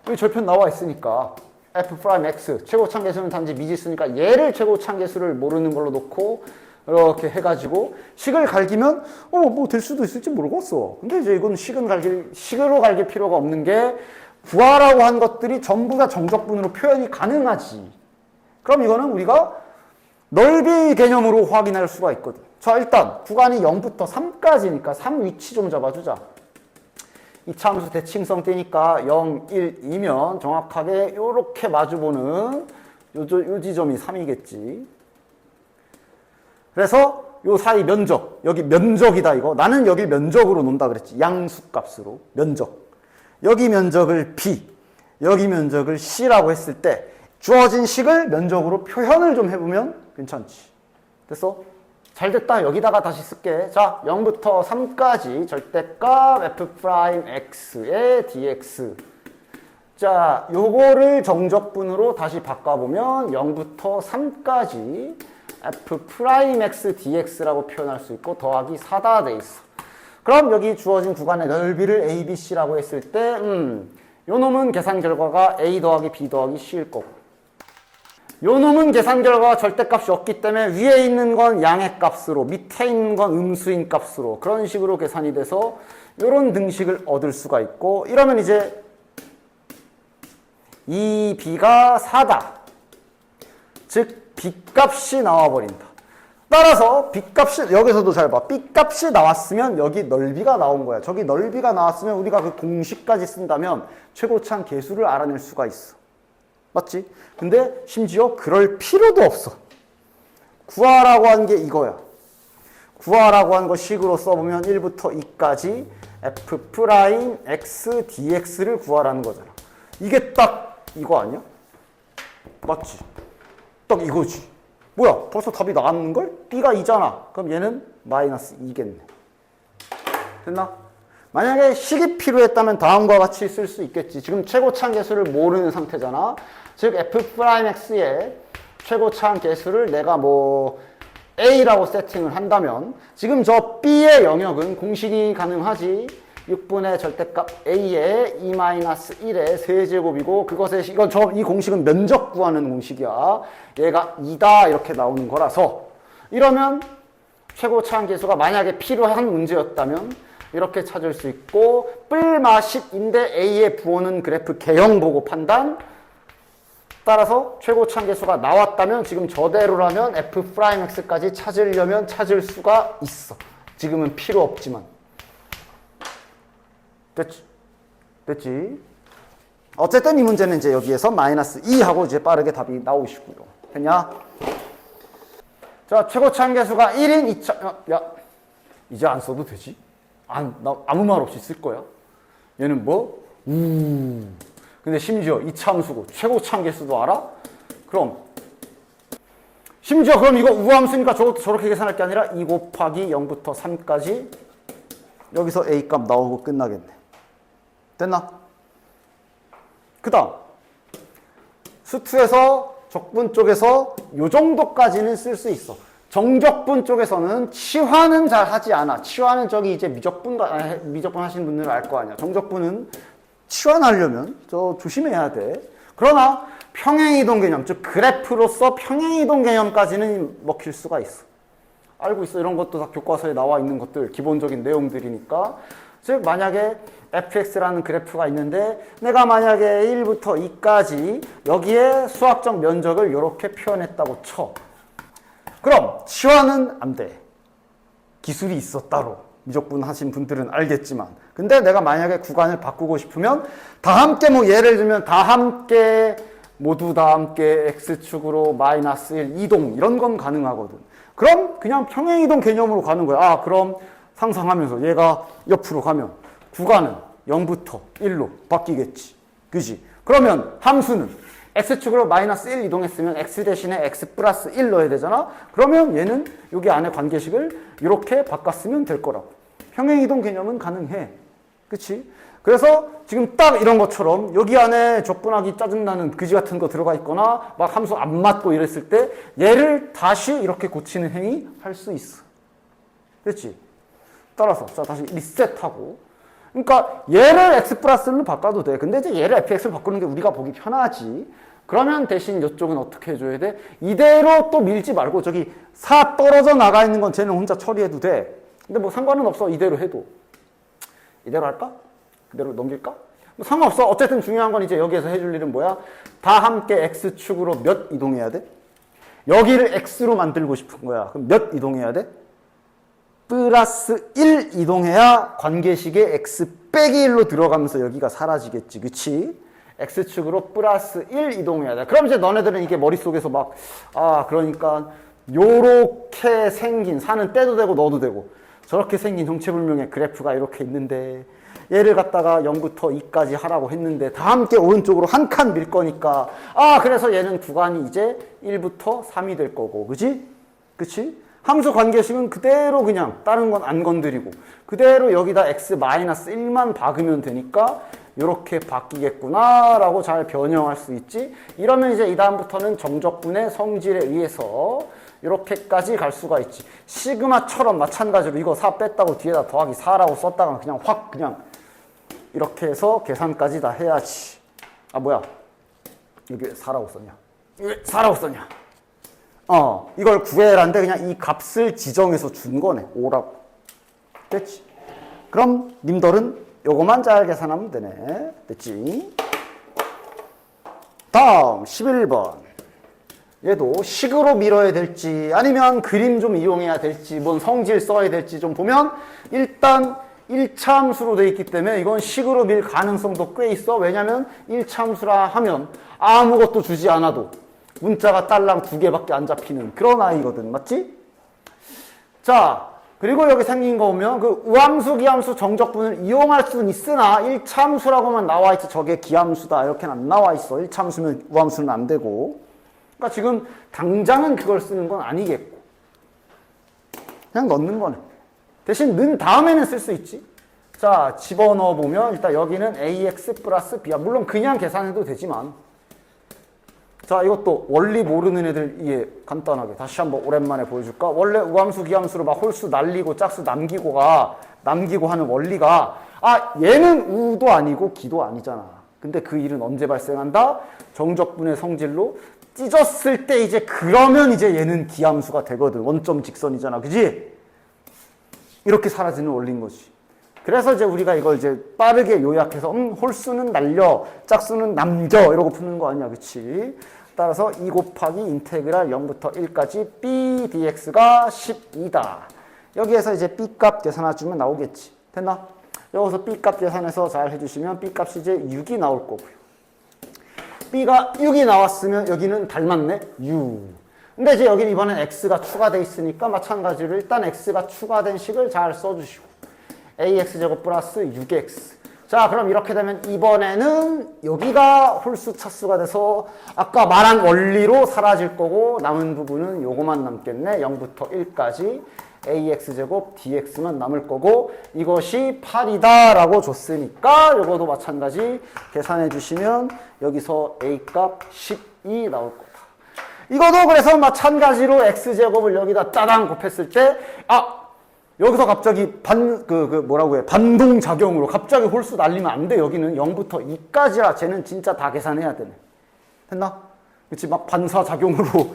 여기 절편 나와 있으니까 f'x 최고차항계수는 단지 미지수니까 얘를 최고차항계수를 모르는 걸로 놓고 이렇게 해가지고 식을 갈기면 뭐 될 수도 있을지 모르겠어. 근데 이제 이건 식으로 갈길 필요가 없는 게 구하라고 한 것들이 전부 다 정적분으로 표현이 가능하지. 그럼 이거는 우리가 넓이 개념으로 확인할 수가 있거든. 자, 일단 구간이 0부터 3까지니까 3 위치 좀 잡아주자. 이차 함수 대칭성 떼니까 0, 1, 2면 정확하게 이렇게 마주보는 요 지점이 3이겠지. 그래서 요 사이 면적, 여기 면적이다 이거. 나는 여기 면적으로 논다 그랬지. 양수값으로 면적. 여기 면적을 B, 여기 면적을 C라고 했을 때 주어진 식을 면적으로 표현을 좀 해보면 괜찮지. 됐어? 잘 됐다. 여기다가 다시 쓸게. 자, 0부터 3까지 절대값 f'x의 dx. 자, 요거를 정적분으로 다시 바꿔보면 0부터 3까지 f'x dx라고 표현할 수 있고 더하기 4다 돼 있어. 그럼 여기 주어진 구간의 넓이를 a, b, c라고 했을 때 요 놈은 계산 결과가 a 더하기 b 더하기 c일 거고 요 놈은 계산 결과가 절대값이 없기 때문에 위에 있는 건 양의 값으로 밑에 있는 건 음수인 값으로 그런 식으로 계산이 돼서 요런 등식을 얻을 수가 있고 이러면 이제 이 b가 4다. 즉 b값이 나와버린다. 따라서 b값이 여기서도 잘 봐. b값이 나왔으면 여기 넓이가 나온 거야. 저기 넓이가 나왔으면 우리가 그 공식까지 쓴다면 최고차항 계수를 알아낼 수가 있어. 맞지? 근데 심지어 그럴 필요도 없어. 구하라고 한 게 이거야. 구하라고 한 거 식으로 써보면 1부터 2까지 f'x dx를 구하라는 거잖아. 이게 딱 이거 아니야? 맞지? 딱 이거지. 뭐야? 벌써 답이 나왔는걸? b가 2잖아. 그럼 얘는 마이너스 2겠네. 됐나? 만약에 식이 필요했다면 다음과 같이 쓸 수 있겠지. 지금 최고차항 계수를 모르는 상태잖아. 즉 f'x의 최고차항 계수를 내가 뭐 a라고 세팅을 한다면 지금 저 b의 영역은 공식이 가능하지. 6분의 절대값 a의 2-1의 세제곱이고 그것의 이 공식은 면적 구하는 공식이야. 얘가 2다 이렇게 나오는 거라서 이러면 최고차항 계수가 만약에 필요한 문제였다면 이렇게 찾을 수 있고 뿔마십인데 a의 부호는 그래프 개형 보고 판단. 따라서 최고차항 계수가 나왔다면 지금 저대로라면 f'x까지 찾으려면 찾을 수가 있어. 지금은 필요 없지만. 됐지? 어쨌든 이 문제는 이제 여기에서 마이너스 2 하고 이제 빠르게 답이 나오시고요. 됐냐? 자, 최고차항 계수가 1인 2차, 야, 이제 안 써도 되지? 나 아무 말 없이 쓸 거야. 얘는 뭐? 근데 심지어 2차 함수고 최고차항 계수도 알아? 그럼 심지어 그럼 이거 우함수니까 저것도 저렇게 계산할 게 아니라 2 곱하기 0부터 3까지 여기서 a 값 나오고 끝나겠네. 됐나? 그 다음 수투에서 적분 쪽에서 요 정도까지는 쓸 수 있어. 정적분 쪽에서는 치환은 잘 하지 않아. 치환은 저기 이제 미적분 하시는 분들은 알 거 아니야. 정적분은 치환하려면 조심해야 돼. 그러나 평행이동 개념, 즉 그래프로서 평행이동 개념까지는 먹힐 수가 있어. 알고 있어. 이런 것도 다 교과서에 나와 있는 것들, 기본적인 내용들이니까. 즉 만약에 fx라는 그래프가 있는데 내가 만약에 1부터 2까지 여기에 수학적 면적을 이렇게 표현했다고 쳐. 그럼 치환은 안 돼. 기술이 있어 따로. 미적분 하신 분들은 알겠지만. 근데 내가 만약에 구간을 바꾸고 싶으면 다 함께 뭐 예를 들면 다 함께 모두 다 함께 x축으로 마이너스 1 이동 이런 건 가능하거든. 그럼 그냥 평행이동 개념으로 가는 거야. 아 그럼 상상하면서 얘가 옆으로 가면 구간은 0부터 1로 바뀌겠지. 그지? 그러면 함수는 x축으로 마이너스 1 이동했으면 x 대신에 x 플러스 1 넣어야 되잖아. 그러면 얘는 여기 안에 관계식을 이렇게 바꿨으면 될 거라고. 평행이동 개념은 가능해. 그치? 그래서 지금 딱 이런 것처럼 여기 안에 적분하기 짜증나는 그지 같은 거 들어가 있거나 막 함수 안 맞고 이랬을 때 얘를 다시 이렇게 고치는 행위 할 수 있어. 됐지? 따라서 자 다시 리셋하고, 그러니까 얘를 x 플러스 1로 바꿔도 돼. 근데 이제 얘를 fx로 바꾸는 게 우리가 보기 편하지. 그러면 대신 이쪽은 어떻게 해줘야 돼? 이대로 또 밀지 말고 저기 4 떨어져 나가 있는 건 쟤는 혼자 처리해도 돼. 근데 뭐 상관은 없어. 이대로 해도. 이대로 할까? 그대로 넘길까? 뭐 상관없어. 어쨌든 중요한 건 이제 여기에서 해줄 일은 뭐야? 다 함께 x축으로 몇 이동해야 돼? 여기를 x로 만들고 싶은 거야. 그럼 몇 이동해야 돼? 플러스 1 이동해야 관계식에 x 빼기 1로 들어가면서 여기가 사라지겠지. 그치? x축으로 플러스 1 이동해야 돼. 그럼 이제 너네들은 이게 머릿속에서 막, 그러니까 요렇게 생긴, 사는 떼도 되고 넣어도 되고, 저렇게 생긴 정체불명의 그래프가 이렇게 있는데 얘를 갖다가 0부터 2까지 하라고 했는데 다 함께 오른쪽으로 한 칸 밀 거니까 그래서 얘는 구간이 이제 1부터 3이 될 거고, 그치? 그치? 함수 관계식은 그대로 그냥 다른 건 안 건드리고 그대로 여기다 x-1만 박으면 되니까 이렇게 바뀌겠구나 라고 잘 변형할 수 있지. 이러면 이제 이 다음부터는 정적분의 성질에 의해서 이렇게까지 갈 수가 있지. 시그마처럼 마찬가지로 이거 4 뺐다고 뒤에다 더하기 4라고 썼다가 그냥 확 그냥 이렇게 해서 계산까지 다 해야지. 뭐야, 여기 왜 4라고 썼냐? 왜 4라고 썼냐? 이걸 구해라는데 그냥 이 값을 지정해서 준 거네. 5라고. 됐지? 그럼 님들은 요거만 잘 계산하면 되네. 됐지? 다음 11번. 얘도 식으로 밀어야 될지 아니면 그림 좀 이용해야 될지 뭔 성질 써야 될지 좀 보면 일단 1차 함수로 되어 있기 때문에 이건 식으로 밀 가능성도 꽤 있어. 왜냐면 1차 함수라 하면 아무것도 주지 않아도 문자가 딸랑 2개밖에 안 잡히는 그런 아이거든. 맞지? 자, 그리고 여기 생긴 거 보면 그 우함수, 기함수 정적분을 이용할 수는 있으나 1차 함수라고만 나와 있지 저게 기함수다 이렇게는 안 나와 있어. 1차 함수면 우함수는 안 되고. 그러니까 지금 당장은 그걸 쓰는 건 아니겠고 그냥 넣는 거네. 대신 는 다음에는 쓸 수 있지. 자, 집어넣어 보면 일단 여기는 ax 플러스 b야. 물론 그냥 계산해도 되지만 자, 이것도 원리 모르는 애들 이해 간단하게 다시 한번 오랜만에 보여줄까? 원래 우함수, 기함수로 막 홀수 날리고 짝수 남기고 하는 원리가 얘는 우도 아니고 기도 아니잖아. 근데 그 일은 언제 발생한다? 정적분의 성질로 찢었을 때 이제 그러면 이제 얘는 기함수가 되거든. 원점 직선이잖아. 그지? 이렇게 사라지는 원리인 거지. 그래서 이제 우리가 이걸 이제 빠르게 요약해서 홀수는 날려, 짝수는 남겨 이러고 푸는 거 아니야. 그치? 따라서 2 곱하기 인테그랄 0부터 1까지 b dx가 12다. 여기에서 이제 b 값 계산해주면 나오겠지. 됐나? 여기서 b 값 계산해서 잘 해주시면 b 값이 이제 6이 나올 거고요. b가 6이 나왔으면 여기는 닮았네? 6. 근데 이제 여기는 이번엔 x가 추가돼 있으니까 마찬가지로 일단 x가 추가된 식을 잘 써주시고 ax제곱 플러스 6x. 자, 그럼 이렇게 되면 이번에는 여기가 홀수 차수가 돼서 아까 말한 원리로 사라질 거고 남은 부분은 요거만 남겠네. 0부터 1까지 ax제곱 dx만 남을 거고 이것이 8이다 라고 줬으니까 요거도 마찬가지 계산해 주시면 여기서 a값 12 나올 거다. 이것도 그래서 마찬가지로 x제곱을 여기다 따당 곱했을 때 여기서 갑자기 반동작용으로 갑자기 홀수 날리면 안 돼. 여기는 0부터 2까지라 쟤는 진짜 다 계산해야 되네. 됐나? 그치? 막 반사작용으로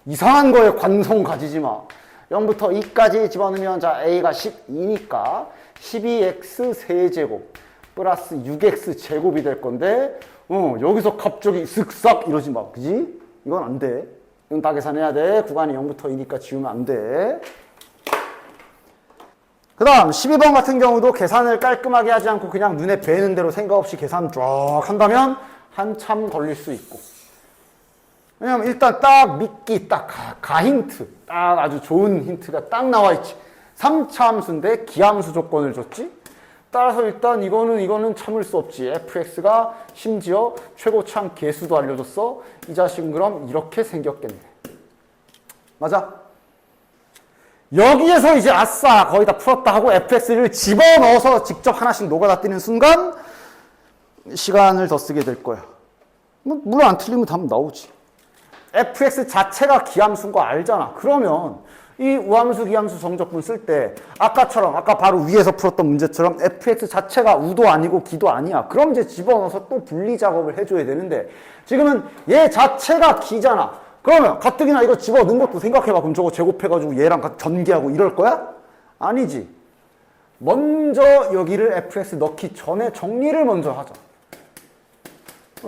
이상한 거에 관성 가지지 마. 0부터 2까지 집어넣으면 자 a가 12니까 12x 세제곱 플러스 6x 제곱이 될 건데 여기서 갑자기 쓱싹 이러지 마. 그지? 이건 안 돼. 이건 다 계산해야 돼. 구간이 0부터 2니까 지우면 안 돼. 그 다음 12번 같은 경우도 계산을 깔끔하게 하지 않고 그냥 눈에 뵈는 대로 생각 없이 계산 쫙 한다면 한참 걸릴 수 있고. 왜냐면 일단 딱 미끼, 딱 가힌트, 딱 아주 좋은 힌트가 딱 나와 있지. 3차 함수인데 기함수 조건을 줬지. 따라서 일단 이거는 참을 수 없지. fx가 심지어 최고참 계수도 알려줬어. 이 자식은 그럼 이렇게 생겼겠네. 맞아? 여기에서 이제 아싸 거의 다 풀었다 하고 fx를 집어넣어서 직접 하나씩 노가다 뛰는 순간 시간을 더 쓰게 될 거야. 물론 안 틀리면 답 나오지. fx 자체가 기함수인 거 알잖아. 그러면 이 우함수 기함수 성적분 쓸 때 아까처럼 아까 바로 위에서 풀었던 문제처럼 fx 자체가 우도 아니고 기도 아니야. 그럼 이제 집어넣어서 또 분리 작업을 해줘야 되는데 지금은 얘 자체가 기잖아. 그러면 가뜩이나 이거 집어넣은 것도 생각해봐. 그럼 저거 제곱해가지고 얘랑 같이 전개하고 이럴 거야? 아니지. 먼저 여기를 fx 넣기 전에 정리를 먼저 하자.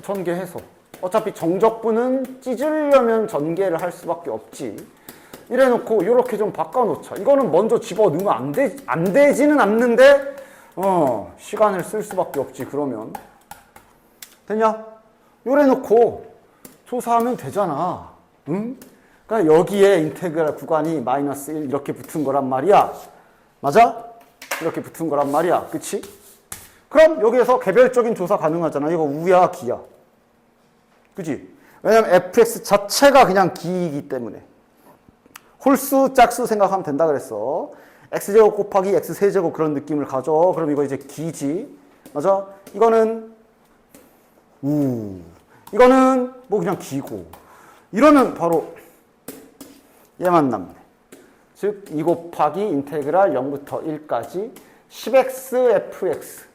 전개해서. 어차피 정적분은 찢으려면 전개를 할 수밖에 없지. 이래놓고 이렇게 좀 바꿔놓자. 이거는 먼저 집어넣으면 안 되지는 않는데 시간을 쓸 수밖에 없지. 그러면 됐냐? 요래놓고 조사하면 되잖아. 응? 그러니까 여기에 인테그랄 구간이 마이너스 1 이렇게 붙은 거란 말이야. 맞아? 이렇게 붙은 거란 말이야. 그치? 그럼 여기에서 개별적인 조사 가능하잖아. 이거 우야 기야. 그치? 왜냐면 fx 자체가 그냥 기이기 때문에. 홀수, 짝수 생각하면 된다 그랬어. x제곱 곱하기 x세제곱 그런 느낌을 가져. 그럼 이거 이제 기지. 맞아? 이거는 이거는 뭐 그냥 기고. 이러면 바로 얘만 남네. 즉, 2 곱하기 인테그랄 0부터 1까지 10x fx.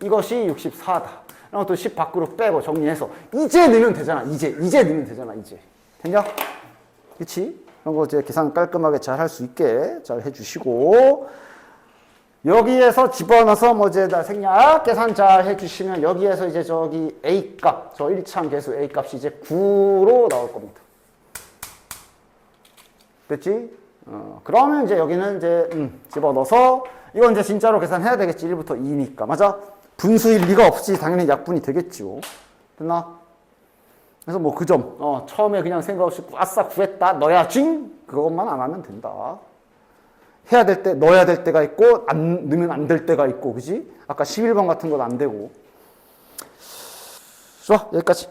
이것이 64다. 그럼 또 10 밖으로 빼고 정리해서 이제 넣으면 되잖아. 이제 넣으면 되잖아. 이제. 됐냐? 그치? 이런 거 이제 계산 깔끔하게 잘 할 수 있게 잘 해주시고, 여기에서 집어넣어서 뭐 이제 다 생략 계산 잘 해주시면 여기에서 이제 저기 A 값, 저 1차항 계수 A 값이 이제 9로 나올 겁니다. 됐지? 그러면 이제 여기는 이제 집어넣어서 이건 이제 진짜로 계산해야 되겠지. 1부터 2니까. 맞아? 분수일 리가 없이 당연히 약분이 되겠죠. 됐나? 그래서 뭐 그 점, 처음에 그냥 생각 없이 아싸 구했다, 넣어야지? 그것만 안 하면 된다. 해야 될 때, 넣어야 될 때가 있고, 넣으면 안 될 때가 있고, 그지? 아까 11번 같은 건 안 되고. 좋아, 여기까지.